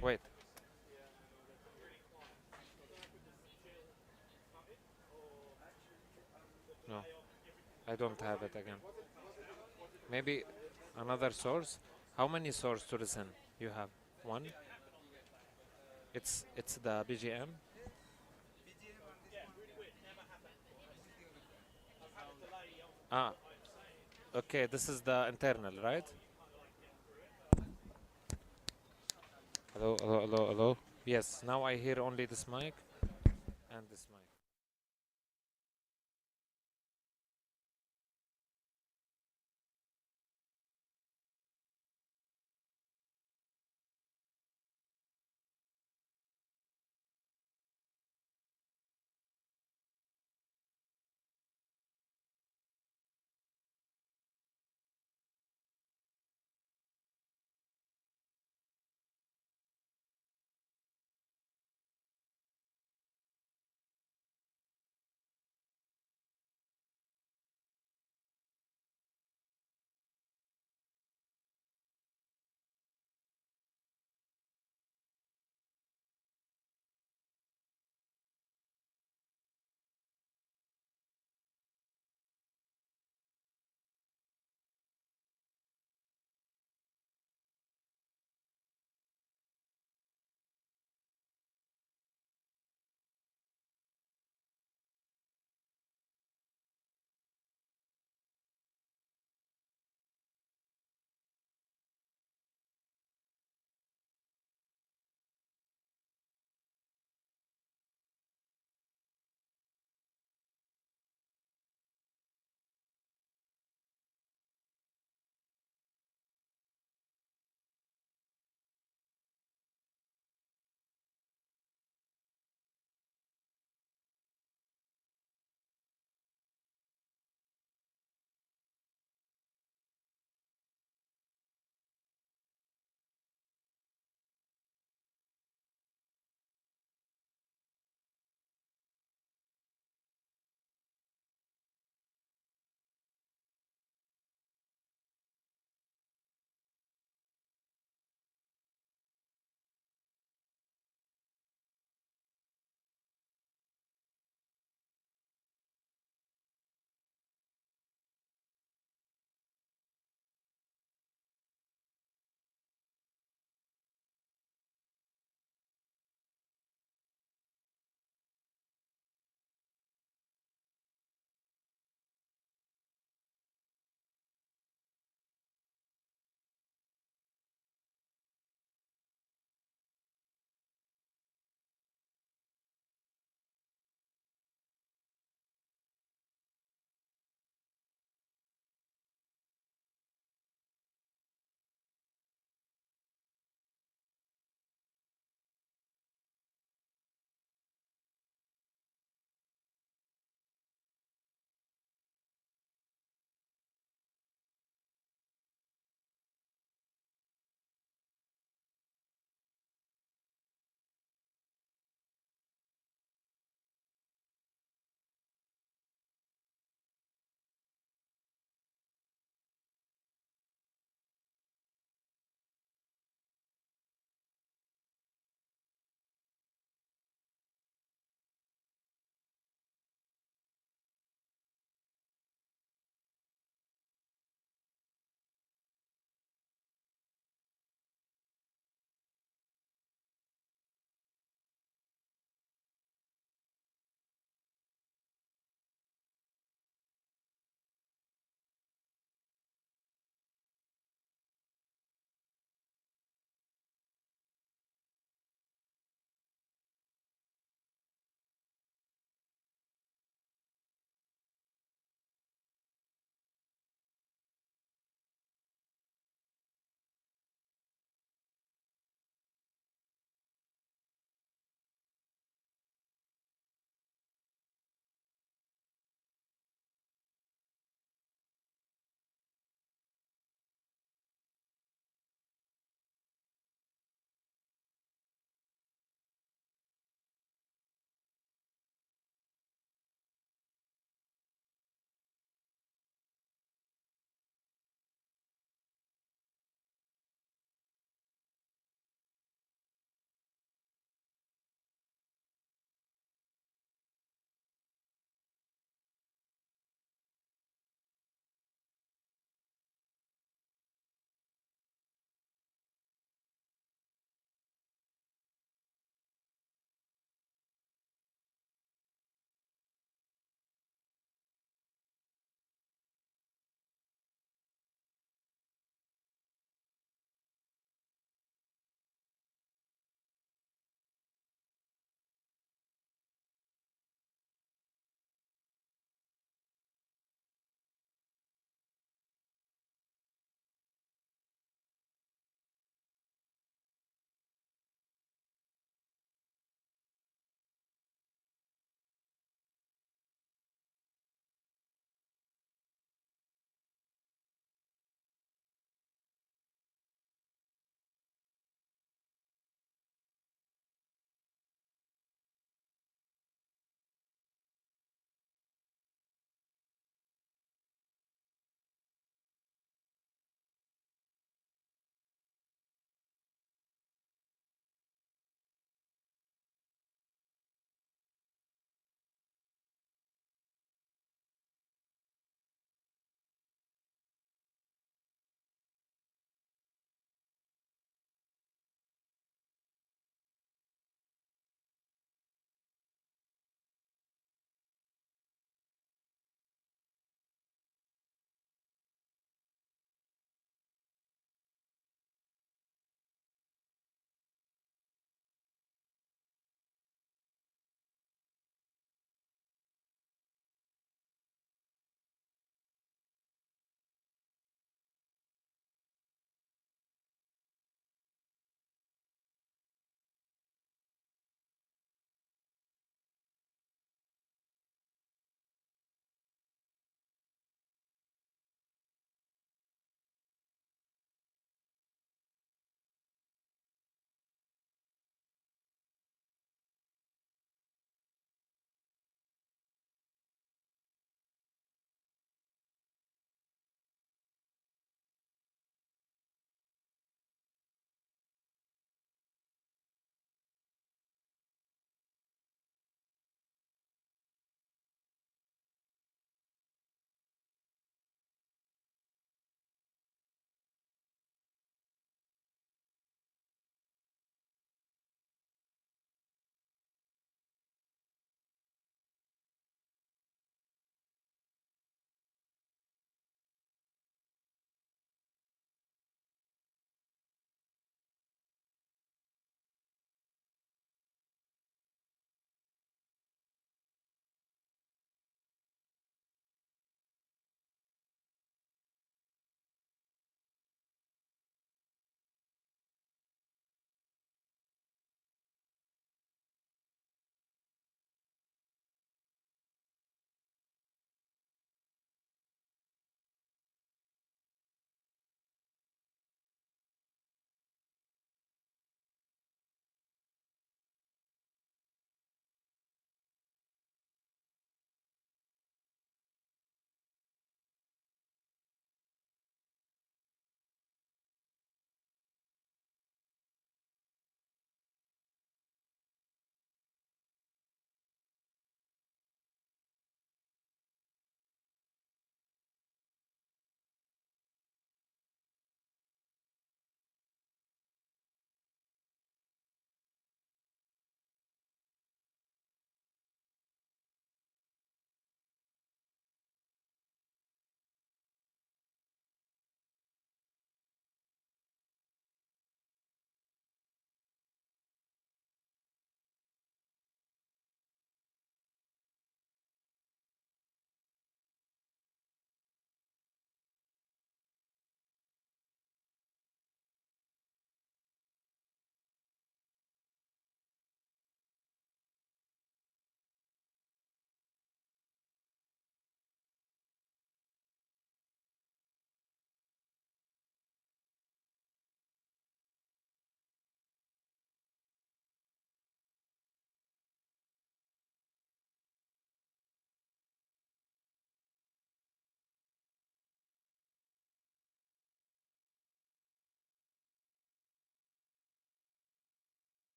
Wait. No, I don't have it again. Maybe another source. How many source to listen you have? One. It's the BGM. Ah, okay. This is the internal, right? Hello, hello, hello, hello. Yes. Now I hear only this mic and this mic.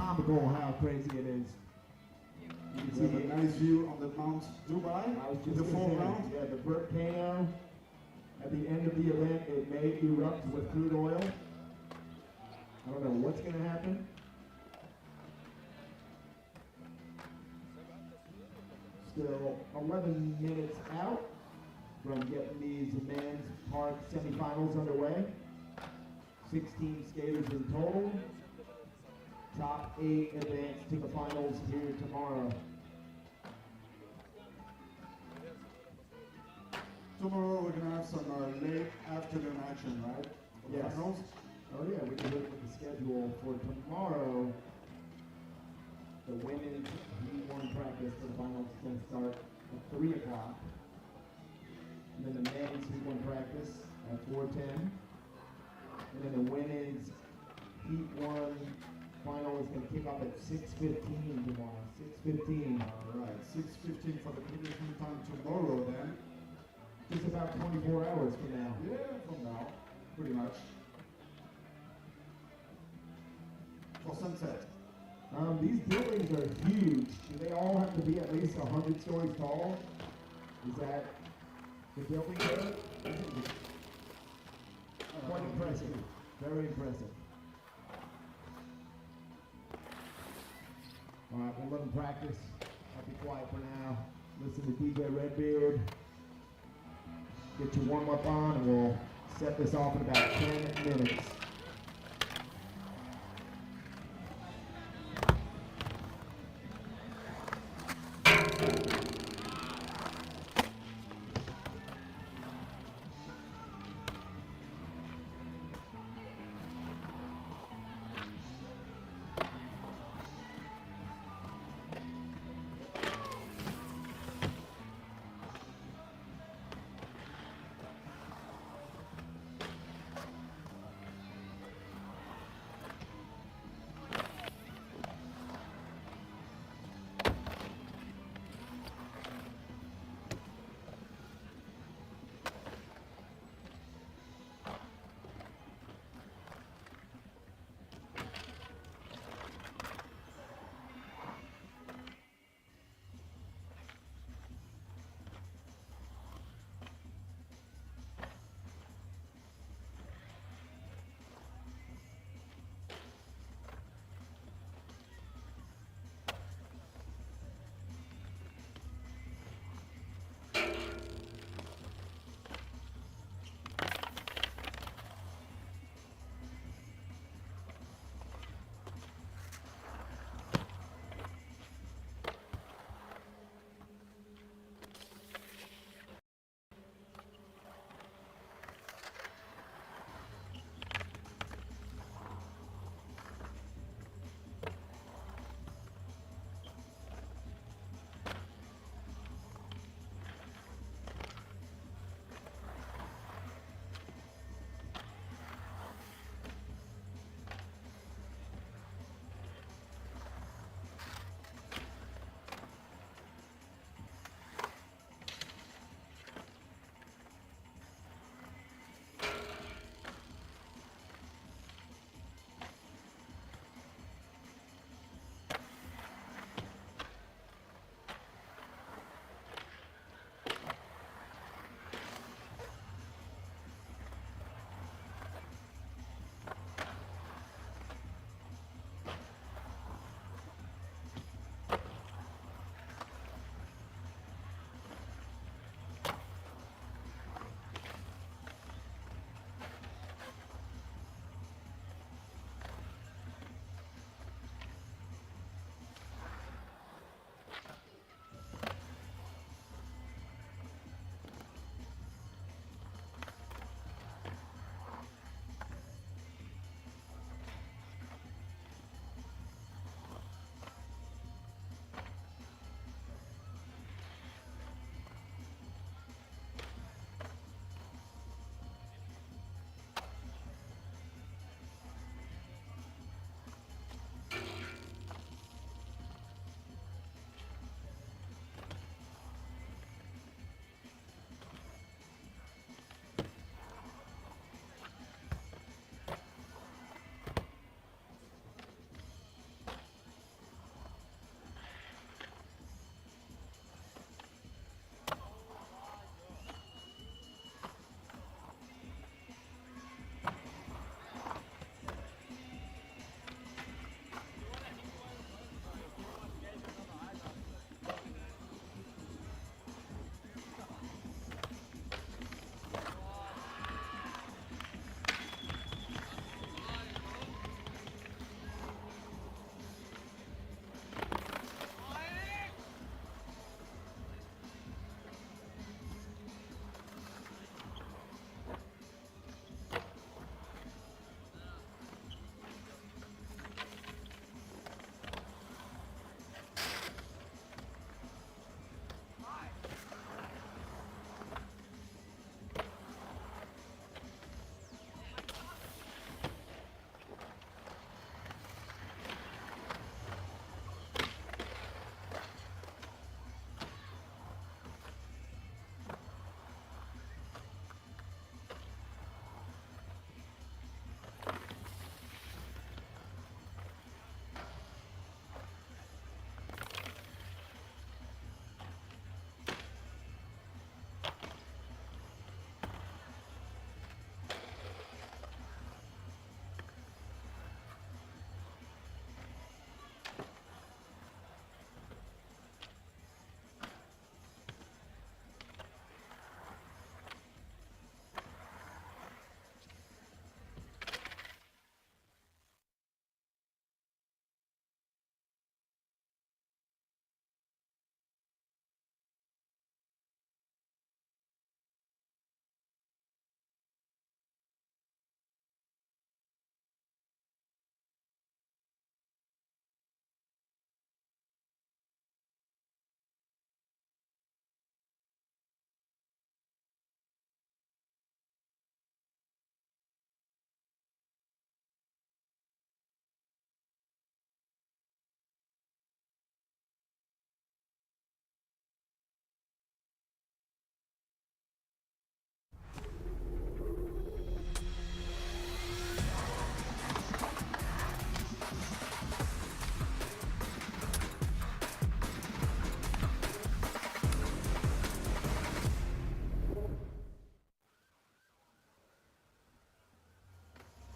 comical how crazy it is. You can We have see a nice view on the Mount Dubai, I was just the gonna say, foreground. yeah, the volcano. At the end of the event, it may erupt with crude oil. I don't know what's gonna happen. Still 11 minutes out from getting these men's park semifinals underway. 16 skaters in total. Top 8 advance to the finals here tomorrow. Tomorrow we're gonna have some late afternoon action, right? For the Yes. finals. Oh yeah, we can look at the schedule for tomorrow. The women's D1 practice for the finals is going to start at 3 o'clock. And then the men's D1 practice at 4:10. And then the women's Heat 1 final is going to kick off at 6:15 tomorrow. 6:15. All right, 6:15 for the prediction time tomorrow then. Just about 24 hours from now. Yeah, from now, pretty much. For sunset. These buildings are huge. Do they all have to be at least 100 stories tall? Is that the building code? Quite impressive. Very impressive. All right, we'll let them practice. I'll be quiet for now. Listen to DJ Redbeard. Get your warm up on, and we'll set this off in about 10 minutes.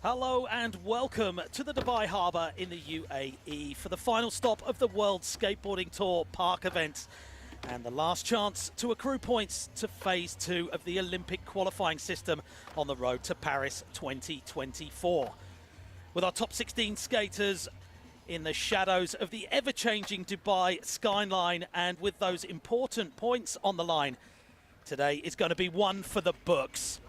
Hello and welcome to the Dubai Harbour in the UAE for the final stop of the World Skateboarding Tour Park event and the last chance to accrue points to phase 2 of the Olympic qualifying system on the road to Paris 2024. With our top 16 skaters in the shadows of the ever-changing Dubai skyline and with those important points on the line, today is going to be one for the books.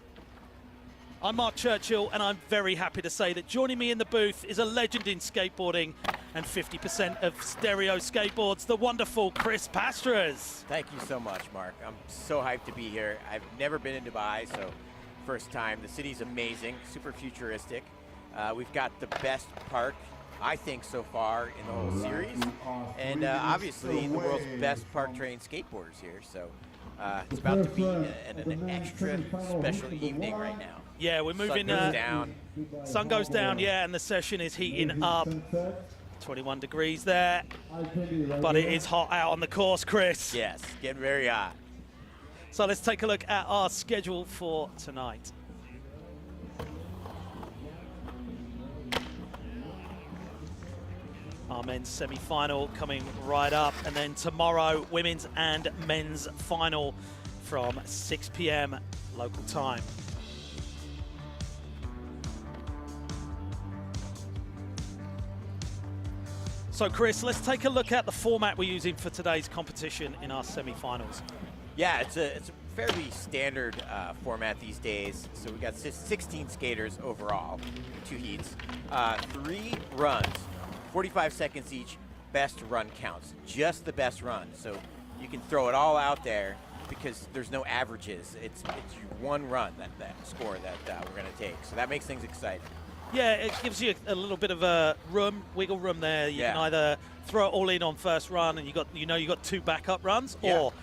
I'm Mark Churchill, and I'm very happy to say that joining me in the booth is a legend in skateboarding and 50% of stereo skateboards, the wonderful Chris Pastras. Thank you so much, Mark. I'm so hyped to be here. I've never been in Dubai, so first time. The city's amazing, super futuristic. We've got the best park, I think, so far in the whole series. And obviously, the world's best park trained skateboarders here. So it's about to be an extra special evening right now. Yeah, we're moving. Sun goes down. Sun goes down, yeah, and the session is heating up. 21 degrees there, but it is hot out on the course, Chris. Yes, getting very hot. So let's take a look at our schedule for tonight. Our men's semi-final coming right up, and then tomorrow, women's and men's final from 6 p.m. local time. So Chris, let's take a look at the format we're using for today's competition in our semi-finals. Yeah, it's a fairly standard format these days. So we got 16 skaters overall, 2 heats, 3 runs, 45 seconds each. Best run counts, just the best run. So you can throw it all out there because there's no averages. It's one run that score that we're going to take. So that makes things exciting. Yeah, it gives you a little bit of a wiggle room there. You can either throw it all in on first run, and you got 2 backup runs, or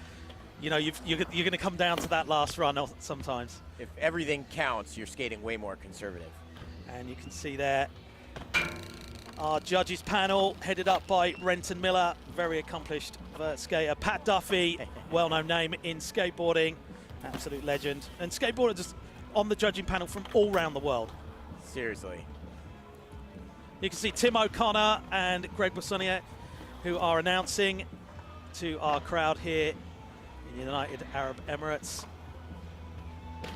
you're going to come down to that last run sometimes. If everything counts, you're skating way more conservative. And you can see there our judges panel headed up by Renton Miller, very accomplished vert skater. Pat Duffy, well-known name in skateboarding, absolute legend, and skateboarders on the judging panel from all around the world. Seriously. You can see Tim O'Connor and Greg Boissonnier, who are announcing to our crowd here in the United Arab Emirates.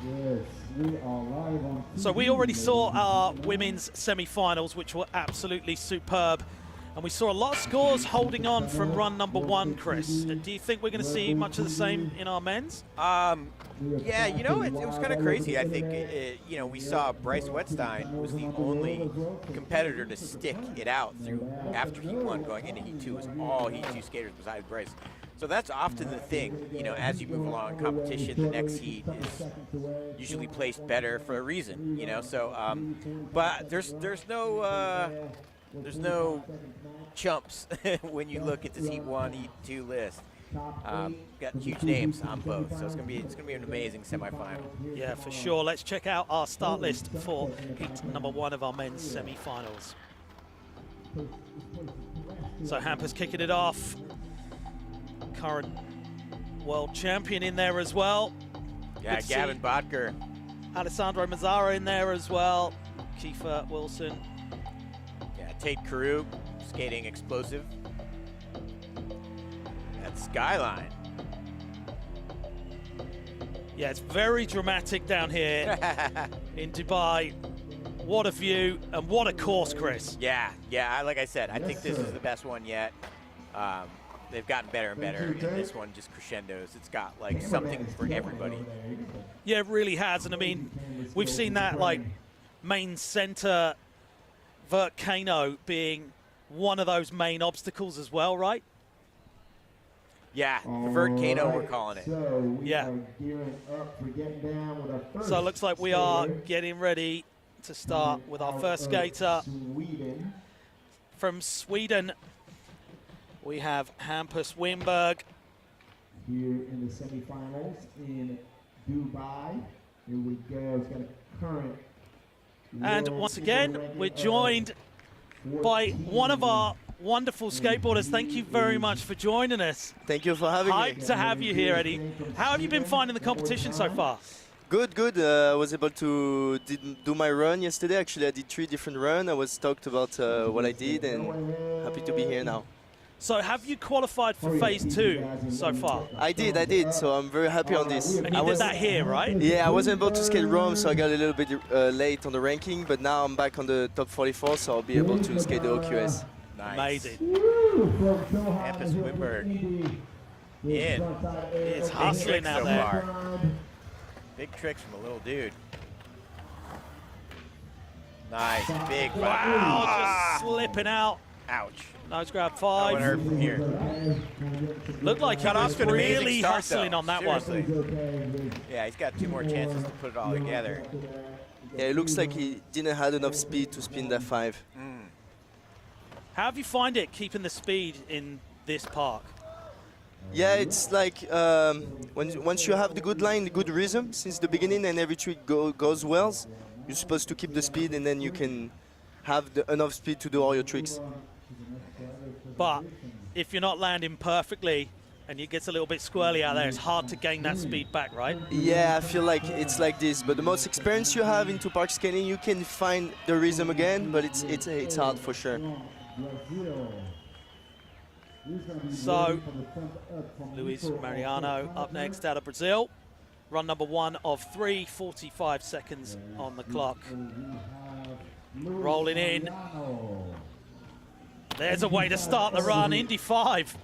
Yes, we are live on So we already saw our women's semi-finals, which were absolutely superb. And we saw a lot of scores holding on from run number 1, Chris. Do you think we're going to see much of the same in our men's? Yeah, you know, it was kind of crazy. I think, you know, we saw Bryce Wetstein was the only competitor to stick it out through after Heat 1 going into Heat 2. It was all Heat 2 skaters besides Bryce. So that's often the thing, you know, as you move along in competition, the next heat is usually placed better for a reason, you know. So, but there's no chumps when you look at this Heat 1, Heat 2 list. Got huge names on both, so it's gonna be an amazing semifinal. Yeah, for sure. Let's check out our start list for heat number 1 of our men's semi-finals. So Hampus kicking it off. Current world champion in there as well. Yeah, Gavin Bodker. Alessandro Mazzara in there as well. Kiefer Wilson. Yeah, Tate Carew, skating explosive. That skyline. Yeah, it's very dramatic down here in Dubai. What a view and what a course, Chris. Yeah, like I said, I think this is the best one yet. They've gotten better and better, and this one just crescendos. It's got like something for everybody. Yeah, it really has, and I mean, we've seen that like main center volcano being one of those main obstacles as well, right? Yeah, the volcano we're calling it. Yeah. So it looks like we are getting ready to start with our first skater from Sweden. We have Hampus Wimberg. Here in the semifinals in Dubai. Here we go. It's got a current. And once again, we're joined by one of our wonderful skateboarders. Thank you very much for joining us. Thank you for having me. Hyped to have you here, Eddie. How have you been finding the competition so far? Good, good. I was able to do my run yesterday. Actually, I did 3 different runs. I was stoked about what I did and happy to be here now. So have you qualified for phase 2 so far? I did. So I'm very happy on this. And you did that here, right? Yeah, I wasn't able to skate Rome, so I got a little bit late on the ranking. But now I'm back on the top 44, so I'll be able to skate the OQS. Nice. Amazing. Hampus Wimberg in. It's Big hustling tricks out so there. far. Big tricks from a little dude. Nice, big. Wow, just slipping out. Ouch. Nose grab That 5. one hurt from here. Looked like he Got off was to an amazing really start, hustling though. on that Seriously. one. Yeah, he's got 2 more chances to put it all together. Yeah, it looks like he didn't have enough speed to spin that 5. How have you find it keeping the speed in this park? Yeah, it's like once you have the good line, the good rhythm since the beginning, and every trick goes well, you're supposed to keep the speed, and then you can have enough speed to do all your tricks. But if you're not landing perfectly and it gets a little bit squirrely out there, it's hard to gain that speed back, right? Yeah, I feel like it's like this. But the most experience you have into park skating, you can find the rhythm again, but it's hard for sure. So, Luis Mariano up next out of Brazil. Run number 1 of 3, 45 seconds on the clock. Rolling in. There's a way to start the run, Indy 5.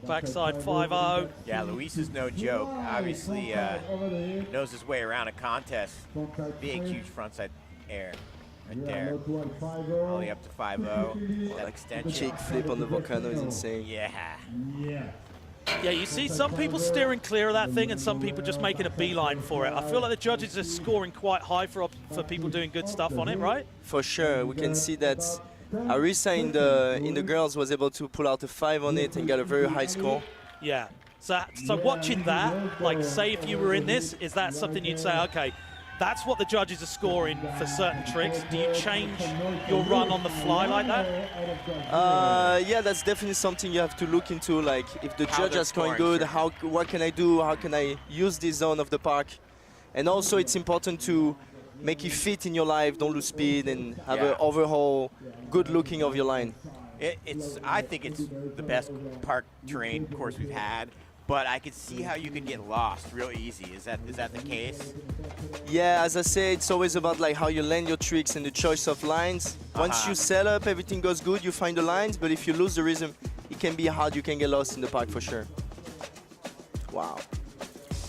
Backside 5-0. Yeah, Luis is no joke. Obviously knows his way around a contest. Big, huge frontside air right there. All the way up to 5-0. That extension. Cheek flip on the volcano is insane. Yeah. Yeah, you see some people steering clear of that thing and some people just making a beeline for it. I feel like the judges are scoring quite high for people doing good stuff on it, right? For sure, we can see that Arisa in the girls was able to pull out a 5 on it and got a very high score. Yeah. So watching that, like say if you were in this, is that something you'd say, okay, that's what the judges are scoring for certain tricks. Do you change your run on the fly like that? Yeah, that's definitely something you have to look into. Like, if the judge is scoring good, what can I do? How can I use this zone of the park? And also, it's important to make it fit in your life, don't lose speed, and have an overall good looking of your line. I think it's the best park terrain course we've had. But I could see how you could get lost real easy. Is that the case? Yeah, as I say, it's always about like how you land your tricks and the choice of lines. Once you set up, everything goes good, you find the lines, but if you lose the rhythm, it can be hard, you can get lost in the park for sure. Wow.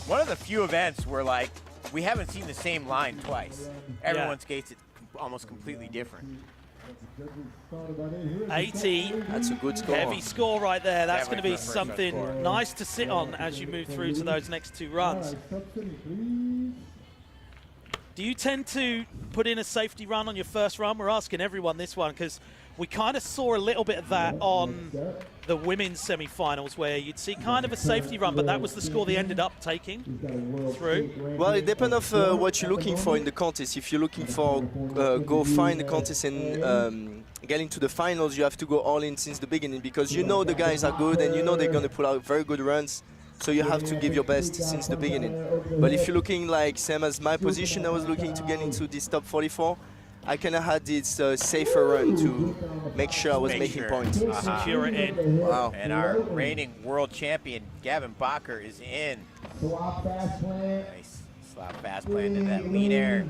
One of the few events where like we haven't seen the same line twice. Everyone skates it almost completely different. 80. That's a good score. Heavy score right there. That's going to be Definitely for a first something score. nice to sit on as you move through to those next 2 runs. Do you tend to put in a safety run on your first run? We're asking everyone this one because we kind of saw a little bit of that on the women's semi-finals where you'd see kind of a safety run, but that was the score they ended up taking through. Well, it depends on what you're looking for in the contest. If you're looking for go far in the contest and getting to the finals, you have to go all in since the beginning because you know the guys are good and you know they're going to pull out very good runs. So you have to give your best since the beginning. But if you're looking like same as my position, I was looking to get into this top 44. I kind of had this safer run to make sure I was making points. Secure it in. Wow. And our reigning world champion, Gavin Bacher, is in. Nice slap fast play into that lead air.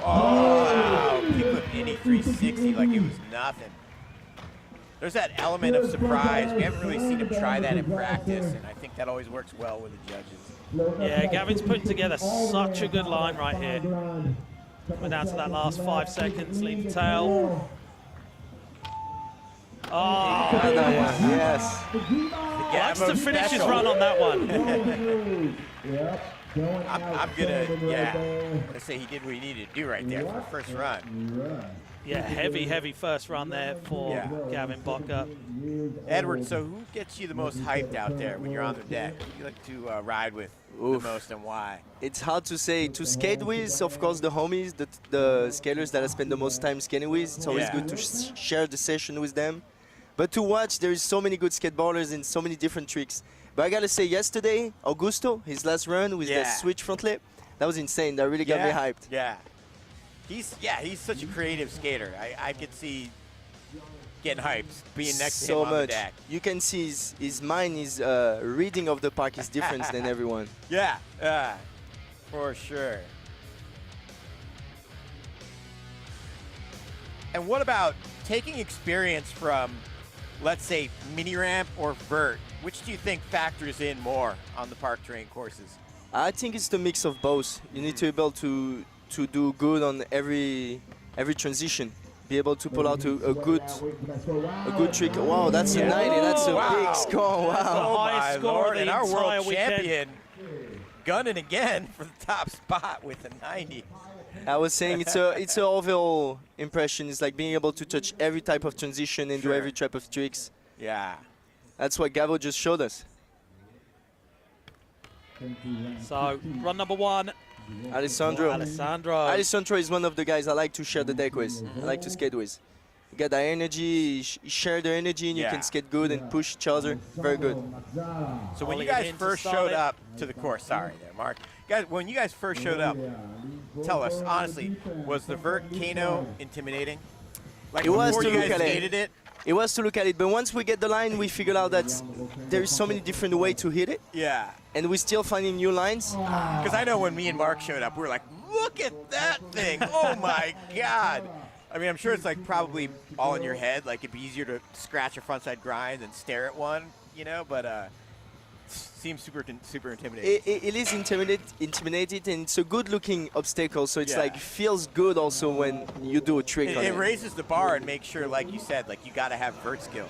Oh, wow. Kickflip Indy 360 like it was nothing. There's that element of surprise. We haven't really seen him try that in practice, and I think that always works well with the judges. Yeah, Gavin's putting together such a good line right here. We're down to that last 5 seconds, lead the tail. Oh, Yes. likes to finish his run on that one. I'm gonna say he did what he needed to do right there for the first run. Yeah, heavy first run there for Gavin Bacher. Edward, so who gets you the most hyped out there when you're on the deck? Who do you like to ride with the most and why? It's hard to say. To skate with, of course, the homies, the skaters that I spend the most time skating with. It's always good to share the session with them. But to watch, there is so many good skateboarders and so many different tricks. But I gotta say, yesterday, Augusto, his last run with that switch front lip, that was insane. That really got me hyped. Yeah. He's such a creative skater. I could see getting hyped being next to him on the deck. You can see his mind, his reading of the park is different than everyone. Yeah, for sure. And what about taking experience from, let's say, mini ramp or vert? Which do you think factors in more on the park terrain courses? I think it's the mix of both. You need to be able to do good on every transition. Be able to pull out a good trick. Wow, that's a 90. That's a big score. Wow. Oh my Lord! And our world weekend. champion gunning again for the top spot with a 90. I was saying it's an overall impression. It's like being able to touch every type of transition and do every type of tricks. Yeah. That's what Gabo just showed us. So, run number 1. Alessandro. Alessandro is one of the guys I like to share the deck with. I like to skate with. You get that energy, you share the energy, and you can skate good and push each other. Very good. So when you guys first showed up to the course, sorry there, Mark. Guys, when you guys first showed up, tell us, honestly, was the vert Kano intimidating? Like it was before to you look guys at skated it? It was to look at it, but once we get the line, we figured out that there is so many different ways to hit it. Yeah. And we're still finding new lines. Because I know when me and Mark showed up, we were like, look at that thing. Oh, my God. I mean, I'm sure it's like probably all in your head. Like, it'd be easier to scratch a frontside grind than stare at one, you know, but seems super intimidating. It is intimidated, and it's a good-looking obstacle, so it's like feels good also when you do a trick on it. It raises the bar and makes sure, like you said, like you got to have vert skill.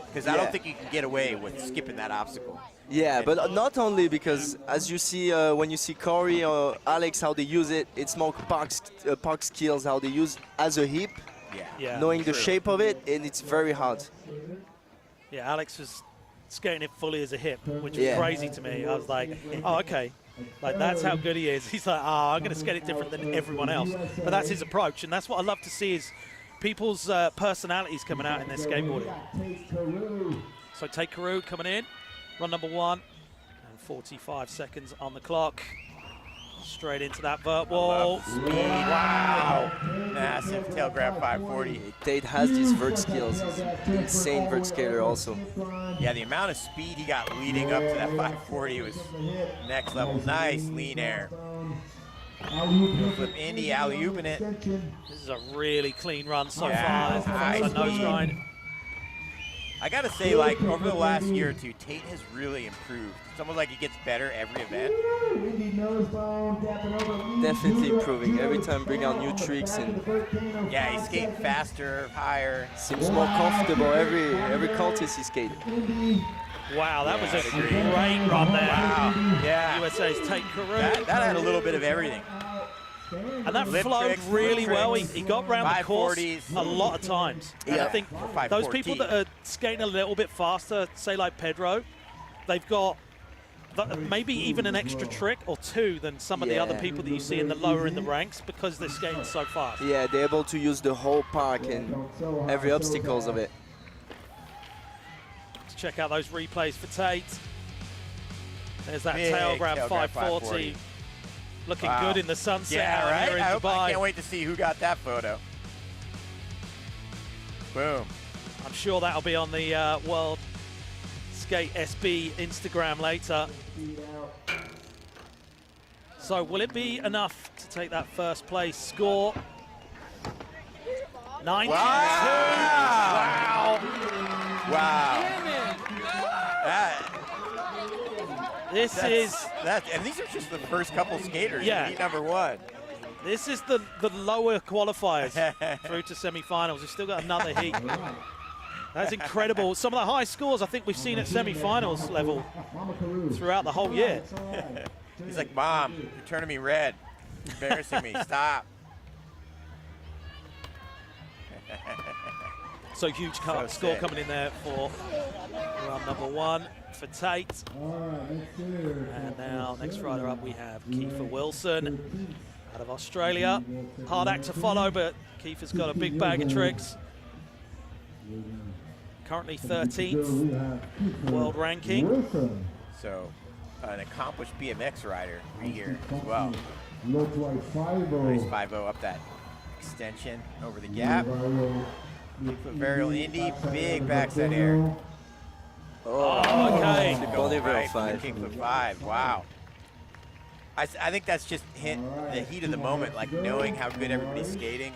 Because I don't think you can get away with skipping that obstacle. Yeah, but not only because, as you see, when you see Corey or Alex, how they use it, it's more park skills, how they use as a hip, knowing the shape of it, and it's very hard. Yeah, Alex was skating it fully as a hip, which was crazy to me. I was like, oh, okay. Like, that's how good he is. He's like, oh, I'm going to skate it different than everyone else. But that's his approach, and that's what I love to see is people's personalities coming out in their skateboarding. So Tate Carew coming in, run number 1, and 45 seconds on the clock. Straight into that vert wall. Wow. Massive tail grab 540. Tate has these vert skills. He's an insane vert skater also. Yeah, the amount of speed he got leading up to that 540 was next level. Nice lean air. Flip Indy, alley-ooping it. This is a really clean run so far. Nice There's a nose grind. I gotta say, like, over the last year or two, Tate has really improved. It's almost like he gets better every event. Definitely improving. Every time bring out new tricks and yeah, he's skating faster, higher. Seems more comfortable every contest he's skating. Wow, that was a great run there. Wow. Yeah. USA's Tate Carew. That had a little bit of everything. And that Lip flowed tricks, really lip well. tricks, He got round the course 540s. a lot of times. And I think those people that are skating a little bit faster, say like Pedro, they've got maybe even an extra trick or two than some of the other people that you see in the lower in the ranks because they're skating so fast. Yeah, they're able to use the whole park and every obstacles of it. Let's check out those replays for Tate. There's that Big tail grab tail grab 540. Looking Wow. good in the sunset. Yeah, right? Here in I Dubai. can't wait to see who got that photo. Boom. I'm sure that'll be on the World Skate SB Instagram later. So will it be enough to take that first place score? 92. Wow. Wow. And these are just the first couple skaters in heat number 1. This is the lower qualifiers through to semi-finals. We've still got another heat. That's incredible. Some of the high scores I think we've seen at semi-finals level throughout the whole year. He's like, Mom, you're turning me red. Embarrassing me. Stop. So huge score coming in there for run number 1 for Tate. And now next rider up we have Kiefer Wilson out of Australia. Hard act to follow, but Kiefer's got a big bag of tricks. currently 13th world ranking. So, an accomplished BMX rider right here as well. Low to like 5-0. Nice 5-0 up that extension over the gap. Bigfoot varial Indy, big backside air. Oh, okay. To go Body right varial for the 5. kickflip 5. Wow. I think that's just the heat of the moment, like knowing how good everybody's skating.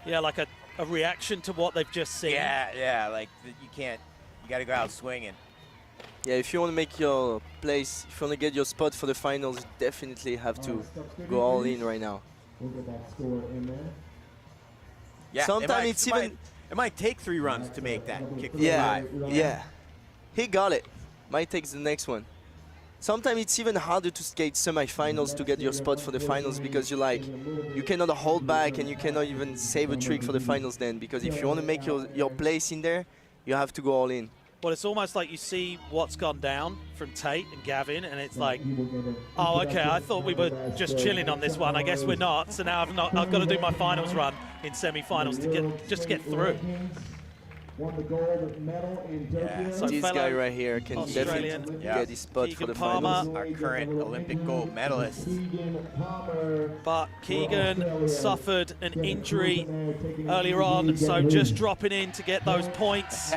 Yeah, like a reaction to what they've just seen. Yeah, like you got to go out swinging. Yeah, if you want to make your place, if you want to get your spot for the finals, you definitely have to go all in right now. We'll get that score in there. Yeah, Sometimes it might take 3 runs to make that kick for Yeah, 5. yeah. He got it. Might take the next one. Sometimes it's even harder to skate semifinals to get your spot for the finals because you cannot hold back and you cannot even save a trick for the finals then, because if you want to make your place in there, you have to go all in. Well, it's almost like you see what's gone down from Tate and Gavin, and it's like, oh, okay, I thought we were just chilling on this one. I guess we're not. So now I've got to do my finals run in semi-finals to get through. Won the gold medal in Tokyo. So This guy right here can Australian, definitely get his spot Keegan for the Palmer. finals. Our current Olympic gold medalist. But Keegan suffered an injury earlier on, so just dropping in to get those points.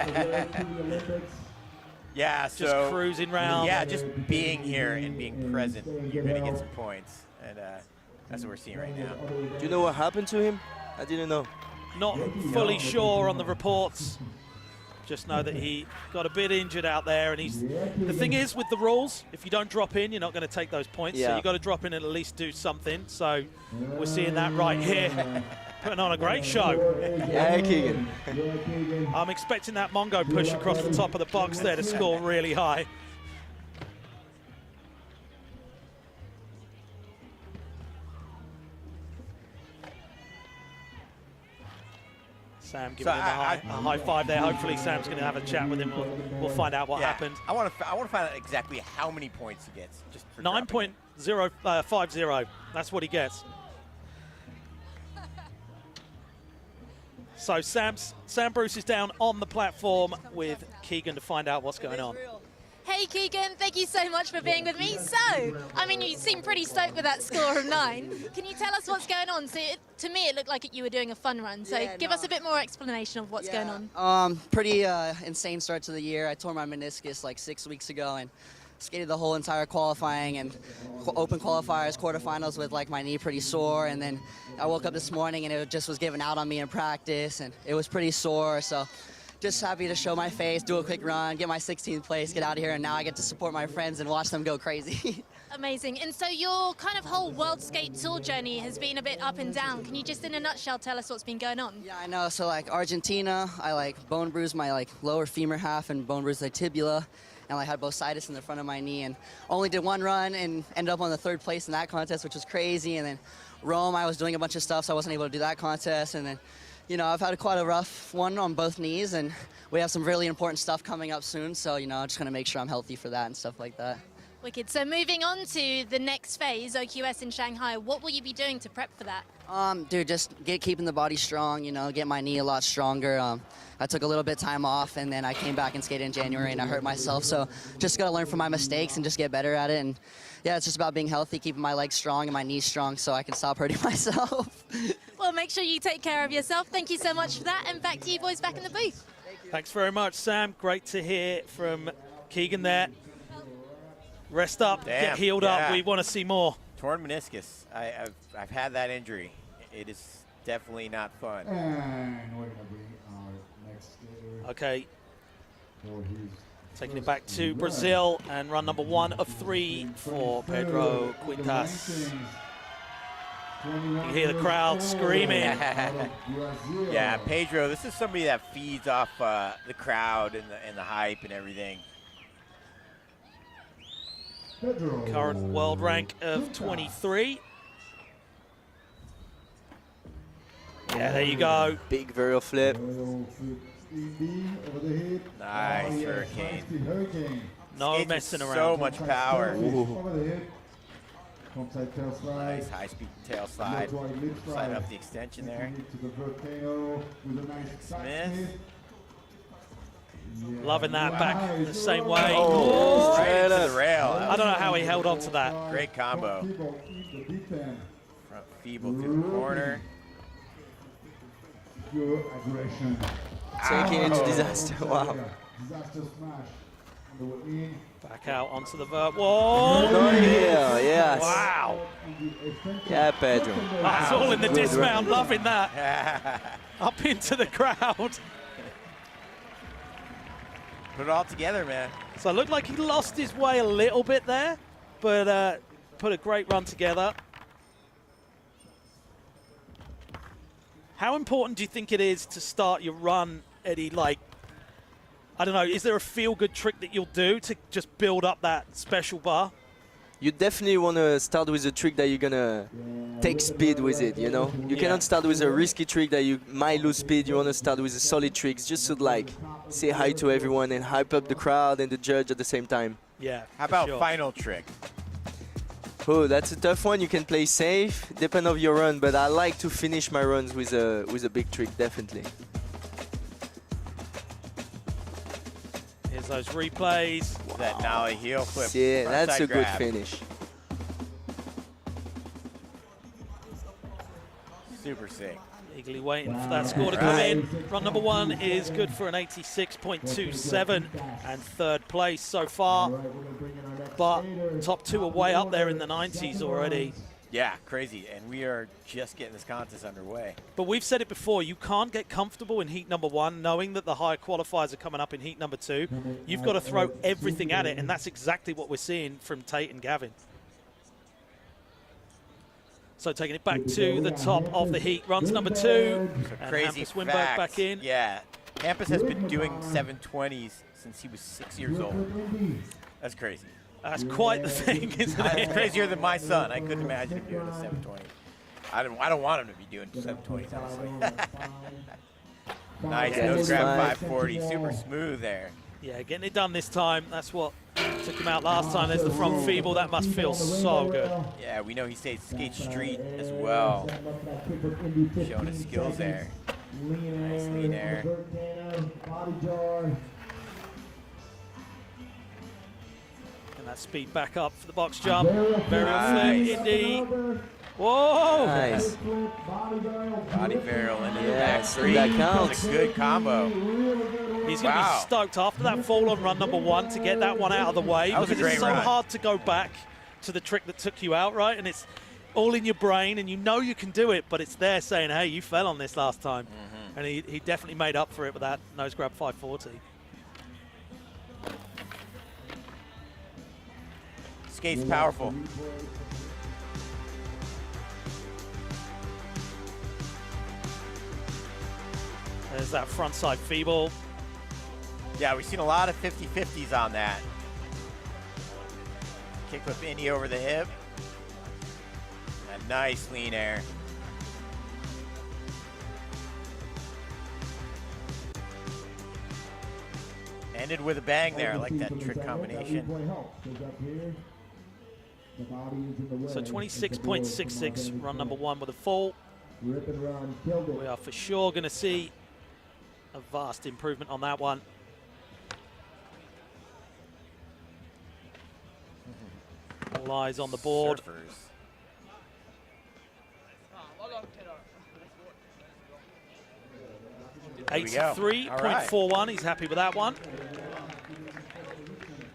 Yeah, Just cruising round. Yeah, just being here and being present, you're going to get some points. And that's what we're seeing right now. Do you know what happened to him? I didn't know. Not fully sure on the reports. Just know that he got a bit injured out there, and the thing is with the rules, if you don't drop in, you're not going to take those points. So Yeah. you've got to drop in and at least do something. So we're seeing that right here, putting on a great show. Yeah, Keegan. I'm expecting that Mongo push across the top of the box there to score really high. Sam giving him a high five there. Hopefully Sam's going to have a chat with him. We'll find out what happened. I want to find out exactly how many points he gets. Just for 9.050. That's what he gets. So Sam Bruce is down on the platform with Keegan to find out what's going on. Hey Keegan, thank you so much for being with me. So, I mean, you seem pretty stoked with that score of 9. Can you tell us what's going on? So, to me, it looked like you were doing a fun run. So, give us a bit more explanation of what's going on. Pretty insane start to the year. I tore my meniscus like 6 weeks ago and skated the whole entire qualifying and open qualifiers, quarterfinals with like my knee pretty sore. And then I woke up this morning and it just was giving out on me in practice and it was pretty sore. So just happy to show my face, do a quick run, get my 16th place, get out of here, and now I get to support my friends and watch them go crazy. Amazing. And so your kind of whole World Skate Tour journey has been a bit up and down. Can you just in a nutshell tell us what's been going on? Yeah, I know. So like Argentina, I like bone bruised my like lower femur half and bone bruised my tibia. And I had bursitis in the front of my knee and only did one run and ended up on the 3rd place in that contest, which was crazy. And then Rome, I was doing a bunch of stuff, so I wasn't able to do that contest. And then, you know, I've had quite a rough one on both knees, and we have some really important stuff coming up soon. So, you know, I'm just going to make sure I'm healthy for that and stuff like that. Wicked. So moving on to the next phase, OQS in Shanghai, what will you be doing to prep for that? Dude, just keeping the body strong, you know, get my knee a lot stronger. I took a little bit of time off, and then I came back and skated in January, and I hurt myself. So just got to learn from my mistakes and just get better at it. And, yeah, it's just about being healthy, keeping my legs strong and my knees strong so I can stop hurting myself. Well, make sure you take care of yourself. Thank you so much for that. And back to you boys back in the booth. Thanks very much, Sam. Great to hear from Keegan there. Rest up, get healed up. We want to see more. Torn meniscus. I've had that injury. It is definitely not fun. And we're going to bring our next skater. Okay. For his Taking it back to Brazil and run number 1 of 3 for Pedro Quintas. You can hear the crowd screaming. Yeah, Pedro, this is somebody that feeds off the crowd and the hype and everything. Current world rank of 23. Yeah, there you go. Big varial flip. Nice hurricane. No Skates messing with around. So much power. Nice high speed tail slide. Slide up the extension there. Smith. Loving that back the same way. Oh, Oh, right into the rail. I don't know how he held on to that. Great combo. Front feeble through the corner. Pure aggression. Taking it to disaster. Wow. Disaster smash. On the way in. Back out onto the vert. Whoa! No, yeah, yes. Wow. Yeah, Pedro. That's all in the dismount. Loving that. Up into the crowd. Put it all together, man. So it looked like he lost his way a little bit there, but put a great run together. How important do you think it is to start your run, Eddie? Like, I don't know, is there a feel-good trick that you'll do to just build up that special bar? You definitely want to start with a trick that you're going to take speed with it, you know? You cannot start with a risky trick that you might lose speed. You want to start with a solid trick just to, like, say hi to everyone and hype up the crowd and the judge at the same time. Yeah. How about final trick? Oh, that's a tough one. You can play safe, depend on your run, but I like to finish my runs with a big trick, definitely. Here's those replays. Wow. That nollie heel flip. Yeah, that's a grab. good finish. Super sick. Eagerly waiting for that score to come in. Run number one is good for an 86.27 and third place so far. But top two are way up there in the 90s already. Yeah, crazy. And we are just getting this contest underway. But we've said it before, you can't get comfortable in heat number one knowing that the higher qualifiers are coming up in heat number two. You've got to throw everything at it, and that's exactly what we're seeing from Tate and Gavin. So taking it back to the top of the heat, runs number two. And Crazy Hampus Winberg facts. back in. Yeah, Hampus has been doing 720s since he was 6 years old. That's crazy. That's quite the thing, isn't it? It's crazier than my son. I couldn't imagine him doing a 720. I don't want him to be doing 720s, honestly. Nice nose grab 540, super smooth there. Yeah, getting it done this time. That's what took him out last time. There's the front feeble. That must feel so good. Yeah, we know he stays skate street as well. Showing his skills there. Nice lean air. And that speed back up for the box jump. Very flip, Indy. Whoa! Nice. Body barrel into the back Yes, three. that counts. That's a good combo. He's going to be stoked after that fall on run number one to get that one out of the way, That was a because it's great so run. hard to go back to the trick that took you out, right? And it's all in your brain, and you know you can do it, but it's there saying, hey, you fell on this last time. And he definitely made up for it with that nose grab 540. Skate's powerful. There's that front side feeble. Yeah, we've seen a lot of 50-50s on that. Kickflip Indy over the hip. A nice lean air. Ended with a bang there. I like that trick combination. So 26.66, run number one with a fall. We are for sure going to see a vast improvement on that one. All eyes on the board. Surfers. 83.41, he's happy with that one.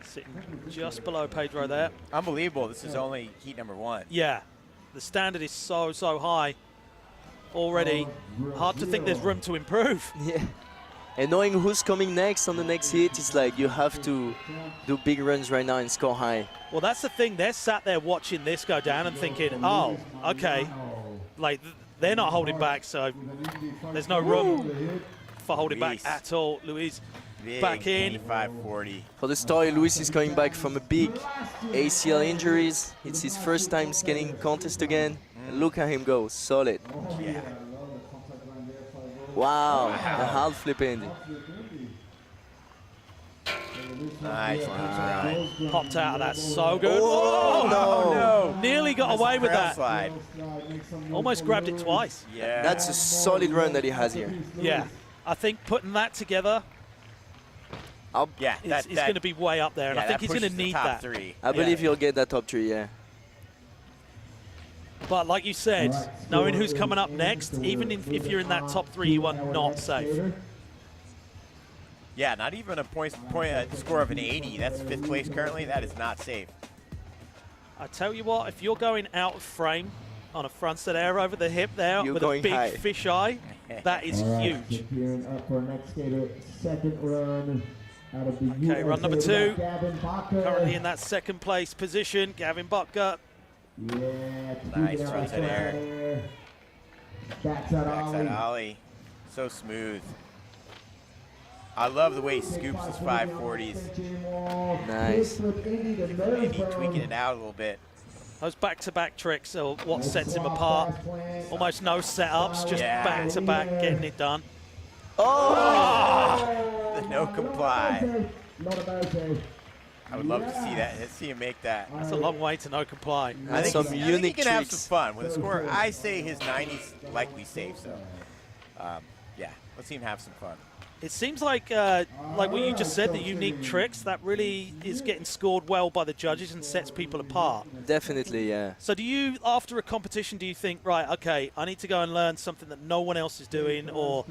Sitting just below Pedro there. Unbelievable, this is only heat number one. Yeah, the standard is so, so high already. Hard to think there's room to improve. Yeah. And knowing who's coming next on the next hit, it's like you have to do big runs right now and score high. Well, that's the thing. They're sat there watching this go down and thinking, oh, okay. Like, they're not holding back, so there's no room for holding back at all. Luis back in. 25-40. For the story, Luis is coming back from a big ACL injuries. It's his first time skating contest again. And look at him go, solid. Yeah. Wow, the half flip ending. Nice grind. Popped out of that so good. Oh, no. Nearly got That's away a with trail that. slide. Almost grabbed it twice. Yeah. That's a solid run that he has here. Yeah, I think putting that together Yeah, is going to be way up there, and I think he's going to need that. I believe you'll get that top 3, yeah. But like you said, knowing who's coming up next, even if you're in that top 3, you are not safe. Yeah, not even a score of an 80. That's 5th place currently. That is not safe. I tell you what, if you're going out of frame on a frontside air over the hip there with a big high. fisheye, that is huge. Gearing up for next skater, second run out of the Okay, run number USA, 2. Gavin Baca. Currently in that 2nd place position, Gavin Butker. Yeah, Nice frontside air. Backside ollie. ollie. So smooth. I love the way he scoops his 540s. Nice. Maybe tweaking it out a little bit. Those back-to-back tricks are what sets him apart. Almost no setups, just back-to-back getting it done. Oh! The no comply. I would love to see that. Let's see him make that. That's a long way to no comply. I think, some he unique can have some tricks. fun with a score. I say his 90's likely safe. So, yeah, let's see him have some fun. It seems like what you just said, the unique tricks, that really is getting scored well by the judges and sets people apart. Definitely, yeah. So do you, after a competition, do you think, right, okay, I need to go and learn something that no one else is doing, or,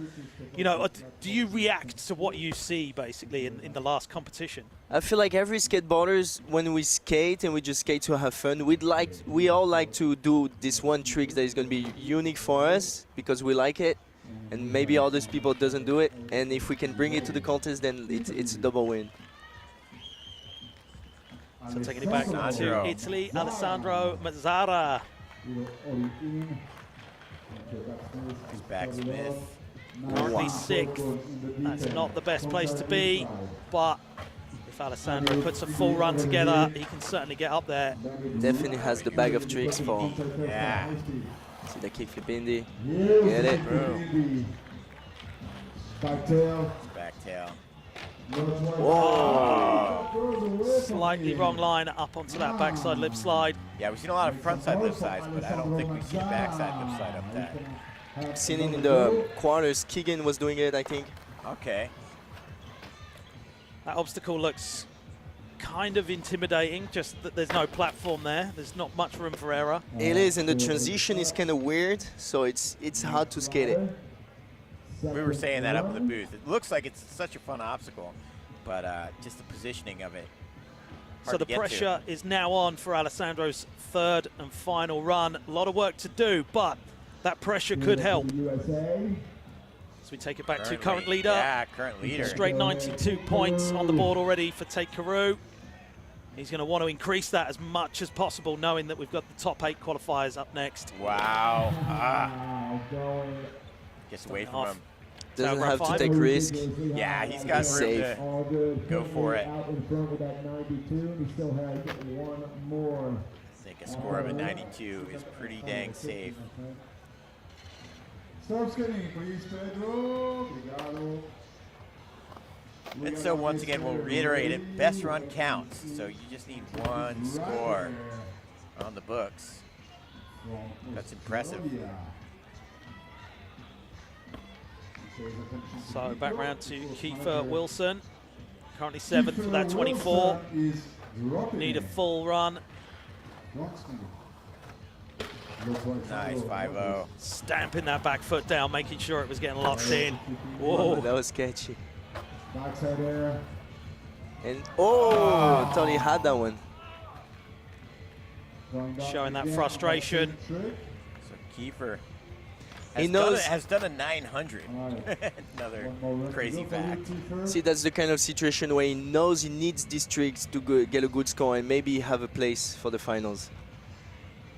you know, do you react to what you see, basically, in the last competition? I feel like every skateboarders, when we skate and we just skate to have fun, we all like to do this one trick that is going to be unique for us because we like it. And maybe others people doesn't do it, and if we can bring it to the contest, then it's a double win. So taking it back to Italy, Alessandro Mazzara. He's back Smith. Currently 6th. That's not the best place to be, but if Alessandro puts a full run together, he can certainly get up there. Definitely has the bag of tricks for. Yeah. See the kickflip indie. Get it. Back tail. Back tail. Whoa. Slightly wrong line up onto that backside lip slide. Yeah, we've seen a lot of frontside lip slides, but I don't think we've seen backside lip slide up that. I've seen it in the quarters. Keegan was doing it, I think. Okay. That obstacle looks kind of intimidating, just that there's no platform there. There's not much room for error. It is, and the transition is kind of weird, so it's hard to skate it. We were saying that up in the booth. It looks like it's such a fun obstacle, but just the positioning of it. So the pressure is now on for Alessandro's 3rd and final run. A lot of work to do, but that pressure could help. So we take it back to current leader. Yeah, current leader. Straight 92 points on the board already for Tate Carew. He's going to want to increase that as much as possible, knowing that we've got the top 8 qualifiers up next. Wow. Gets away from him. Doesn't have to take risk. Yeah, he's got room to go for it. Out in front with that 92. He still has one more. I think a score of a 92 is pretty dang safe. Stop skating, please, Pedro. Obrigado. And so once again, we'll reiterate it, best run counts. So you just need one score on the books. That's impressive. So back round to Kiefer Wilson. Currently 7th for that 24. Need a full run. Nice, 5-0. Stamping that back foot down, making sure it was getting locked in. Whoa, Whoa. that was sketchy. Backside air. And oh, thought he had that one. Showing that frustration. So Kiefer has done a 900. Another crazy fact. See, that's the kind of situation where he knows he needs these tricks to get a good score and maybe have a place for the finals.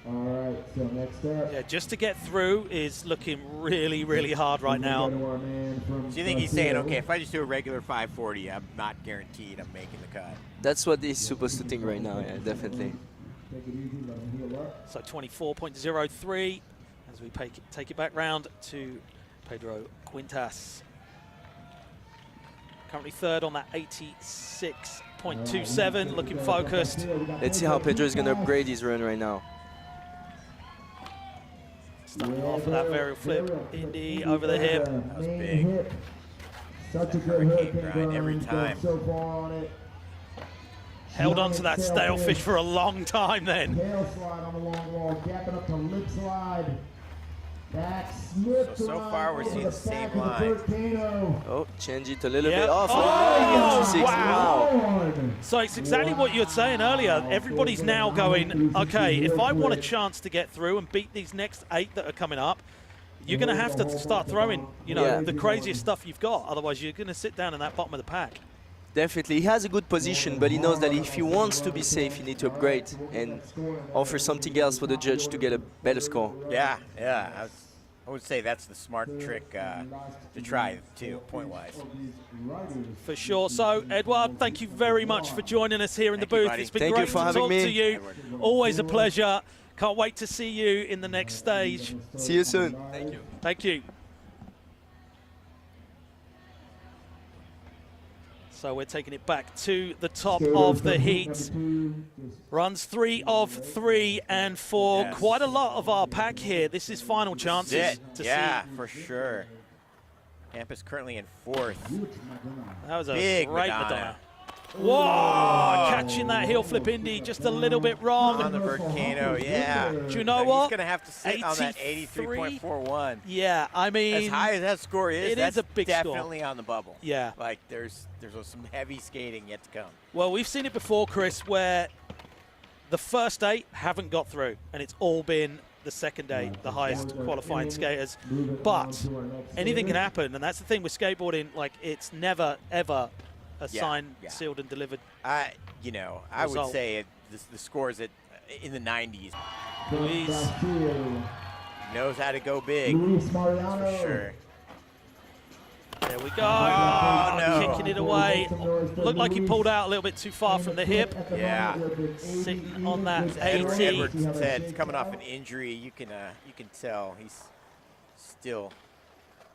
All right, so next up. Yeah, just to get through is looking really, really hard right now. So you think he's saying, okay, if I just do a regular 540, I'm not guaranteed I'm making the cut. That's what he's supposed to think right now, yeah, definitely. So 24.03 as we take it back round to Pedro Quintas. Currently 3rd on that 86.27, looking focused. Let's see how Pedro is going to upgrade his run right now. Starting off with that varial flip, indie over the hip. That was big. Such a good hurricane hurricane grind every grind, time. so far on it. Held on to that Giant stale sailfish. fish for a long time then. Tail slide on the long wall, gapping up to lip slide. Back slip So grind far we're over seeing the same back of line. the volcano. Oh, change it a little Yep. bit off. Oh, Six. wow. Wow. So it's exactly what you were saying earlier. Everybody's now going, okay, if I want a chance to get through and beat these next 8 that are coming up, you're going to have to start throwing, you know, Yeah. the craziest stuff you've got. Otherwise, you're going to sit down in that bottom of the pack. Definitely, he has a good position, but he knows that if he wants to be safe, he needs to upgrade and offer something else for the judge to get a better score. Yeah, yeah. I would say that's the smart trick to try, too, point-wise. For sure. So, Edward, thank you very much for joining us here in the Thank you, booth. buddy. It's been Thank great you for to having talk me. to you. Always a pleasure. Can't wait to see you in the next stage. See you soon. Thank you. Thank you. So we're taking it back to the top of the heat. Runs 3 of 3 and for Yes. quite a lot of our pack here. This is final chances That's it. to Yeah, see. for sure. Camp is currently in 4th. That was a Big great Madonna. Madonna. Whoa! Catching that heel flip Indy just a little bit wrong. On the volcano, yeah. Do you know He's what? going to have to sit on that 83.41. Yeah, I mean, As high as that score is, it that's is a big score. definitely on the bubble. Yeah. Like, there's some heavy skating yet to come. Well, we've seen it before, Chris, where the first 8 haven't got through, and it's all been the second 8, the highest qualifying skaters. But anything can happen, and that's the thing with skateboarding. Like, it's never, ever a signed, sealed, and delivered. You know, I would result. say the score's in the 90s. Luis knows how to go big, for sure. There we go. Oh, no. Kicking it away. Looked like he pulled out a little bit too far from the hip. Yeah. Sitting on that Edward 80. Edwards said he's coming off an injury. You can tell he's still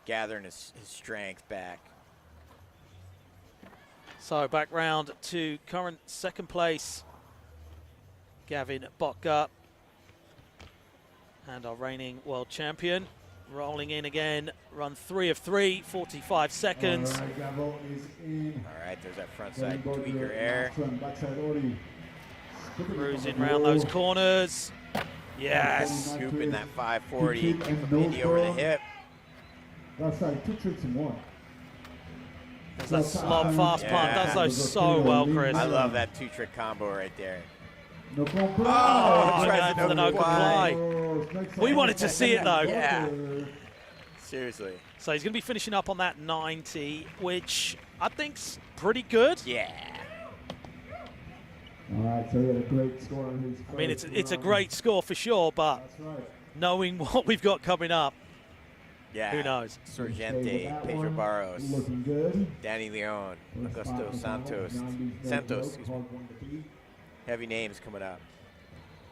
gathering his strength back. So back round to current second place, Gavin Botka, and our reigning world champion. Rolling in again, run 3 of 3, 45 seconds. All right, there's that front side tweaker air. Cruising around those corners. Yes. Scooping that 540 from Indy over the hip. That's like 2 tricks in 1. There's that slob fast punt. Does those so well, Chris. I love that 2-trick combo right there. No comply. Oh, tries going to for the no comply. Oh, We wanted to see it, though. Yeah. Seriously. So he's going to be finishing up on that 90, which I think's pretty good. Yeah. All right, so he had a great score on his I mean, first it's a run. great score for sure, but That's right. knowing what we've got coming up, Yeah. who knows? Sorgente, Pedro Barros, Looking good. Danny Leon, Augusto Santos. Santos, excuse me. Heavy names coming up.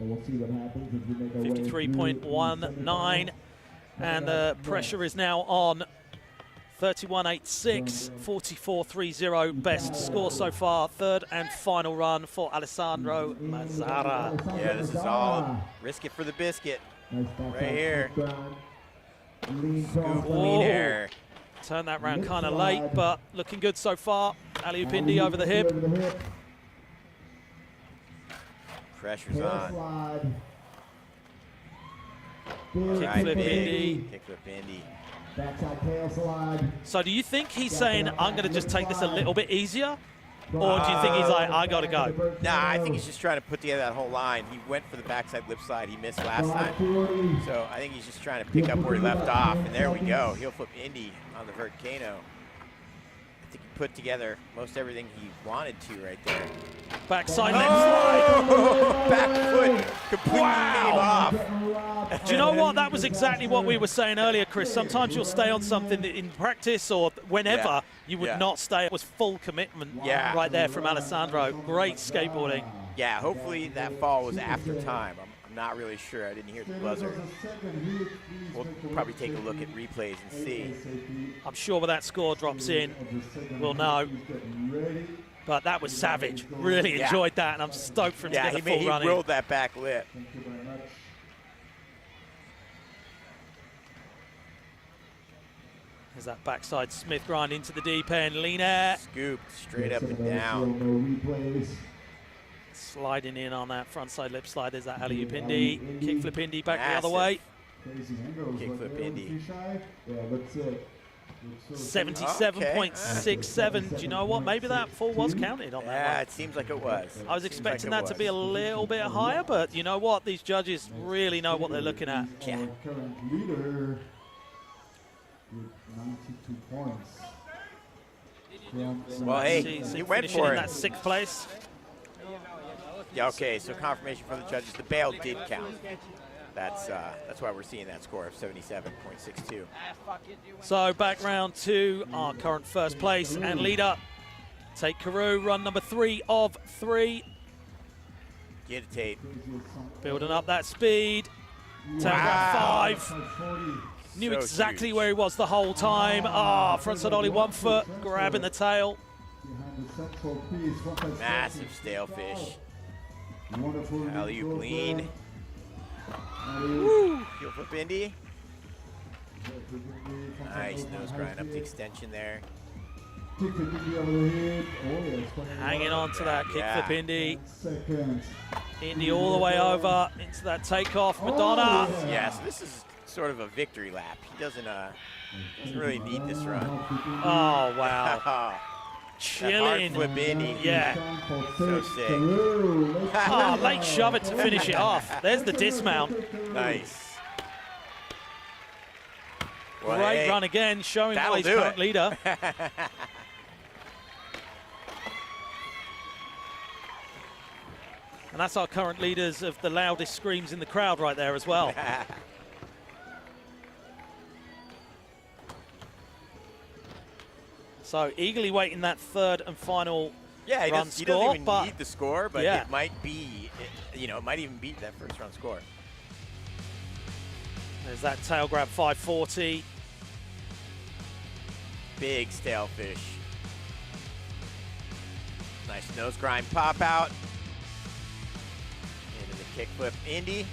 But we'll see what happens as we make our way through 53.19, and the pressure is now on. 31.86, 44.30, best score so far. Third and final run for Alessandro Mazzara. Yeah, this is all risk it for the biscuit. Right here. Scoop, Whoa. lean air. Turned that round kind of late, but looking good so far. Alley-oop Indy over the hip. Pressure's on. Kickflip Indy. Kickflip Indy. Backside tail slide. So do you think he's saying, I'm going to just take this a little bit easier? Or do you think he's like, I got to go? Nah, I think he's just trying to put together that whole line. He went for the backside lip slide. He missed last time. So I think he's just trying to pick up where he left off. And there we go. Heel flip Indy on the volcano. I think he put together most everything he wanted to right there. Backside lip slide. Oh, back foot completely came off. Do you know what? That was exactly what we were saying earlier, Chris. Sometimes you'll stay on something that in practice or whenever you would not stay. It was full commitment right there from Alessandro. Great skateboarding. Yeah, hopefully that fall was after time. I'm not really sure. I didn't hear the buzzer. We'll probably take a look at replays and see. I'm sure when that score drops in, we'll know. But that was savage. Really enjoyed that, and I'm stoked for him to get the full he running. rolled that back lip. There's that backside Smith grind into the deep end. Lean air. Scooped straight up and down. Replays. Sliding in on that frontside lip slide. There's that alley-oop indie. Kickflip indie back the other way. Crazy angles. Kickflip indie. Yeah, that's it. 77.67. Do you know what? Maybe that fall was counted on that Yeah, one. it seems like it was. I was expecting that to be a little bit higher, but you know what? These judges really know what they're looking at. Yeah. Our current leader with 92 points. Well, hey, See, you went finishing for in it. that 6th place. Yeah, okay, so confirmation from the judges. The bail did count. That's why we're seeing that score of 77.62. So back round to our current first place and leader. Tate Carew, run number 3 of 3. Get it, Tate. Building up that speed. Tail grab 5. Knew So exactly huge. where he was the whole time. Frontside ollie 1 foot, grabbing the tail. Massive stale fish. Alley-oop lean. Woo. Heel flip indie. Nice nose grind up the extension there. Hanging on to that kickflip indie. Second. Indie all the way over into that takeoff. Madonna. Yeah, so this is sort of a victory lap. He doesn't really need this run. Oh, wow. That Chilling. hard flip indie. Yeah. So sick. Oh, late shove it to finish it off. There's the dismount. Nice. Well, Great hey, run again, showing that'll his do current it. leader. And that's our current leaders of the loudest screams in the crowd right there as well. So eagerly waiting that third and final Yeah, he run doesn't score, even but need the score, but yeah. it might be, it might even beat that first round score. there's that tail grab 540. Big stale fish. Nice nose grind pop out. Into the kickflip indie.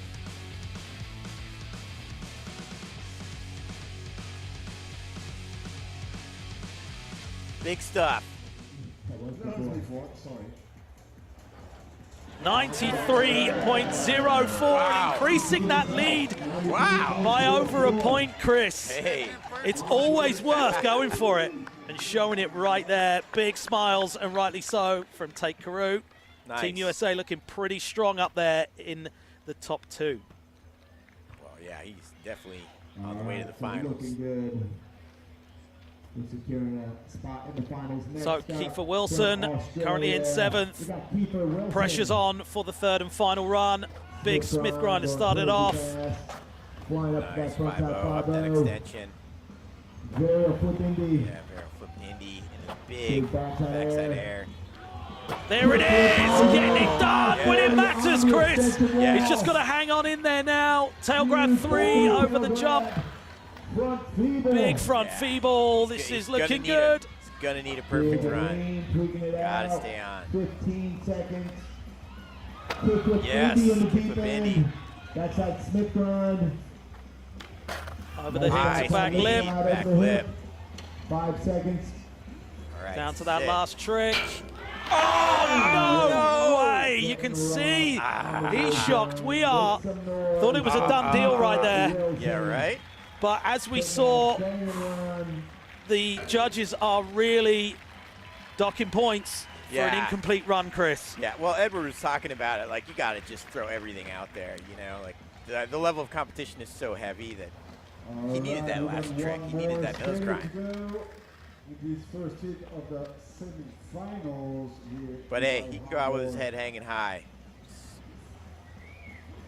Big stuff. 93.04, Wow. increasing that lead Wow. by over a point, Chris. Hey. It's always worth going for it and showing it right there. Big smiles, and rightly so, from Tate Carew. Nice. Team USA looking pretty strong up there in the top 2. Well, yeah, he's definitely on the way to the finals. Looking good. We're securing a spot in the finals. Next So up, Kiefer Wilson from currently in Australia, 7th. we got Kiefer Wilson. Pressure's on for the third and final run. Big Smith grinder started off. Flying up Nice that front 5-0 up that 5-0. extension. Barrel flip indie. Yeah, barrel flip indie and a big backside air. There it is, getting it done when it matters, Chris. Yeah. He's just got to hang on in there now. Tail grab 3 over the jump. Front feeble. Big front Yeah. feeble. This He's is gonna looking need good. He's gonna need a perfect run. Tweaking it Gotta out. stay on. 15 seconds. Kickflip Yes, indie on the kickflip deep indie. end. Backside Smith grind. Over the hip Nice to back lead, lip. back lip. 5 seconds. All right, Down to that sick. last trick. Oh, no way. You can see he's shocked. We are. Thought it was a done deal right there. Yeah, right? But as we saw, the judges are really docking points for an Yeah. incomplete run, Chris. Yeah, well, Edward was talking about it. Like, you got to just throw everything out there, you know? Like, the level of competition is so heavy that he needed that last trick. He needed that nose grind. His first hit of the semifinals here. But hey, he can go out with his head hanging high.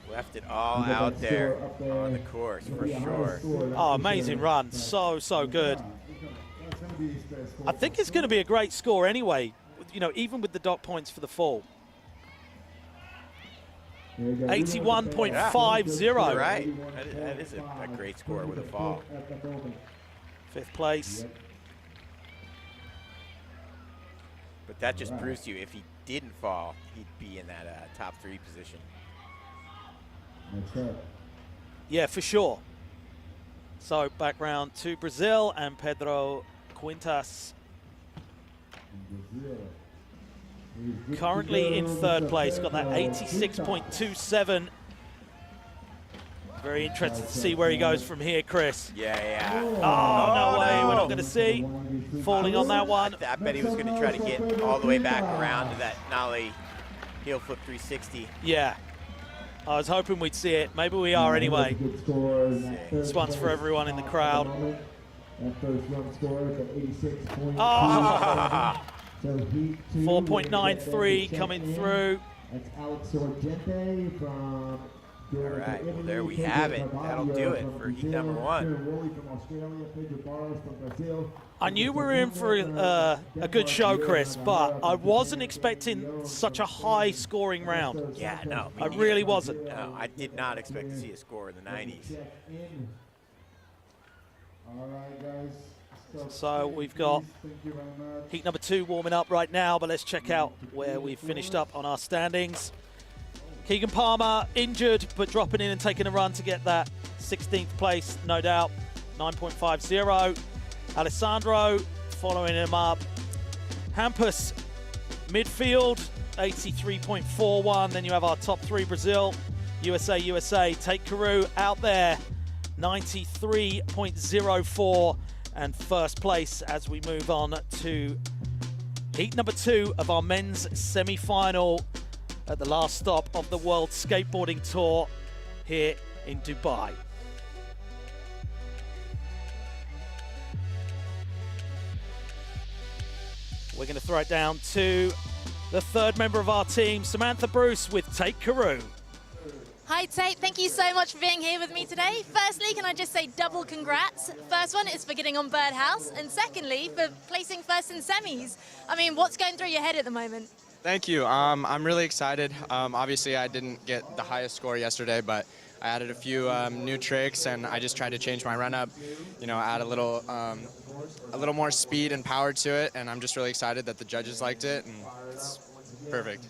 Left it all out there on the course, for sure. Oh, amazing run. So, so good. I think it's going to be a great score anyway, you know, even with the dock points for the fall. 81.50. You're right. That is a great score with a fall. 5th place. But that just proves to you, if he didn't fall, he'd be in that top 3 position. That's right. Yeah, for sure. So back round to Brazil and Pedro Quintas. Currently in third place, got that 86.27. Very interested to see where he goes from here, Chris. Yeah. Oh, no way, we're not going to see. Falling on that one. I bet he was going to try to get all the way back around to that nollie heel flip 360. Yeah. I was hoping we'd see it. Maybe we are anyway. This one's for everyone in the crowd. Oh! 4.93 coming through. That's Alex Sorgente from. All right, well, there we have it. That'll do it for heat number 1. I knew we were in for a good show, Chris, but I wasn't expecting such a high scoring round. Yeah, no. I really wasn't. No, I did not expect to see a score in the 90s. All right, guys. So we've got heat number 2 warming up right now, but let's check out where we've finished up on our standings. Keegan Palmer injured, but dropping in and taking a run to get that 16th place, no doubt, 9.50. Alessandro following him up. Hampus, midfield, 83.41. Then you have our top 3, Brazil, USA, Tate Carew out there, 93.04. And first place as we move on to heat number 2 of our men's semi-final at the last stop of the World Skateboarding Tour here in Dubai. We're going to throw it down to the third member of our team, Samantha Bruce with Tate Carew. Hi Tate, thank you so much for being here with me today. Firstly, can I just say double congrats. First one is for getting on Birdhouse, and secondly, for placing first in semis. I mean, what's going through your head at the moment? Thank you. I'm really excited. Obviously, I didn't get the highest score yesterday, but I added a few new tricks, and I just tried to change my run-up, you know, add a little more speed and power to it, and I'm just really excited that the judges liked it, and it's perfect.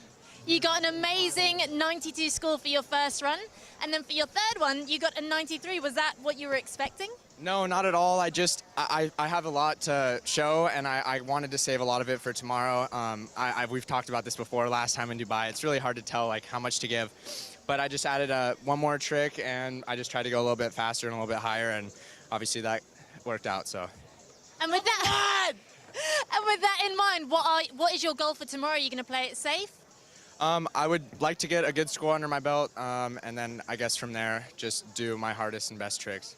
You got an amazing 92 score for your first run, and then for your third one, you got a 93. Was that what you were expecting? No, not at all. I have a lot to show, and I wanted to save a lot of it for tomorrow. We've talked about this before last time in Dubai. It's really hard to tell like how much to give, but I just added one more trick, and I just tried to go a little bit faster and a little bit higher, and obviously that worked out. So. And with that, in mind, what is your goal for tomorrow? Are you going to play it safe? I would like to get a good score under my belt, and then I guess from there just do my hardest and best tricks.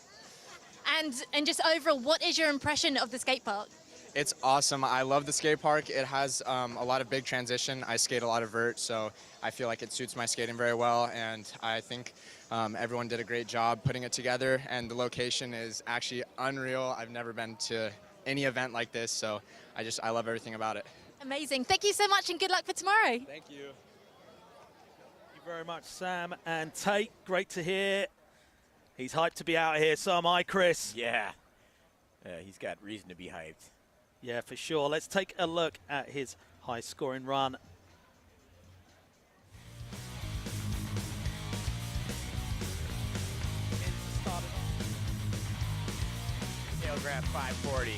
And just overall, what is your impression of the skate park? It's awesome. I love the skate park. It has a lot of big transition. I skate a lot of vert, so I feel like it suits my skating very well, and I think everyone did a great job putting it together, and the location is actually unreal. I've never been to any event like this, so I love everything about it. Amazing. Thank you so much, and good luck for tomorrow. Thank you. Thank you very much, Sam and Tate. Great to hear. He's hyped to be out here, so am I, Chris. Yeah. He's got reason to be hyped. Yeah, for sure. Let's take a look at his high-scoring run. Tail grab 540.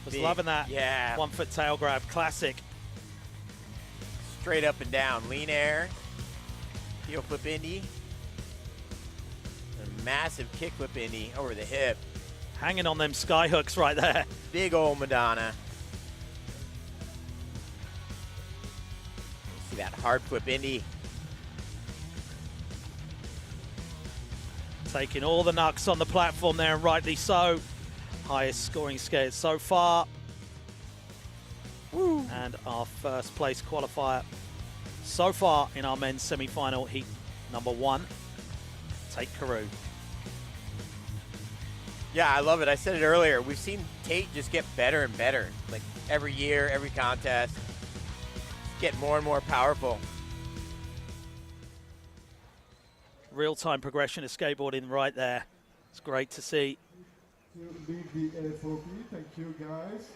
Was loving that. Yeah. 1-foot tail grab, classic. Straight up and down, lean air, heel flip indie, a massive kick flip indie over the hip. Hanging on them sky hooks right there. Big old Madonna. See that hard flip indie. Taking all the knucks on the platform there, and rightly so. Highest scoring skate so far. Woo. And our first place qualifier so far in our men's semi-final heat number 1, Tate Carew. Yeah, I love it. I said it earlier. We've seen Tate just get better and better. Like every year, every contest, get more and more powerful. Real-time progression of skateboarding right there. It's great to see. To lead the FOP. Thank you, guys.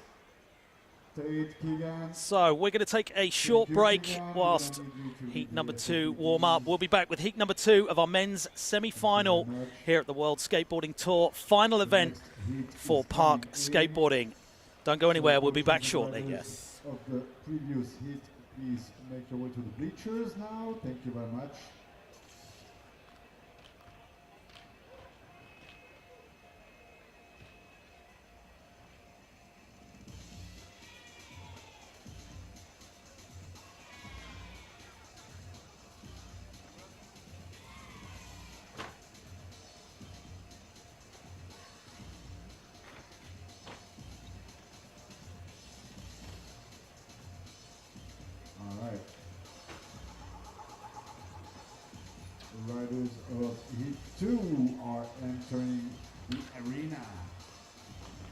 Tate, Keegan. So we're going to take a short you, break Keegan. whilst We don't need you to heat be number here. 2 warm up. We'll be back with heat number 2 of our men's semi-final very much. here at the World Skateboarding Tour. Final event Next heat for is Park coming in. Skateboarding. Don't go anywhere. We'll be back Coaches and shortly. riders Yes. Of the previous heat, please make your way to the bleachers now. Thank you very much. All right. The riders of Heat 2 are entering the arena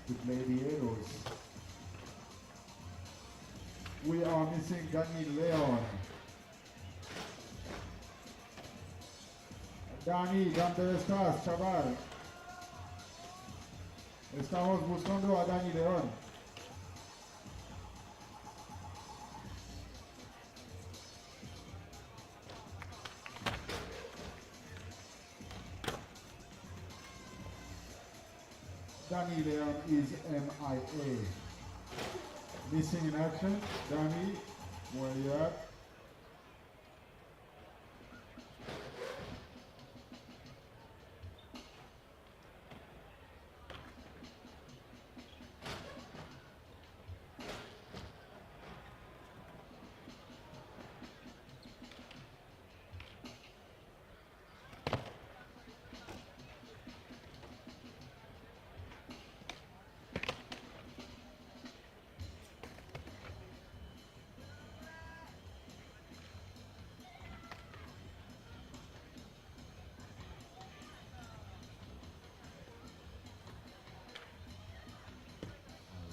to play the Gladiators. We are missing Danny Leon. Dani, ¿dónde estás, chaval? Estamos buscando a Dani León. Danny Leon is MIA. Missing in action. Danny, where you at?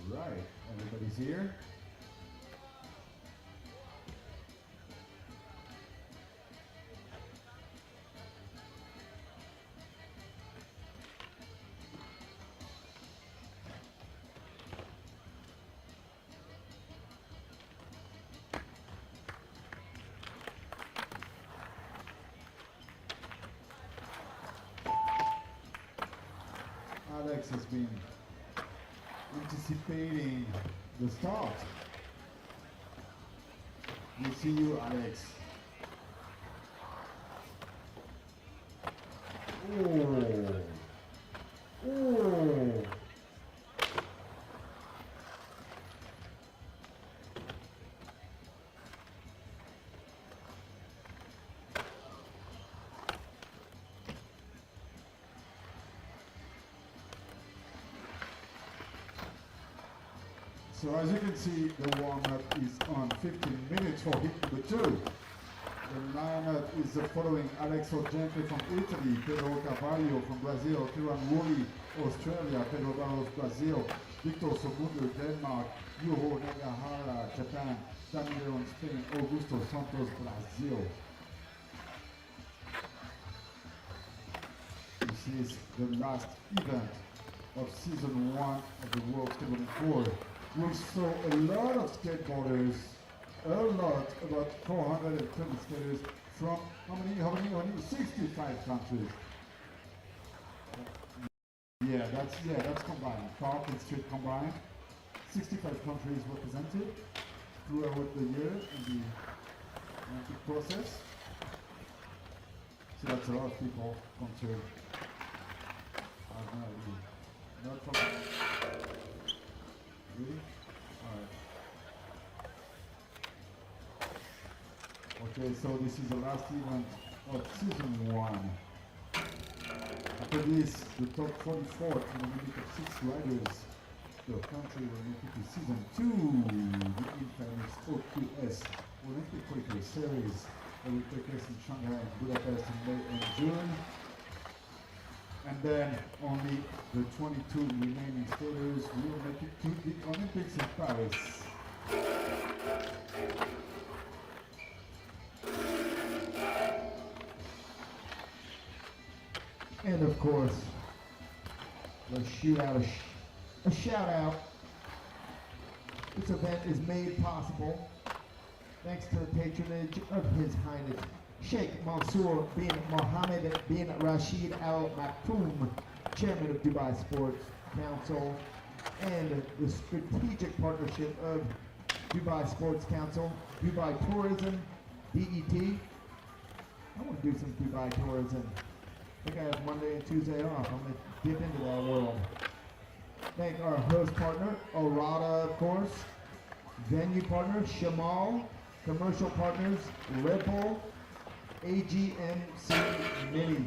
Right, everybody's here. Alex has been anticipating the start. We see you, Alex. Oh. Oh. So as you can see, the warm-up is on 15 minutes for hit number 2. The lineup is the following: Alex Orgente from Italy, Pedro Carvalho from Brazil, Kiran Woolley, Australia, Pedro Barros, Brazil, Victor Somundo, Denmark, Yuro Nagahara, Japan, Dani Leon, Spain, Augusto Santos, Brazil. This is the last event of season 1 of the World Skateboarding Tour. We saw a lot of skateboarders, about 420 skaters from how many? 65 countries. That's combined. Park and street combined. 65 countries represented throughout the year in the Olympic process. So that's a lot of people concerned. Not from really? Alright. Okay, so this is the last event of season 1. After this, the top 44 to the limit of 6 riders, the country will make it to season 2, the infamous OQS Olympic Qualifier Series that will take place in Shanghai and Budapest in May and June. And then only the 22 remaining skaters will make it to the Olympics in Paris. And of course, let's shoot out a shout out This event is made possible thanks to the patronage of His Highness Sheikh Mansour bin Mohammed bin Rashid Al Maktoum, Chairman of Dubai Sports Council, and the strategic partnership of Dubai Sports Council, Dubai Tourism, DET. I want to do some Dubai tourism. I think I have Monday and Tuesday off. I'm going to dip into that world. Thank our host partner, Orada, of course. Venue partner, Shamal. Commercial partners, Red Bull, AGMC Mini.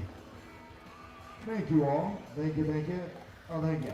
Thank you all. Thank you, thank you. Oh, thank you.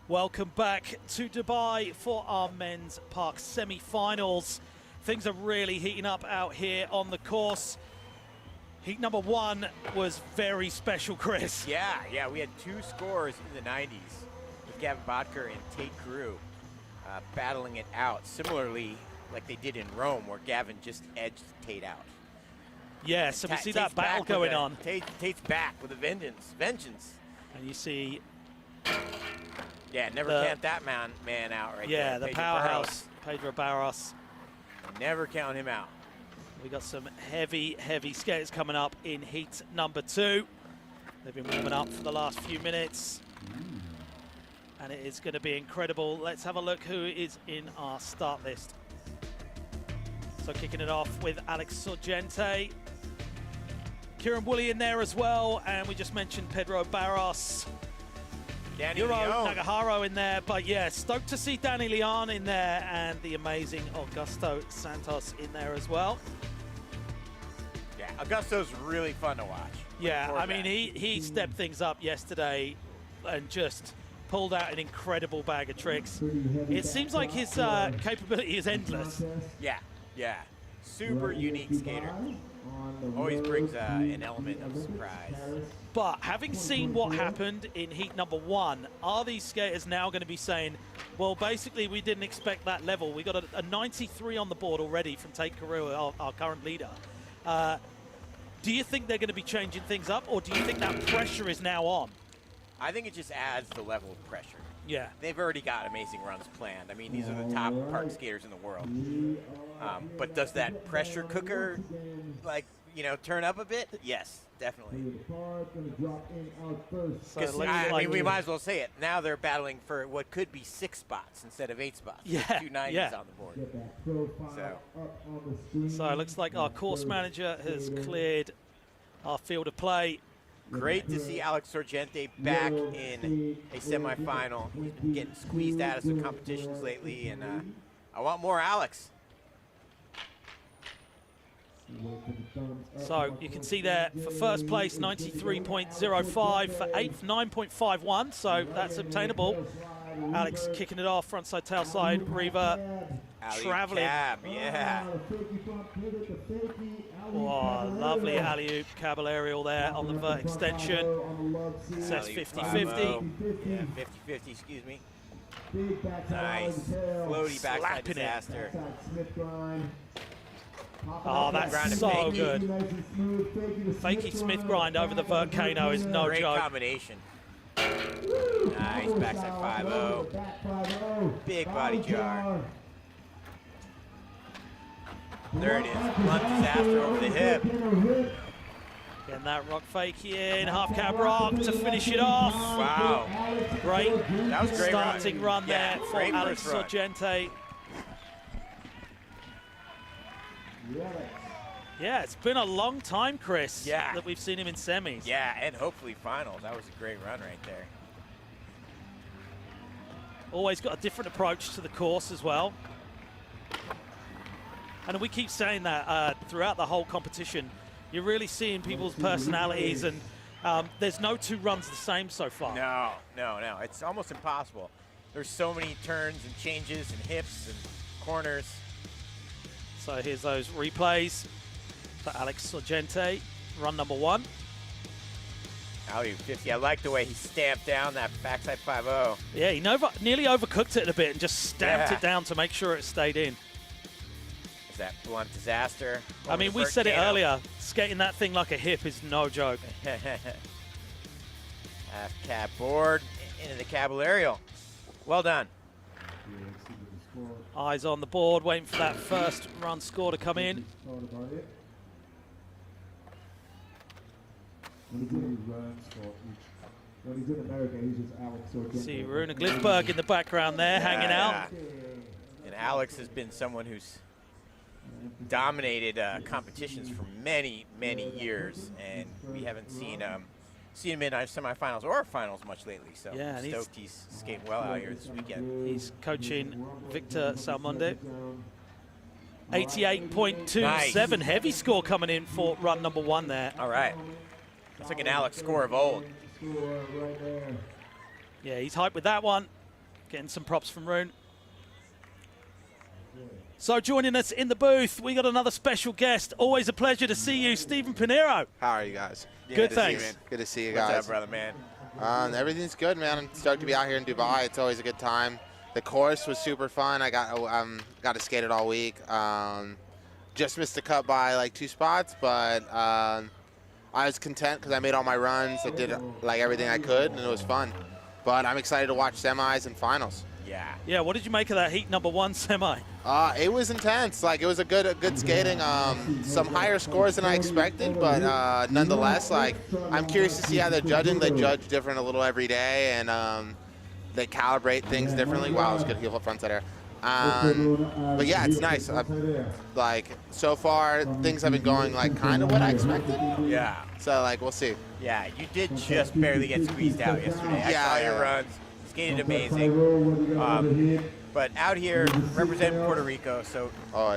Welcome back to Dubai for our men's park semi-finals. Things are really heating up out here on the course. Heat number 1 was very special, Chris. Yeah, we had 2 scores in the 90s with Gavin Bodker and Tate Carew battling it out. Similarly, like they did in Rome, where Gavin just edged Tate out. Yeah, so we see Tate's that battle back going with on. Tate's back with a vengeance. And you see... Yeah, never count that man out right there. Yeah, the Pedro powerhouse, Pedro Barros. Barros. Never count him out. We got some heavy skaters coming up in heat number 2. They've been warming up for the last few minutes. And it is going to be incredible. Let's have a look who is in our start list. So kicking it off with Alex Sorgente. Kieran Woolley in there as well. And we just mentioned Pedro Barros. Danny Euro Leon. Nagaharo in there, but yeah, stoked to see Danny Leon in there and the amazing Augusto Santos in there as well. Yeah, Augusto's really fun to watch. Yeah, I mean, he stepped things up yesterday and just pulled out an incredible bag of tricks. It seems like his capability is endless. Yeah. Super unique skater. Always brings an element of surprise. But having seen what happened in heat number 1, are these skaters now going to be saying, well, basically, we didn't expect that level. We got a 93 on the board already from Tate Carew, our current leader. Do you think they're going to be changing things up, or do you think that pressure is now on? I think it just adds the level of pressure. Yeah. They've already got amazing runs planned. I mean, these are the top park skaters in the world. But does that pressure cooker, like, turn up a bit? Yes, definitely. We might as well say it. Now they're battling for what could be 6 spots instead of 8 spots. Yeah, 2 90s on the board. So it looks like our course manager has cleared our field of play. Great to see Alex Sorgente back in a semifinal. He's been getting squeezed out of some competitions lately, and I want more Alex. So you can see there for first place 93.05, for 8th 9.51, so that's obtainable. Alex kicking it off, frontside tailside, Reva traveling. Yeah. Oh, lovely alley-oop cab aerial there on the vert extension. Says 50-50. Yeah, 50-50, excuse me. Nice. Floaty backside Slapping disaster. Oh, that's so good. Fakey Smith grind over the Volcano is no Great joke. combination. Nice backside 5-0. Big body jar. There it is. Blunt disaster over the hip. Getting that rock fake in, half cab rock to finish it off. Wow. Great. That was a great starting run Yeah, there for great Alex first run. Sorgente. Yeah, it's been a long time, Chris, that we've seen him in semis. Yeah, and hopefully finals. That was a great run right there. Always got a different approach to the course as well. And we keep saying that throughout the whole competition. You're really seeing people's personalities, and there's no 2 runs the same so far. No. It's almost impossible. There's so many turns and changes and hips and corners. So here's those replays for Alex Sorgente, run number 1. Alley 50. I like the way he stamped down that backside 5-0. Yeah, he nearly overcooked it a bit and just stamped it down to make sure it stayed in. Is that blunt disaster? I mean, we said it earlier, skating that thing like a hip is no joke. Half cab board into the caballerial. Well done. Eyes on the board, waiting for that first run score to come in. See Runa Glifberg in the background there, hanging out. And Alex has been someone who's dominated competitions for many, many years, and we haven't seen him in semifinals or finals much lately. So yeah, I'm stoked he's skating well out here this weekend. He's coaching Victor Salmonde. 88.27, Nice. heavy score coming in for run number 1 there. All right. It's like an Alex score of old. Yeah, he's hyped with that one. Getting some props from Rune. So joining us in the booth, we got another special guest. Always a pleasure to see you, Stephen Pinero. How are you guys? Good, thanks. Good to see you What's guys. up, brother, man? Everything's good, man. I'm stoked to be out here in Dubai. It's always a good time. The course was super fun. I got to skate it all week. Just missed the cut by like 2 spots, but I was content because I made all my runs. I did like everything I could, and it was fun. But I'm excited to watch semis and finals. Yeah. Yeah, what did you make of that heat number 1 semi? It was intense. Like, it was a good skating. Some higher scores than I expected, but nonetheless, like, I'm curious to see how they're judging. They judge different a little every day, and they calibrate things differently. Wow, it was good heel flip front air. But yeah, it's nice. Like, so far, things have been going like kind of what I expected. Yeah. So like, we'll see. Yeah, you did just barely get squeezed out yesterday. I saw your runs. Skated amazing. But out here, representing Puerto Rico, so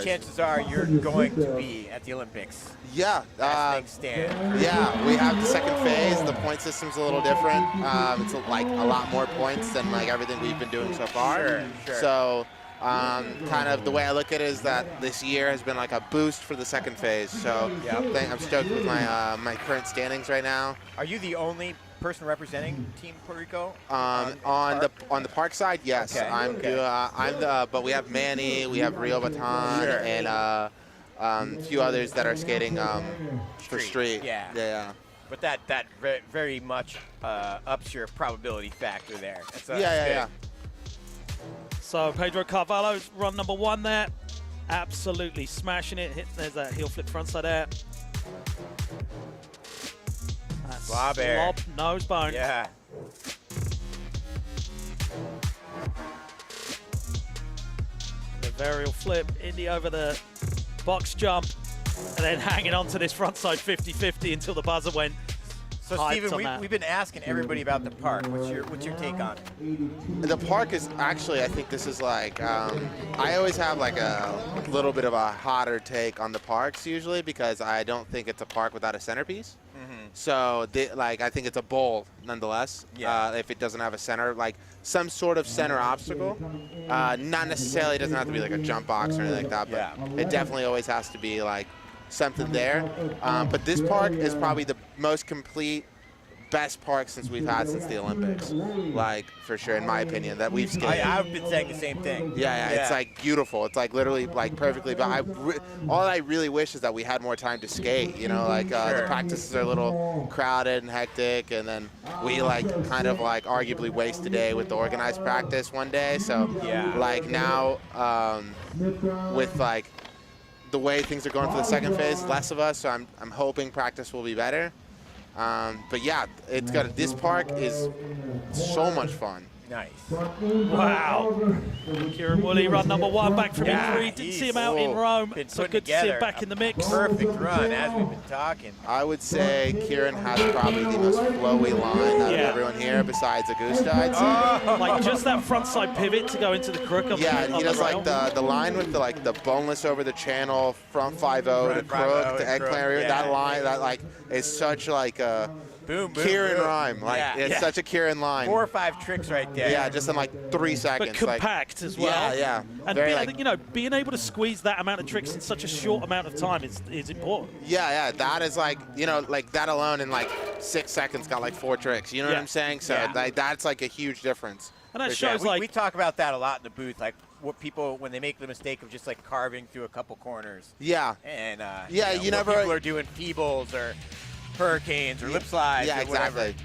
chances are you're going to be at the Olympics. Yeah. As things stand. Yeah, we have the second phase. The point system's a little different. It's like a lot more points than like everything we've been doing so far. Sure. So kind of the way I look at it is that this year has been like a boost for the second phase. So I'm stoked with my my current standings right now. Are you the only person representing Team Puerto Rico? On the park side, yes. Okay. But we have Manny, we have Rio Baton, and a few others that are skating for street. Yeah. But that very much ups your probability factor there. Yeah. So Pedro Carvalho's run number 1 there. Absolutely smashing it. There's that heel flip frontside air. Slob air. Slob nose bone. Yeah. The varial flip, Indy over the box jump, and then hanging on to this frontside 50-50 until the buzzer went. So Stephen, we've been asking everybody about the park. What's your take on it? The park is actually, I think this is like, I always have like a little bit of a hotter take on the parks usually because I don't think it's a park without a centerpiece. So I think it's a bowl nonetheless. If it doesn't have a center, like some sort of center obstacle. Not necessarily, it doesn't have to be like a jump box or anything like that, but it definitely always has to be like something there. But this park is probably the most complete, best park since we've had since the Olympics, like for sure, in my opinion, that we've skated. I've been saying the same thing. Yeah, it's like beautiful. It's like literally like perfectly. But all I really wish is that we had more time to skate. You know, like the practices are a little crowded and hectic, and then we like kind of like arguably waste a day with the organized practice one day. So like now with like the way things are going for the second phase, less of us. So I'm hoping practice will be better. But yeah, this park is so much fun. Nice. Wow. Kieran Woolley, run number 1 back from injury. Didn't see him out in Rome, so good to see him back in the mix. Perfect run, as we've been talking. I would say Kieran has probably the most flowy line out of everyone here, besides Augusta, I'd say. Like just that front side pivot to go into the crook. He does like the line with the boneless over the channel, front 5-0, the crook, the eggplant. That line, that like is such like a Kieran rhyme. Like it's such a Kieran line. 4 or 5 tricks right there. Yeah, just in like 3 seconds. But compact as well. Yeah. And Very, being able to squeeze that amount of tricks in such a short amount of time is important. Yeah. That is like, like that alone in like 6 seconds got like 4 tricks. You know what I'm saying? So like, that's like a huge difference. And that shows we talk about that a lot in the booth, like what people when they make the mistake of just like carving through a couple corners. Yeah. And you never people are doing feebles or hurricanes or lip slides. Yeah, or exactly. Whatever.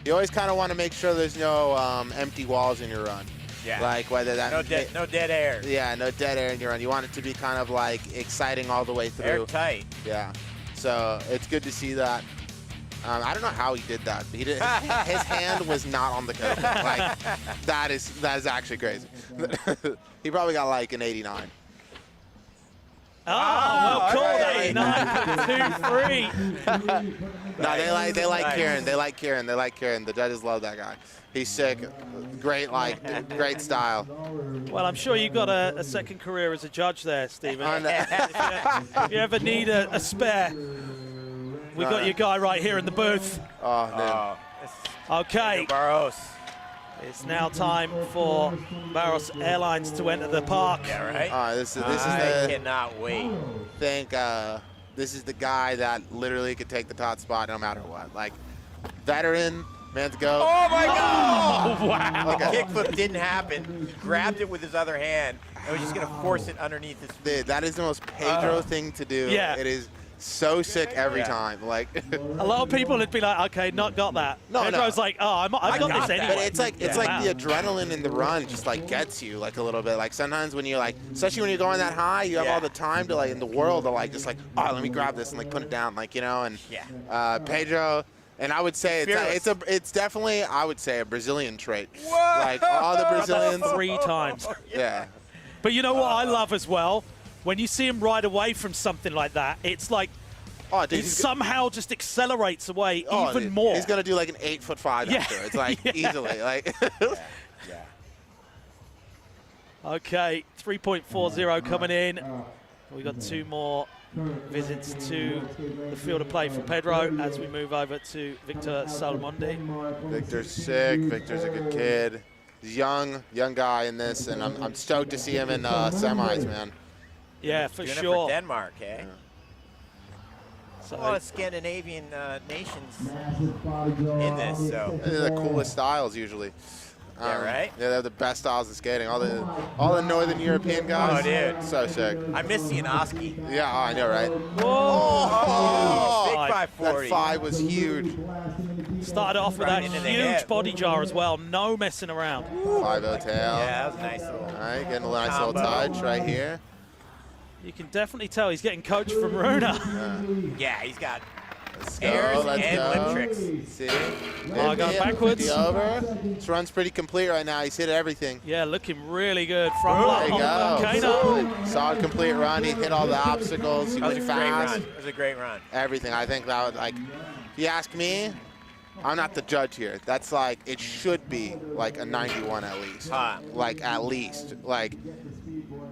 You always kind of want to make sure there's no empty walls in your run. Yeah. Like whether that no dead air. Yeah, no dead air in your run. You want it to be kind of like exciting all the way through. Airtight. Yeah. So it's good to see that. I don't know how he did that. He did. His hand was not on the coat. Like that is actually crazy. He probably got like an 89. Oh, well called, 89, 2-3. No, they like Kieran. They like Kieran. They like Kieran. The judges love that guy. He's sick. Great style. Well, I'm sure you've got a second career as a judge there, Stephen. If you ever need a spare, we got your guy right here in the booth. Oh, man. Okay. Barros. It's now time for Barros Airlines to enter the park. Yeah, right? This is I the cannot wait. this is the guy that literally could take the top spot no matter what. Like, veteran, man's go. Oh my God! Oh, wow. The kickflip didn't happen. He grabbed it with his other hand and was just going to force it underneath his feet. Dude, that is the most Pedro thing to do. Yeah. It is so sick every Yeah. time. Like, A lot of people would be like, okay, not got that. No, Pedro's like, oh, I've got got this that. anyway. but it's like Wow. the adrenaline in the run just like gets you like a little bit. Like sometimes when you're like, especially when you're going that high, you have Yeah. all the time to like in the world to like just like, oh, let me grab this and like put it down, like, you know. And Yeah. Pedro. And I would say it's definitely, I would say, a Brazilian trait. Whoa! Like all the Brazilians. 3 times. Yeah. But you know what I love as well? When you see him ride away from something like that, it's like Oh, dude, it somehow just accelerates away even dude, more. He's gonna do like an 8'5" Yeah. after. It's like easily like. Yeah. Okay, 3.40 coming in. We got 2 more visits to the field of play for Pedro as we move over to Victor Salmondi. Victor's sick. Victor's a good kid. He's young guy in this, and I'm stoked to see him in semis, man. Yeah, for Doing it sure. for Denmark, eh? Yeah. So, A lot of Scandinavian nations in this, so. They're the coolest styles usually. Yeah, right? Yeah, they have the best styles of skating. All the Northern European guys. Oh, dude. So sick. I miss seeing Oski. Yeah, I know, right? Oh, big 540. That 5 was huge. started off with Right that into the huge hip. body jar as well. No messing around. 5-0 tail. Yeah, that was a nice little. All right, getting a nice little combo. touch right here. You can definitely tell he's getting coached from Runa. Yeah, he's got Let's airs go, let's and go. lip tricks. See? Oh, going backwards. 50 over. This run's pretty complete right now. He's hit everything. Yeah, looking really good. Front There block you on the go. volcano. Solid complete run. He hit all the obstacles. He That was was a great fast. run. It was a great run. Everything. I think that would, like, if you ask me, I'm not the judge here. That's like, it should be like a 91 at least. Like, at least. Like,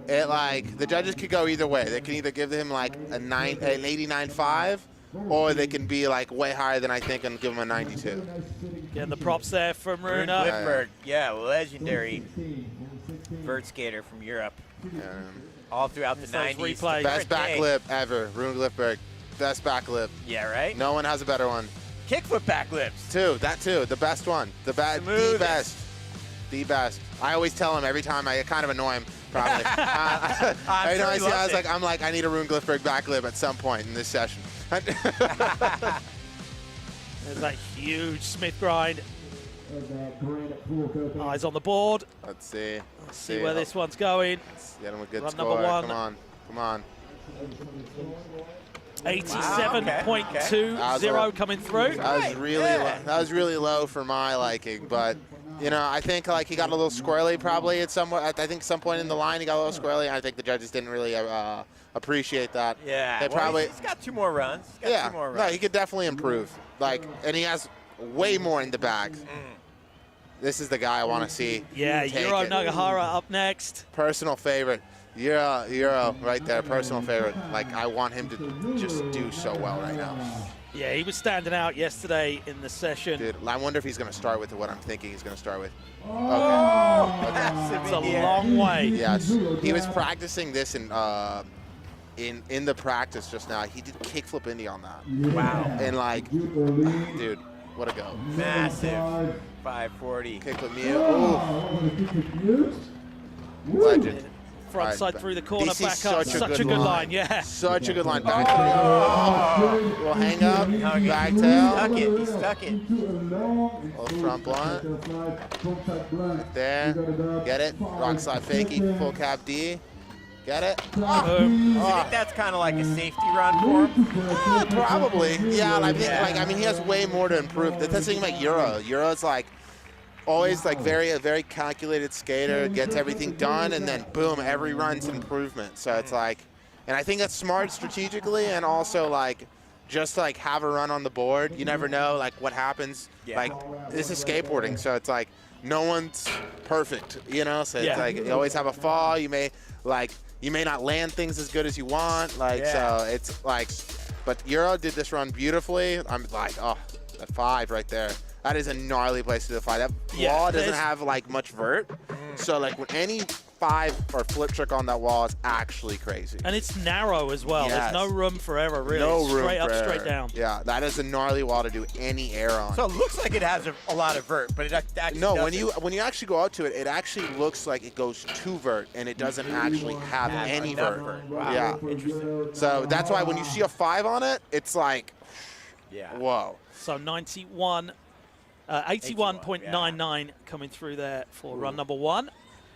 it, like, the judges could go either way. They can either give him like an 89.5, or they can be like way higher than I think and give him a 92. Getting the props there from Rune Runa. Glifberg, yeah, legendary vert skater from Europe. All throughout the Those 90s. replays. Best backlip ever. Rune Glifberg. Best backlip. Yeah, right? No one has a better one. Kickflip backlips. That too. The best one. The Smoothest. best. The best. I always tell him every time. I kind of annoy him, probably. I'm I know. sure he loves it. I'm like, I need a Rune Glifberg backlip at some point in this session. There's that huge Smith grind. Eyes on the board. Let's see. See where this one's going. Let's get him a good Run score. number 1. Come on. Come on. 87.20 coming through. That was really low for my liking, but you know, I think like he got a little squirrely probably at some. I think some point in the line he got a little squirrely. I think the judges didn't really appreciate that. Yeah, They well, probably. he's got 2 more runs. He's got 2 more runs. No, he could definitely improve. Like, and he has way more in the bag. This is the guy I want to see. Yeah, take Euro it. Nagahara up next. Personal favorite. Euro right there, personal favorite. Like, I want him to just do so well right now. Yeah, he was standing out yesterday in the session. Dude, I wonder if he's going to start with what I'm thinking he's going to start with. It's a long way. Yes, he was practicing this in the practice just now. He did kickflip Indy on that. Wow. And like, dude, what a go. Massive 540. Kickflip Mew. Ooh. Legend. Front Right, side through the corner, this is back up. such a good line, yeah. Such a good line. Back We'll hang up, back tail. Stuck it. He stuck it. Little front blunt. Right there. Get it. Rock slide fakie. Full cap D. Get it. Do you think that's kind of like a safety run for him? Probably. Yeah, I think like he has way more to improve. That's the thing about Euro. Euro's like always like a very calculated skater, gets everything done, and then boom, every run's improvement. So it's like, and I think that's smart strategically, and also like just like have a run on the board. You never know like what happens. Yeah. Like this is skateboarding, so it's like no one's perfect, you know. So it's like you always have a fall. You may not land things as good as you want. Like so it's like, but Euro did this run beautifully. I'm like, oh, that 5 right there. That is a gnarly place to fly. That Yeah, wall doesn't there's- have like much vert, so like when any 5 or flip trick on that wall is actually crazy. And it's narrow as well. Yes. There's no room for error, really. No It's room straight up, for straight error. down. Yeah, that is a gnarly wall to do any air on. So it looks like it has a lot of vert, but it actually No, doesn't. when you actually go out to it, it actually looks like it goes to vert, and it doesn't actually have any enough vert. vert. Wow. Yeah. Interesting. So that's why when you see a 5 on it, it's like, Yeah. whoa. So 81.99 coming through there for run number 1.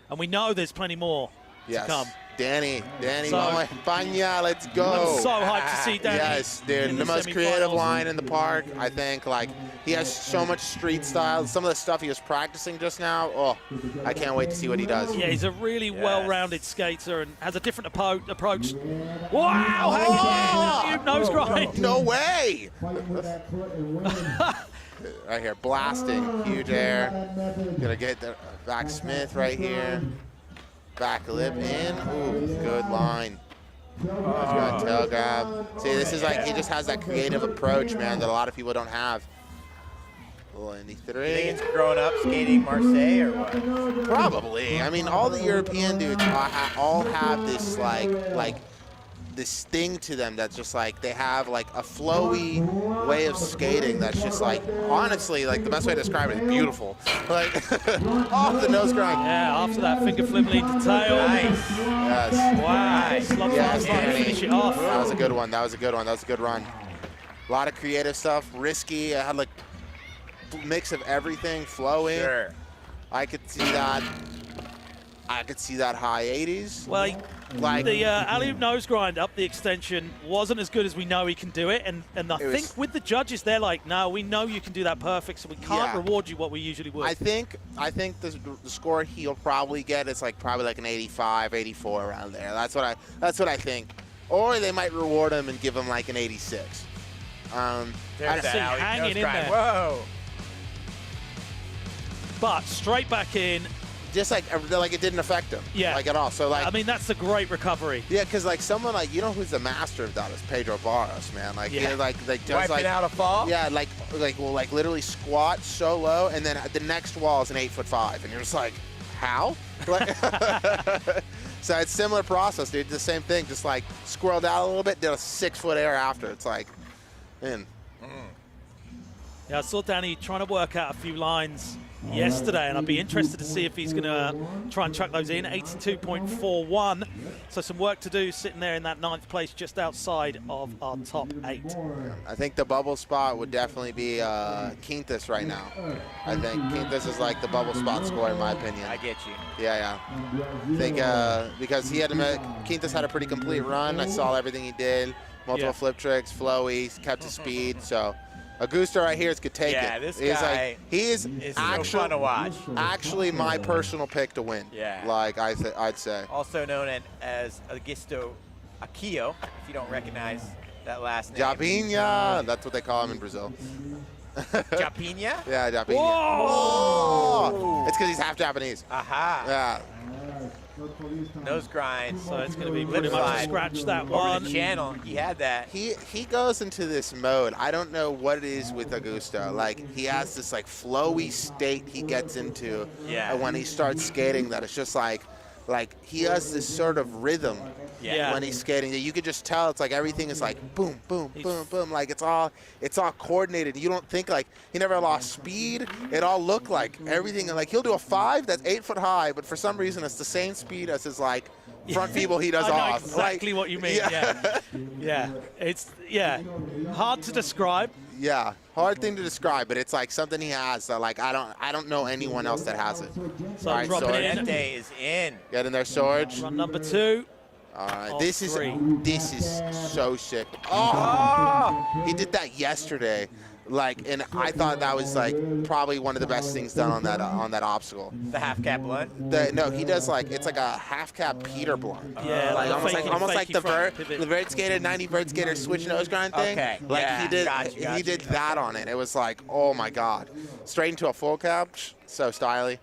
And we know there's plenty more Yes. to come. Danny, So- Mama España, let's go. I'm so hyped to see Danny. Yes, dude, in the most creative semifinals. line in the park. I think, like, he has so much street style. Some of the stuff he was practicing just now, oh, I can't wait to see what he does. Yeah, he's a really Yes. well-rounded skater and has a different approach. Wow! Hang on! Nose grind. No way! Fighting with that foot and winning. Right here, blasting, huge air. Gonna get the back Smith right here. Back lip in. Ooh, good line. Good tail grab. See, this is like, he just has that creative approach, man, that a lot of people don't have. Little Indy You 3. think it's growing up skating Marseille or what? Probably. I mean, all the European dudes all have this like this thing to them that's just like they have like a flowy way of skating that's just like honestly like the best way to describe it is beautiful. Like off the nose grind. Yeah, after that finger flip lead to tail. Nice. Yes. Wow. Nice. Slot Yes, fast line, Danny. finish it off. That was a good one. That was a good one. That was a good run. A lot of creative stuff. Risky. I had like mix of everything flowing. Sure. I could see that. I could see that high 80s. Well, Like the alley-oop nose grind up the extension wasn't as good as we know he can do it, and I It was- think with the judges they're like, no, we know you can do that perfect, so we can't Yeah. reward you what we usually would. I think the score he'll probably get is like probably like an 85, 84 around there. That's what I think. Or they might reward him and give him like an 86. There's see that alley hanging nose in grind. there. Whoa. But straight back in. Just like it didn't affect him. Yeah. Like at all. So like I mean, that's a great recovery. yeah, because like someone like who's the master of that is Pedro Barros, man. Like Yeah. he like does Wiping like out a fall? Yeah, like will like literally squat so low, and then the next wall is an 8'5", and you're just like, how? Like, so it's similar process, dude. The same thing, just like squirreled out a little bit, did a 6-foot air after. It's like, in. Yeah, I saw Danny trying to work out a few lines yesterday, and I'd be interested to see if he's going to try and chuck those in. 82.41, so some work to do sitting there in that 9th place just outside of our top 8. I think the bubble spot would definitely be Quintus right now. I think Quintus is like the bubble spot score in my opinion. I get you. Yeah. I think because Quintus had a pretty complete run. I saw everything he did. Multiple flip tricks, flowy, kept his speed. So Augusto right here could take Yeah, it. this He's guy like, he is so actually fun to watch. Actually, my personal pick to win. Yeah. Like I'd say. Also known as Augusto Aquillo, if you don't recognize that last name. Japinha. That's what they call him in Brazil. Japinha? Yeah, Japinha. Whoa! It's because he's half Japanese. Aha. Yeah. Nose grind. So it's going to be Lip pretty much a slide. scratch that Over one. the channel. He had that. He goes into this mode. I don't know what it is with Augusto. Like he has this like flowy state he gets into when he starts skating that it's just like he has this sort of rhythm when he's skating that you could just tell. It's like everything is like boom, boom, boom, boom. Like it's all coordinated. You don't think like he never lost speed. It all looked like everything. Like he'll do a 5 that's 8 foot high, but for some reason it's the same speed as his like front people he does I know off. exactly what you mean. Yeah. It's hard to describe. Yeah, hard thing to describe, but it's like something he has that like I don't know anyone else that has it. So All right, dropping Sorge. it in. Dente is in. Get in there, Sorge. Run number 2. All right, Of this 3. is so sick. Oh, he did that yesterday. Like, and I thought that was like probably one of the best things done on that obstacle. The half cap blunt? No, he does like it's like a half cap Peter blunt. Yeah, like almost like the front pivot. vert skater 90 vert skater switch nose grind thing. Okay, like yeah, he did gotcha. he did that on it. It was like, oh my god, straight into a full cap, so stylish.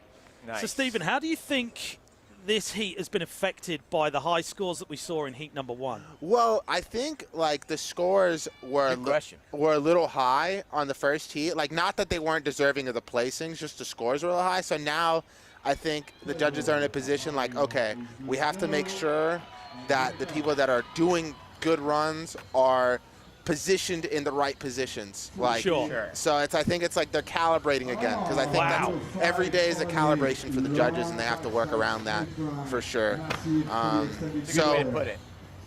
Nice. So Stephen, how do you think this heat has been affected by the high scores that we saw in heat number 1? Well, I think like the scores were a little high on the first heat. Like, not that they weren't deserving of the placings, just the scores were a little high. So now I think the judges are in a position like, okay, we have to make sure that the people that are doing good runs are positioned in the right positions. Like, so I think it's like they're calibrating again, because I think that's, every day is a calibration for the judges, and they have to work around that for sure.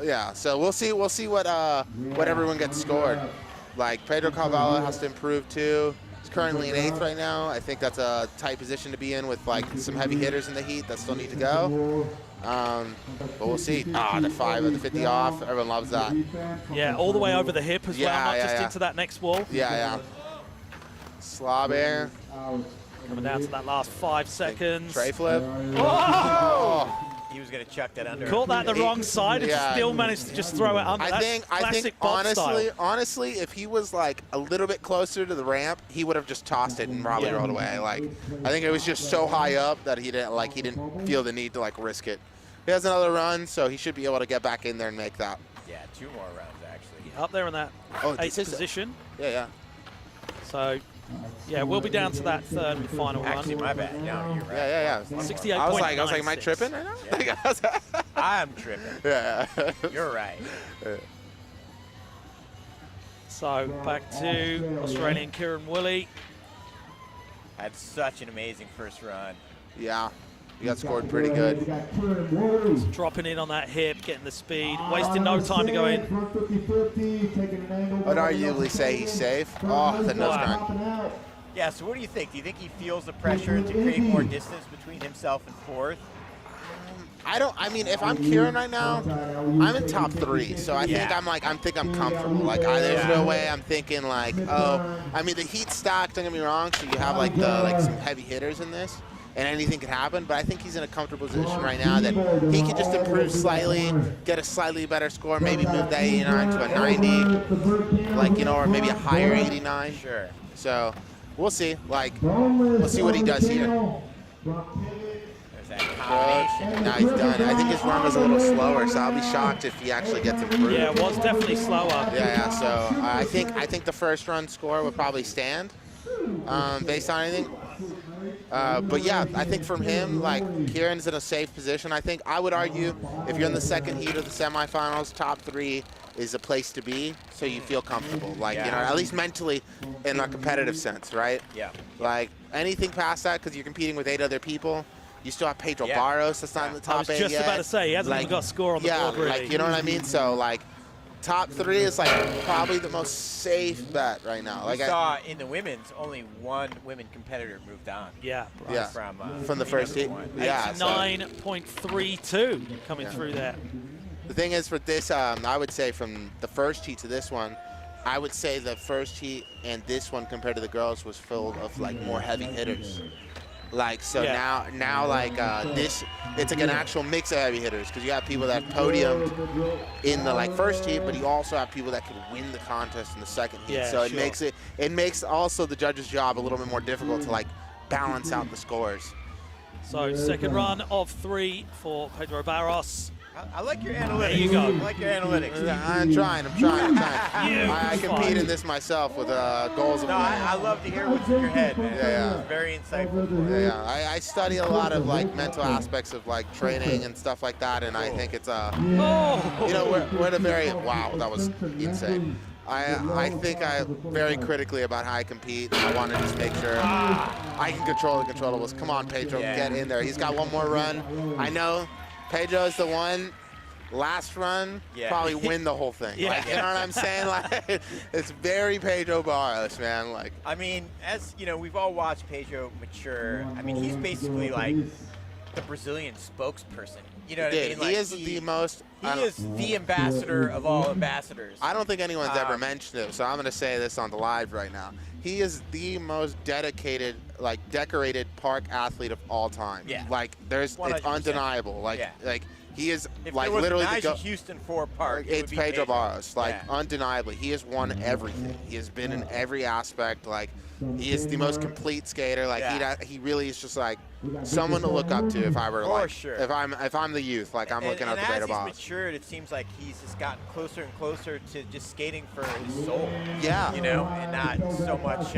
Yeah, so we'll see what everyone gets scored. Like, Pedro Carvalho has to improve too. He's currently in 8th right now. I think that's a tight position to be in with like some heavy hitters in the heat that still need to go. But we'll see. The 5 of the 50 off. Everyone loves that. Yeah, all the way over the hip as well, not just into that next wall. Yeah. Slob air. Coming down to that last 5 seconds. Tray flip. Oh! He was going to chuck that under. Caught that the wrong side and still managed to just throw it under. I think honestly, if he was like a little bit closer to the ramp, he would have just tossed it and probably rolled away. Like, I think it was just so high up that he didn't feel the need to like risk it. He has another run, so he should be able to get back in there and make that. Yeah, 2 more runs actually. Up there in that 8th position. Yeah. So, yeah, we'll be down to that 3rd and final run. Actually, my bad. No, you're right. Yeah. 68.96. I was like, am I tripping right now? Yeah. I'm tripping. Yeah. You're right. So back to Australian Kieran Woolley. Had such an amazing first run. Yeah. He got scored pretty good. Just dropping in on that hip, getting the speed, wasting no time to go in. I'd arguably say he's safe. Oh, the nose grind. Yeah, so what do you think? Do you think he feels the pressure to create more distance between himself and 4th? I mean, if I'm Kieran right now, I'm in top 3, so I think I'm comfortable. Like, there's no way I'm thinking like, I mean, the heat's stacked. Don't get me wrong. So you have like some heavy hitters in this, and anything could happen. But I think he's in a comfortable position right now that he can just improve slightly, get a slightly better score, maybe move that 89 to a 90, like, you know, or maybe a higher 89. Sure. So we'll see. Like, we'll see what he does here. Now he's done. I think his run was a little slower, so I'll be shocked if he actually gets improved. Yeah, it was definitely slower. Yeah. So I think the first run score would probably stand based on anything. But yeah, I think from him, like, Kieran's in a safe position. I think I would argue if you're in the second heat of the semifinals, top 3 is a place to be, so you feel comfortable. Like, you know, at least mentally in a competitive sense, right? Yeah. Like, anything past that, because you're competing with 8 other people. You still have Pedro Barros that's not in the top 8 yet. I was just about to say, he hasn't even got a score on the board, really. Like, you know what I mean? So, like, top 3 is, like, probably the most safe bet right now. Like, I saw in the women's, only 1 women competitor moved on. From the first heat. Yeah. 89.32 coming through there. The thing is, for this, I would say from the first heat to this one, I would say the first heat and this one compared to the girls was filled of, like, more heavy hitters. Like, so now like this, it's like an actual mix of heavy hitters, because you have people that podiumed in the like first heat, but you also have people that could win the contest in the second heat. So it makes also the judge's job a little bit more difficult to like balance out the scores. So second run of 3 for Pedro Barros. I like your analytics. There you go. I like your analytics. I'm trying. I compete in this myself with goals of I love to hear what's in your head, man. Yeah. It's very insightful. Yeah. I study a lot of like mental aspects of like training and stuff like that, and I think it's you know, we're at a very that was insane. I think very critically about how I compete. I want to just make sure I can control the controllables. Come on, Pedro, get in there. He's got one more run. I know Pedro is the one. Last run, probably win the whole thing. Like, you know what I'm saying? Like, it's very Pedro Barros, man. Like, I mean, as you know, we've all watched Pedro mature. I mean, he's basically like the Brazilian spokesperson. You know what I mean? Like, he is the most. He is the ambassador of all ambassadors. I don't think anyone's ever mentioned it, so I'm going to say this on the live right now. He is the most dedicated, like, decorated park athlete of all time. Yeah. Like, it's 100%. undeniable. Like, he is if like there was literally a the Houston 4 park. It's Pedro Barros. Like, undeniably, he has won everything. He has been in every aspect. Like, he is the most complete skater. Like, he really is just like someone to look up to if I were For like, sure. if I'm the youth, like I'm looking at the and beta as he's boss. matured, it seems like he's just gotten closer and closer to just skating for his soul. Yeah. You know, and not so much.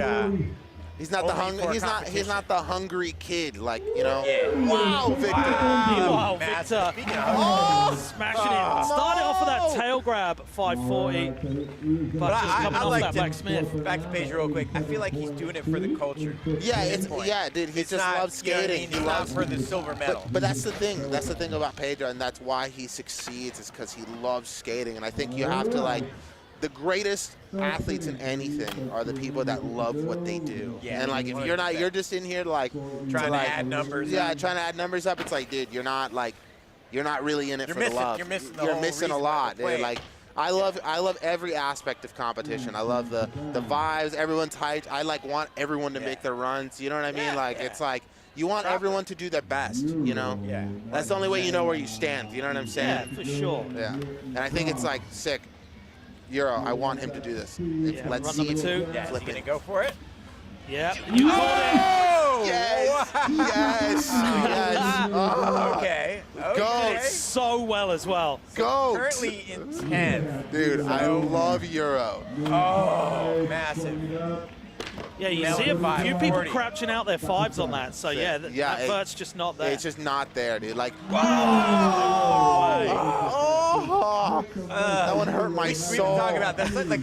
He's not the only for He's competition. not the hungry kid, like, you know. Yeah. Wow, Victor. Meanwhile, Massive. Victor Speaking of smashing it. Started off with that tail grab, 540, but just coming off that back Smith. Back to Pedro real quick. I feel like he's doing it for the culture. Yeah, at this it's point. dude. He It's just not, loves you know what I skating. mean? He It's not loves for the silver medal. But that's the thing. That's the thing about Pedro, and that's why he succeeds. Is because he loves skating. And I think you have to like. The greatest athletes in anything are the people that love what they do. Yeah, and like if you're not, 100%. you're just in here like Trying to like, add numbers Yeah, up. trying to add numbers up. It's like, dude, you're not really in it You're for missing- the love. you're missing the You're whole missing a reason why lot, we're dude. playing. Like I love every aspect of competition. I love the vibes. Everyone's hyped. I like want everyone to make their runs. You know what I mean? Yeah, like yeah. it's like. You want everyone to do their best, you know? Yeah. That's the only way you know where you stand, you know what I'm Yeah, saying? for sure. Yeah. And I think it's like sick. Euro, I want him to do this. Yeah, Let's run see number him two. Yeah, flip he's gonna it. go for it. Yeah, you called Oh! Yes, yes, yes. Oh, Okay. Go. so well as well. Go. Currently in 10th. Dude, I love Euro. Oh, massive. Yeah, you Melon see a few people 540. crouching out their fives on that. So yeah, that vert's just not there. It's just not there, dude. Like, Oh, that one hurt my We soul. were talking about that. Like,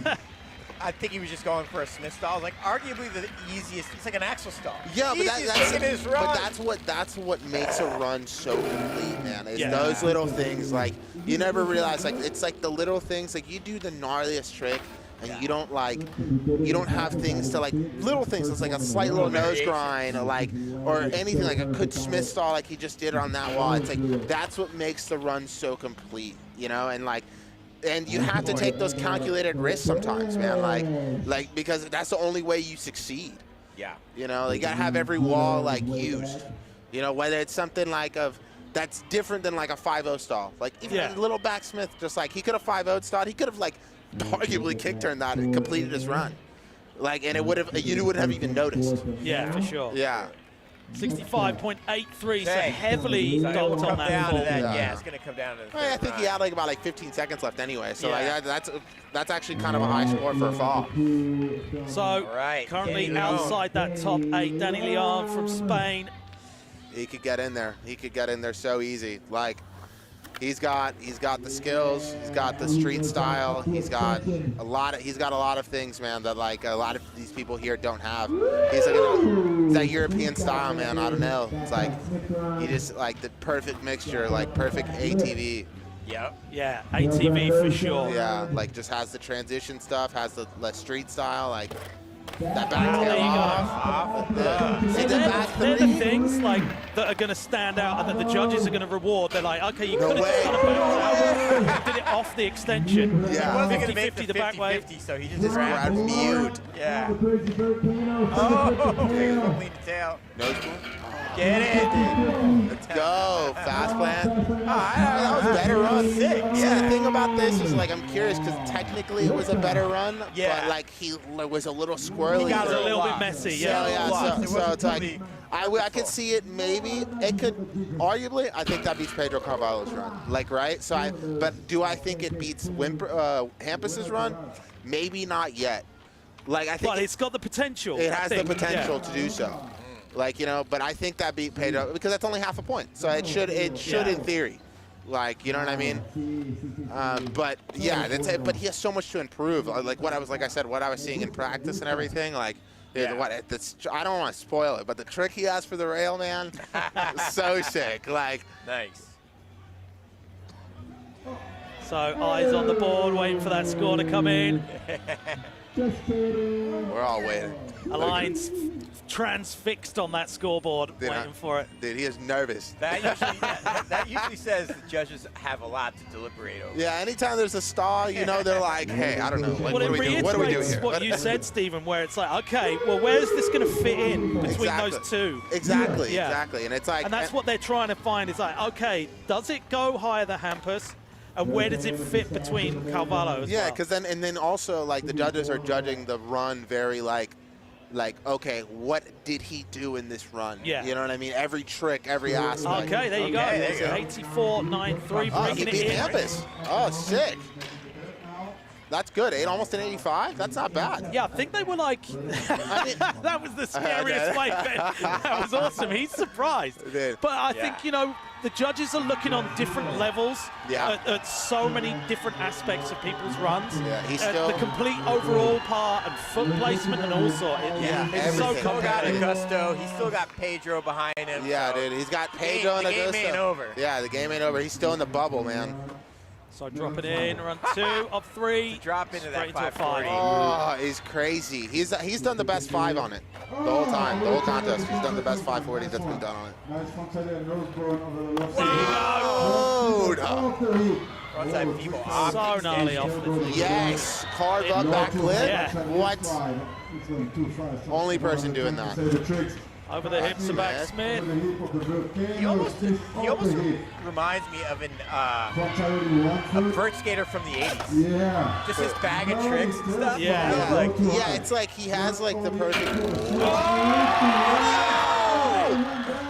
I think he was just going for a Smith stall. Like, arguably the easiest. It's like an axle stall. Yeah, but Easiest thing in his run. that's what makes a run so complete, man. Is Yeah. those little things. Like you never realize. Like it's like the little things. Like you do the gnarliest trick, and you don't have things to like little things. It's like a slight little nose grind, or anything like a good Smith stall, like he just did on that wall. It's like that's what makes the run so complete, you know, and you have to take those calculated risks sometimes, man. Like because that's the only way you succeed. Yeah. You know, you gotta have every wall like used. You know, whether it's something like that's different than like a 5-0 stall. Like even a little backsmith, just like he could have 5-0 stalled. He could have like arguably kick turned that and completed his run. Like, and you wouldn't have even noticed. yeah, for sure. Yeah. 65.83, so Hey. heavily So it'll docked come on that down fall. to that. Yeah. Yeah, it's gonna come down to the I third think he round. had like about 15 seconds left anyway. So Yeah. like that's actually kind of a high score for a fall. So Right, currently getting on. outside that top 8, Danny Leon from Spain. He could get in there. He could get in there so easy. Like he's got the skills. He's got the street style. He's got a lot of things, man, that like a lot of these people here don't have. He's like it's that European style, man. I don't know. It's like he just like the perfect mixture, like perfect ATV. Yep. Yeah, ATV for sure. Yeah, like just has the transition stuff, has the street style, like that back There tail you go. off. See the They're, back they're the three? things like that are going to stand out and that the judges are going to reward. They're like, okay, you No could have way. just done a bounce out, did it off the extension. Yeah. He wasn't gonna 50-50 make the the back way. 50-50, so he Just just grab grabbed mute. Yeah. Oh, big little lean to tail. Nose move. Get it. Let's go. Fast plant. Oh, That was a better run. Sick. See, the thing about this is like I'm curious because technically it was a better run, Yeah. but like he was a little squirrely. He got It was a a little bit lot. messy, So, yeah. yeah, Lots. so it's like It I could see it maybe. It could arguably. I think that beats Pedro Carvalho's run. Like right. So but do I think it beats Hampus's run? Maybe not yet. Like I think But it's got the potential. it I has the think, potential yeah. to do so. Like, you know, but I think that beat Pedro because that's only half a point. So it should in theory. Like, you know what I mean? But yeah, that's it. But he has so much to improve. Like what I was seeing in practice and everything. Like, dude, I don't want to spoil it, but the trick he has for the rail, man, so sick. Like, Nice. So eyes on the board, waiting for that score to come in. we're all waiting. Alliance transfixed on that scoreboard, Dude, waiting for it. Dude, he is nervous. That usually says the judges have a lot to deliberate over. Yeah, anytime there's a stall, you know, they're like, hey, I don't know. Like, Well, what it do we do? reiterates What do we do here? what you said, Stephen, where it's like, okay, well, where's this going to fit in between Exactly. those two? Exactly, Yeah. exactly. And it's like, And that's what they're trying to find is like, okay, does it go higher than Hampus? And where does it fit between Carvalho as yeah, well? because then also like the judges are judging the run very like like, okay, what did he do in this run? Yeah. You know what I mean? Every trick, every aspect. Okay, there you go. Okay, there you go. 84.93, Oh, he bringing it beat in. Hampus. Oh, sick. That's good. Almost an 85. That's not bad. Yeah, I think they were like, that was the scariest way. That was awesome. He's surprised. But I think, you know, the judges are looking on different levels at so many different aspects of people's runs. Yeah, he's still the complete overall part and foot placement and all sorts. It's so Still got competitive. Augusto. He's still got Pedro behind him. Yeah, so dude. He's got Pedro and the game Augusto. ain't over. Yeah, the game ain't over. He's still in the bubble, man. So dropping in, run 2 of 3. Drop into that straight into a 540. Oh, he's crazy. He's done the best 5 on it the whole time, the whole contest. He's done the best 540 that's been done on it. Nice frontside and nose going over the left Load. Frontside people So gnarly off the thing. Yes, carve up back lip. Yeah. What? Only person doing that. Over the hips of back Smith. He almost reminds me of a vert skater from the 80s. Yeah. Just his bag of tricks and stuff. Yeah, it's like he has like the perfect.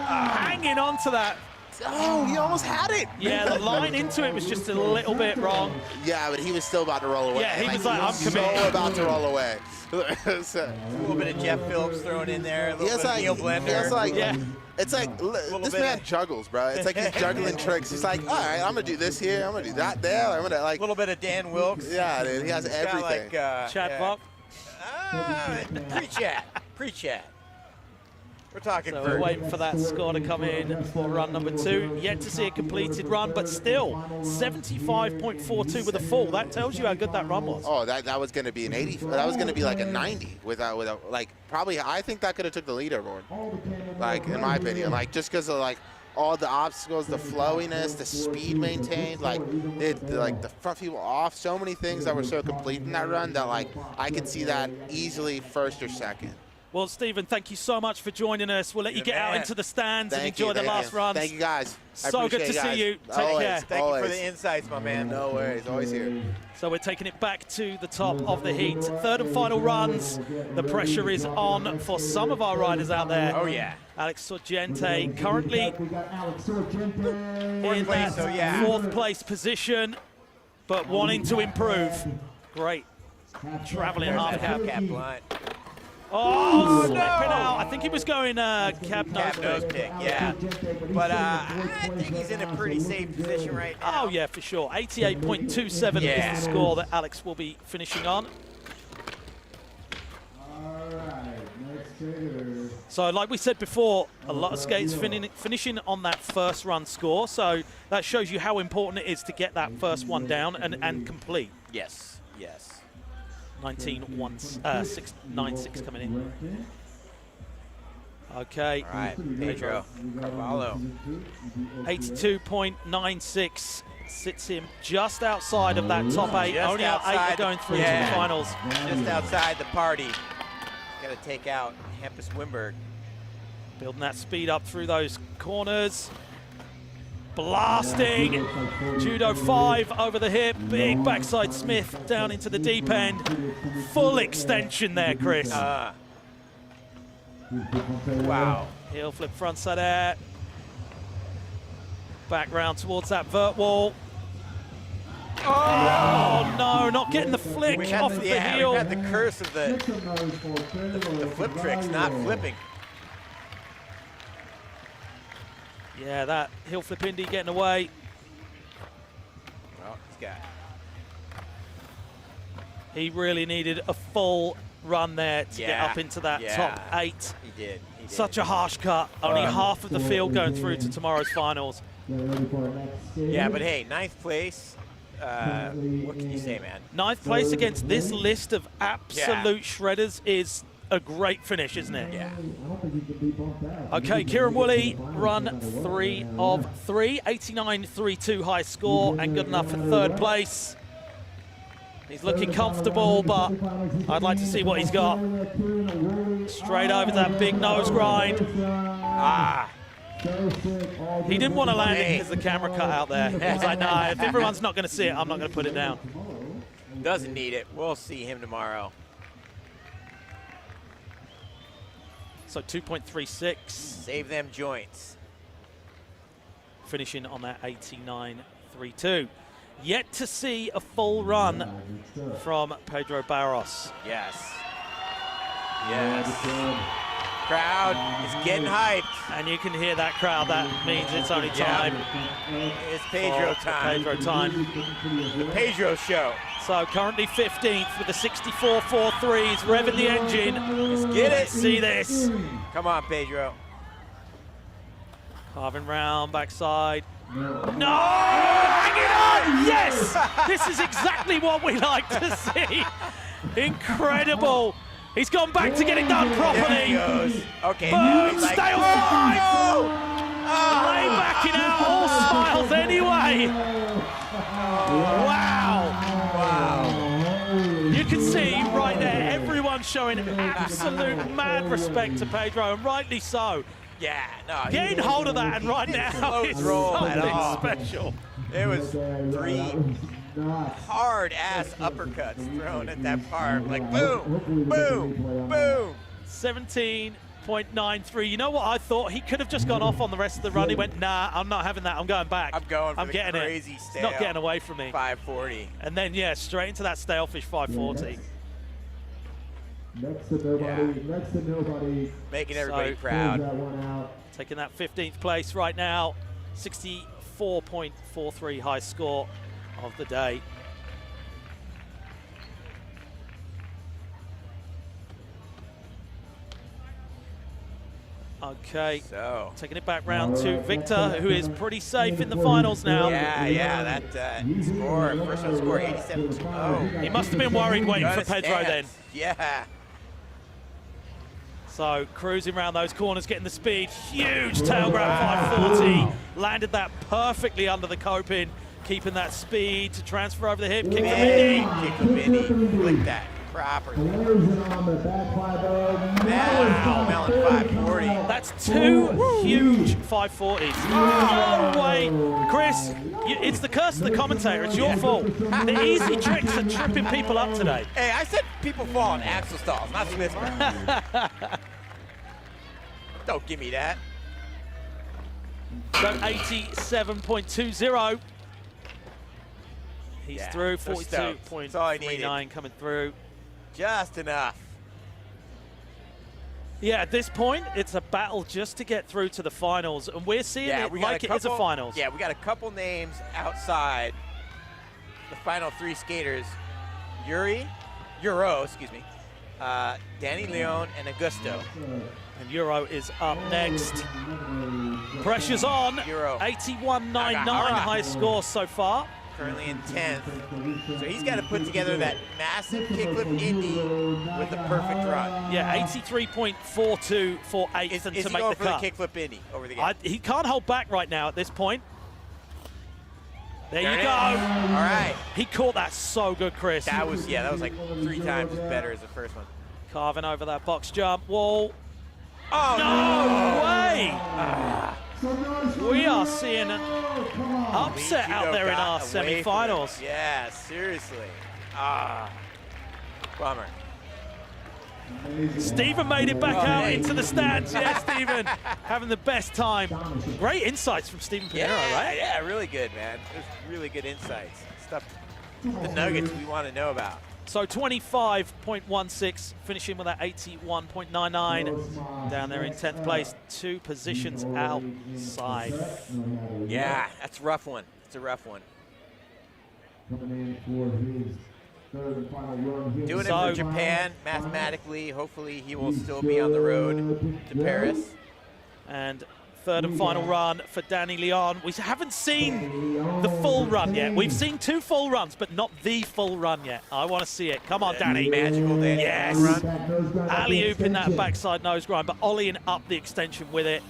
Hanging on to that. Oh, he almost had it. Yeah, the line into it was just a little bit wrong. Yeah, but he was still about to roll away. Yeah, he was like, I'm committed. So about to roll away. A little bit of Jeff Phillips thrown in there, a little bit of Neil Blender. It's like, this man juggles, bro. It's like he's juggling tricks. He's like, all right, I'm gonna do this here, I'm gonna do that there. I'm gonna like a little bit of Dan Wilkes. Yeah, dude, he has He's everything. got like, Chad Buck. Pre-chat. We're talking So vert. we're waiting for that score to come in for run number 2. Yet to see a completed run, but still 75.42 with a full. That tells you how good that run was. Oh, that was going to be an 80. That was going to be like a 90 without like probably. I think that could have took the leaderboard. Like in my opinion, like just because of like all the obstacles, the flowiness, the speed maintained, like like the front people off, so many things that were so complete in that run that like I could see that easily first or second. Well, Stephen, thank you so much for joining us. We'll let you get out into the stands and enjoy the last runs. Thank you, guys. So good to see you. Take care. Thank you for the insights, my man. No worries. Always here. So we're taking it back to the top of the heat. Third and final runs. The pressure is on for some of our riders out there. Oh, yeah. Alex Sorgente currently in place, that fourth place position, but wanting to improve. Great. Traveling half Cap blind. Oh, slipping out. I think he was going cab nose pick, yeah. But I think he's in a pretty safe position right now. Oh, yeah, for sure. 88.27 is the score that Alex will be finishing on. So, like we said before, a lot of skates finishing on that first run score. So that shows you how important it is to get that first one down and complete. Yes, yes. 19.96 coming in. Okay. All right, Pedro Carvalho. 82.96 sits him just outside of that top 8. Just Only our 8 are going through to the finals. Just outside the party. Got to take out Hampus Wimberg. Building that speed up through those corners. Blasting. Judo 5 over the hip. Big backside Smith down into the deep end. Full extension there, Chris. Wow. Heel flip frontside air. Back round towards that vert wall. Oh no, not getting the flick off of the heel. We had the curse of the flip tricks, not flipping. Yeah, that heel flip Indy getting away. Well, he's got. He really needed a full run there to get up into that top 8. He did. Such a harsh cut. Only half of the field going through to tomorrow's finals. Yeah, but hey, 9th place. What can you say, man? 9th place against this list of absolute shredders is a great finish, isn't it? Yeah. Okay, Kieran Woolley, run 3 of 3, 89.32 high score, and good enough for 3rd place. He's looking comfortable, but I'd like to see what he's got. Straight over that big nose grind. He didn't want to land it because the camera cut out there. He was like, nah, if everyone's not going to see it, I'm not going to put it down. Doesn't need it. We'll see him tomorrow. so 2.36. Save them joints. Finishing on that 89.32. Yet to see a full run from Pedro Barros. Yes. Yes. Crowd is getting hyped. And you can hear that crowd. That means it's only time. It's Pedro time. Pedro time. The Pedro show. So currently 15th with the 64.43. He's revving the engine. Let's get it. See this. Come on, Pedro. Carving round, backside. No! Hang it on! Yes! This is exactly what we like to see. Incredible. He's gone back to get it done properly. There he goes. Okay. Boom! Like, Stay on 5! Lay backing out, all smiles anyway. Wow. You can see right there, everyone showing absolute mad respect to Pedro, and rightly so. Yeah, no. Getting hold of that, and right now it's something special. It was 3 hard-ass uppercuts thrown at that park. Like, boom, boom, boom. 17.93. You know what I thought? He could have just gone off on the rest of the run. He went, nah, I'm not having that. I'm going back. I'm going for I'm the getting crazy it. stale. It's not getting away from me. 540. And then, yeah, straight into that stalefish 540. Next to nobody. Next to nobody. Making everybody So, proud. That one out. Taking that 15th place right now. 64.43 high score of the day. Okay, so taking it back round to Victor, who is pretty safe in the finals now. Yeah, that score, first one score, 87-2. He must have been worried waiting for Pedro then. Yeah. So cruising around those corners, getting the speed. Huge tail grab 540. Landed that perfectly under the coping, keeping that speed to transfer over the hip. Kick the mini. Kick the mini. Flick that properly. Wow, Melon 540. That's 2 huge 540s. No way. Chris, it's the curse of the commentator. It's your fault. The easy tricks are tripping people up today. Hey, I said people fall on axle stalls, not Smith. Don't give me that. So 87.20. He's through. 42.39 coming through. Just enough. Yeah, at this point, it's a battle just to get through to the finals, and we're seeing it like it is a finals. Yeah, we got a couple names outside the final 3 skaters. Euro, Danny Leon, and Augusto. And Euro is up next. Pressure's on. Euro. 81.99 high score so far. Currently in 10th. So he's got to put together that massive kickflip Indy with the perfect run. Yeah, 83.42 for 8th Is to he make going the for cut. the kickflip Indy over the gap? He can't hold back right now at this point. There you go. All right. He caught that so good, Chris. That was like 3 times as better as the first one. Carving over that box jump wall. Oh, no way! We are seeing an upset out there in our semi-finals. Yeah, seriously. Bummer. Stephen made it back out into the stands. Yeah, Stephen, having the best time. Great insights from Stephen Pinero, right? Yeah, really good, man. It was really good insights. Stuff, the nuggets we want to know about. So 25.16, finishing with that 81.99. Down there in 10th place, 2 positions outside. Yeah, that's a rough one. It's a rough one. Coming in for his third and final run here. Doing it for Japan, mathematically, hopefully he will still be on the road to Paris. And third and final run for Danny Leon. We haven't seen the full run yet. We've seen 2 full runs, but not the full run yet. I want to see it. Come on, Danny. Magical Danny. Yes. Run. Alley-oop in that backside nose grind, but ollieing up the extension with it.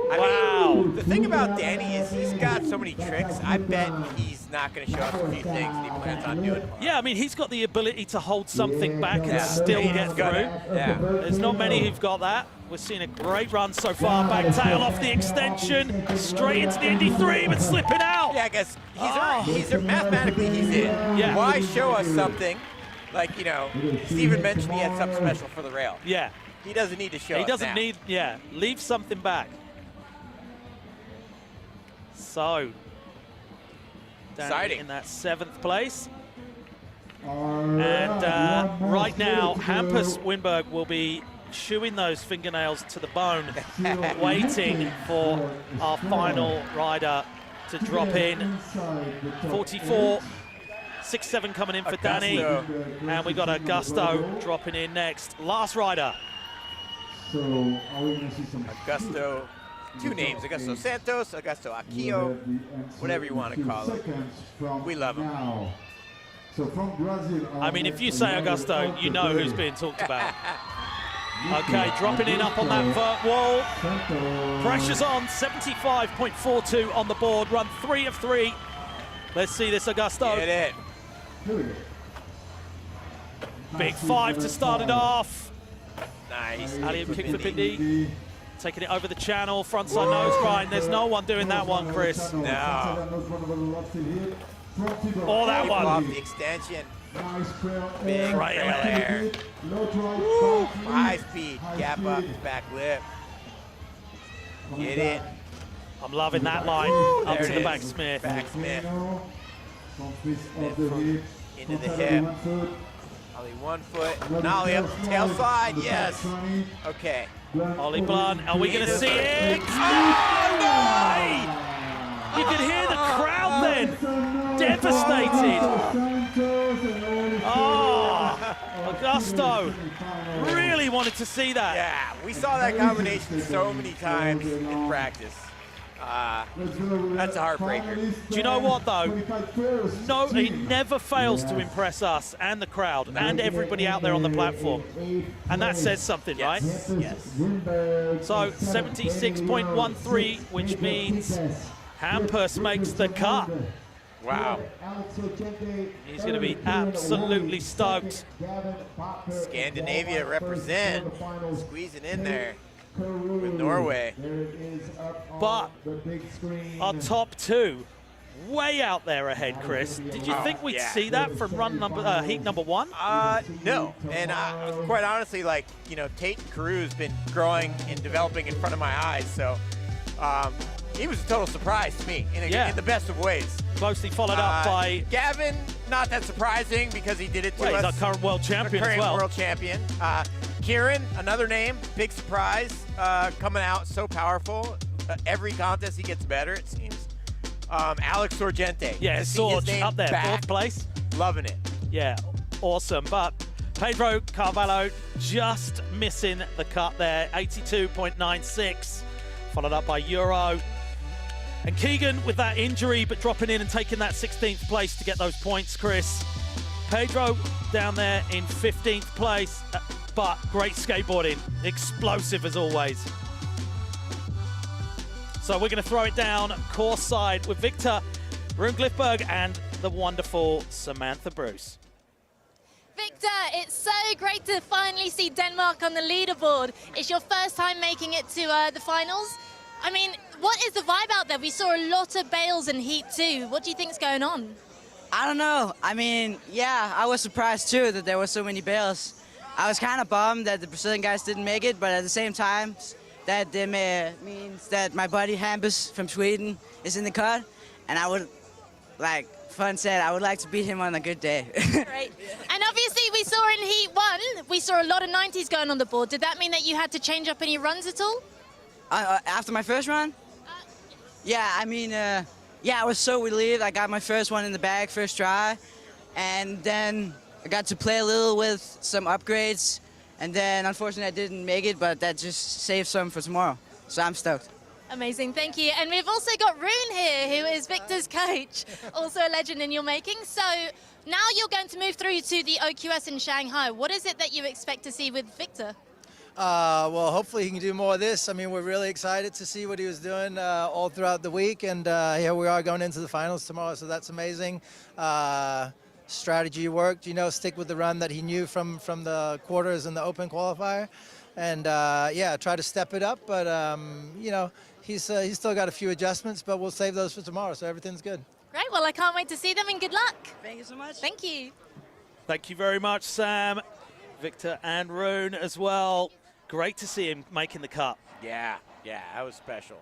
Wow. The thing about Danny is he's got so many tricks. I bet he's not going to show us a few things that he plans on doing. Yeah, I mean, he's got the ability to hold something back and still get through. Yeah. There's not many who've got that. We're seeing a great run so far. Back tail off the extension, straight into the Indy 3, but slipping out. Yeah, I guess mathematically he's in. Yeah. Why show us something like, Steven mentioned he had something special for the rail. Yeah. He doesn't need to show He us doesn't now. need, yeah, leave something back. So, Danny Exciting. in that 7th place. And And right now, Hampus Winberg will be chewing those fingernails to the bone, waiting for our final rider to drop in. 44, 6-7 coming in for Danny. Augusto. And we got Augusto dropping in next. Last rider. So are we gonna see some Augusto, 2 names, Augusto Santos, Augusto Akio, whatever you want to call him. We love him. Now. So from Brazil. I mean, if you say Augusto, you know who's being talked about. Okay, dropping in up on that vert wall. Pressure's on, 75.42 on the board, run 3 of 3. Let's see this, Augusto. Get it. Here we go. Big 5 to start it off. Nice. Alley-oop kick for Bindi. Taking it over the channel, frontside nose grind. There's no one doing that one, Chris. No. Oh, that Off one. the extension. Big Right trail there. Woo. High speed. Gap up. Back lip. Get it. I'm loving that line. Up There to it the is. backsmith. Backsmith. Into Into the hip. Ollie 1 foot. Nollie up the tail side. Yes. Okay. Ollie Blunt, are we going to see it? Oh, no! You can hear the crowd then. Devastated. Oh, Augusto really wanted to see that. Yeah, we saw that combination so many times in practice. That's a heartbreaker. Do you know what, though? No, he never fails to impress us and the crowd and everybody out there on the platform. And that says something, right? Yes. So 76.13, which means Hampus makes the cut. Wow. He's going to be absolutely stoked. Scandinavia represent. Squeezing in there with Norway. But our top 2, way out there ahead, Chris. Did you think we'd see that from heat number 1? No. And quite honestly, like, you know, Tate and Caru's been growing and developing in front of my eyes. So he was a total surprise to me in the best of ways. Closely followed up by Gavin. Not that surprising because he did it to us. He's our current world champion as well. World champion. Kieran, another name, big surprise, coming out so powerful. Every contest he gets better, it seems. Alex Sorgente. Yeah, Sorge up there, 4th place. Loving it. Yeah, awesome. But Pedro Carvalho just missing the cut there, 82.96. Followed up by Euro. And Keegan with that injury, but dropping in and taking that 16th place to get those points, Chris. Pedro down there in 15th place, but great skateboarding, explosive as always. So we're going to throw it down course side with Victor Runglifberg and the wonderful Samantha Bruce. Victor, it's so great to finally see Denmark on the leaderboard. It's your first time making it to the finals. I mean, what is the vibe out there? We saw a lot of bails in Heat 2. What do you think's going on? I don't know. I mean, yeah, I was surprised too that there were so many bails. I was kind of bummed that the Brazilian guys didn't make it, but at the same time, that means that my buddy Hampus from Sweden is in the cut, and I would, like Fun said, I would like to beat him on a good day. Great. And obviously we saw in Heat 1, we saw a lot of 90s going on the board. Did that mean that you had to change up any runs at all? After my first run? Yeah, I mean, yeah, I was so relieved. I got my first one in the bag, first try. And then I got to play a little with some upgrades. And then, unfortunately, I didn't make it, but that just saved some for tomorrow. So I'm stoked. Amazing, thank you. And we've also got Rune here, who is Victor's coach, also a legend in your making. So now you're going to move through to the OQS in Shanghai. What is it that you expect to see with Victor? Well, hopefully he can do more of this. I mean, we're really excited to see what he was doing all throughout the week, and here we are going into the finals tomorrow, so that's amazing. Strategy worked, you know, stick with the run that he knew from the quarters and the open qualifier, and yeah, try to step it up, but you know, he's still got a few adjustments, but we'll save those for tomorrow, so everything's good. Great, well, I can't wait to see them, and good luck. Thank you so much. Thank you. Thank you very much, Sam, Victor and Rune as well. great to see him making the cut. Yeah, that was special.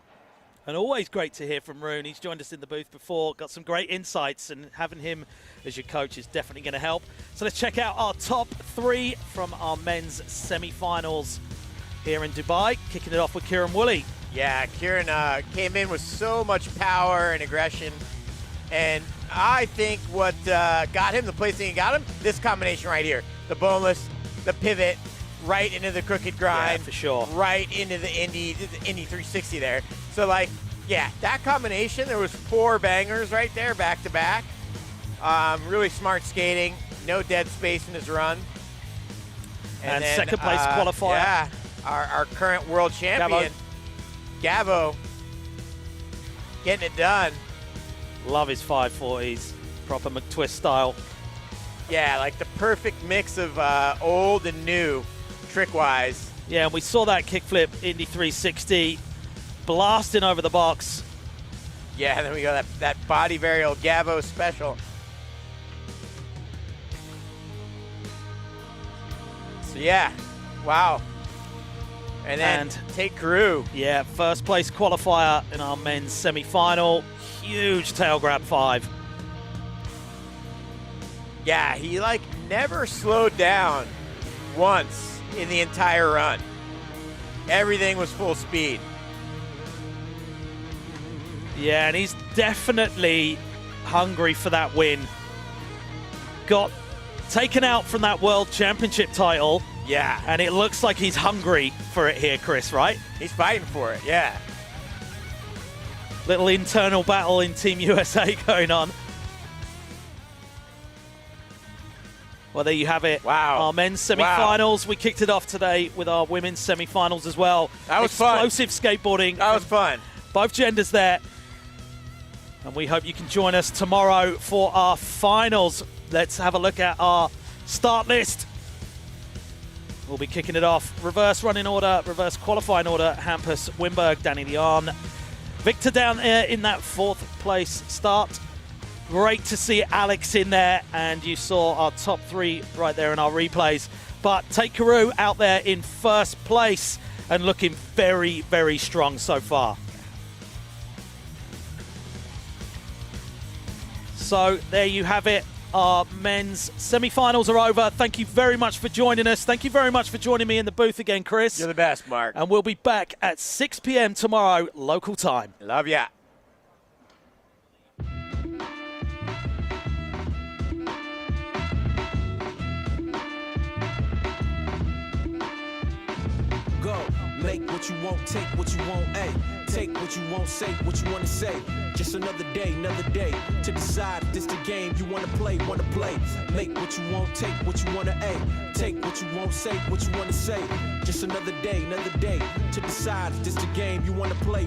And always great to hear from Rune. He's joined us in the booth before, got some great insights, and having him as your coach is definitely going to help. So let's check out our top 3 from our men's semi-finals here in Dubai. Kicking it off with Kieran Woolley. Yeah, Kieran came in with so much power and aggression. And I think what got him the placing he got him, this combination right here. The boneless, the pivot, right into the crooked grind. Yeah, for sure. Right into the Indy 360 there. So, like, yeah, that combination, there was 4 bangers right there, back to back. Really smart skating, no dead space in his run. And then, second place qualifier. Yeah, our current world champion, Gabo, getting it done. Love his 540s, proper McTwist style. Yeah, like the perfect mix of old and new, trick-wise. Yeah, and we saw that kickflip Indy 360 blasting over the box. Yeah, and then we got that body varial Gabo special. So yeah, wow. And then Tate Carew. Yeah, first place qualifier in our men's semi-final. Huge tail grab 5. Yeah, he like never slowed down once in the entire run. Everything was full speed. Yeah, and he's definitely hungry for that win. Got taken out from that World Championship title. Yeah. And it looks like he's hungry for it here, Chris, right? He's fighting for it, yeah. Little internal battle in Team USA going on. Well, there you have it. Wow. Our men's semi-finals. Wow. We kicked it off today with our women's semi-finals as well. That was fun. Explosive skateboarding. That was fun. Both genders there. And we hope you can join us tomorrow for our finals. Let's have a look at our start list. We'll be kicking it off. Reverse running order, reverse qualifying order. Hampus, Wimberg, Danny Leon. Victor down there in that 4th place start. Great to see Alex in there, and you saw our top 3 right there in our replays. But Tate Carew out there in 1st place and looking very, very strong so far. So there you have it. Our men's semi-finals are over. Thank you very much for joining us. Thank you very much for joining me in the booth again, Chris. You're the best, Mark. And we'll be back at 6 p.m. tomorrow, local time. Love ya. Go. Make what you want, take what you want, ayy. Take what you want, say what you wanna say. Just another day to decide if this the game you wanna play. Make what you want, take what you wanna, ayy. Take what you want, say what you wanna say. Just another day to decide if this the game you wanna play.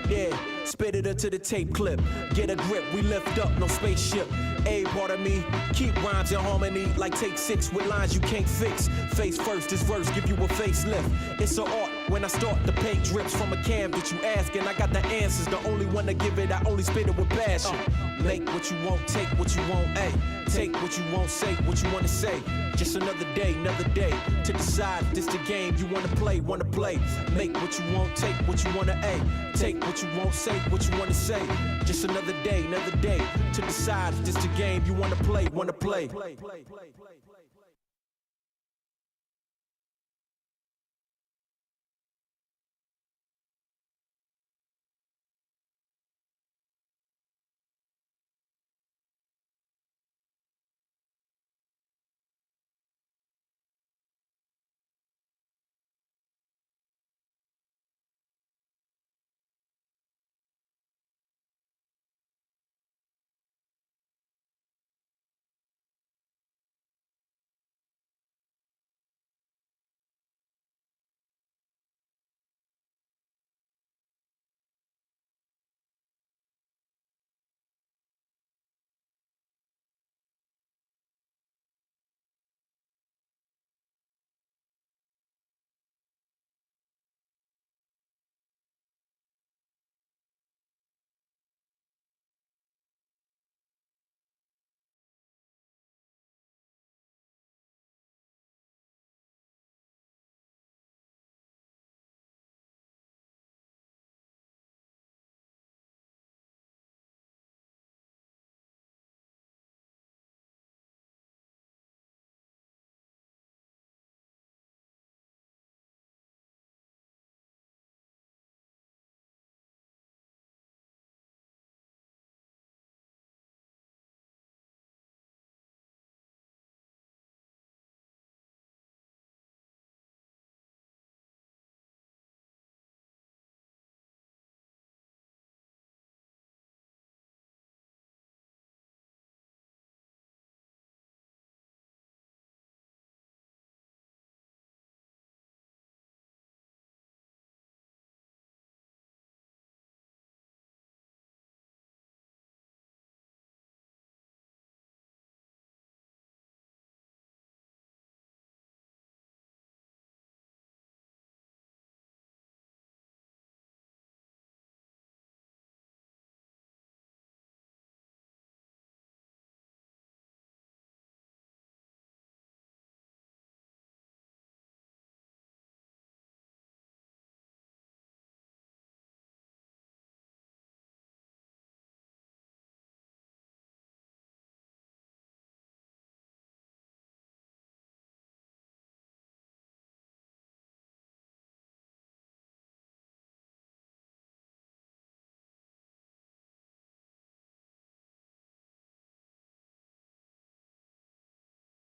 Yeah, spit it up to the tape clip. Get a grip, we lift up, no spaceship. A part of me, keep rhymes in harmony like take 6 with lines you can't fix. Face first, this verse give you a facelift. It's an art when I start, the paint drips from a canvas. You ask and I got the answers. The only one to give it, I only spit it with passion. Make what you want, take what you want, ayy. Take what you want, say what you wanna say. Just another day to decide if this the game you wanna play. Make what you want, take what you wanna, ayy. Take what you want, say what you wanna say. Just another day to decide if this the game you wanna play.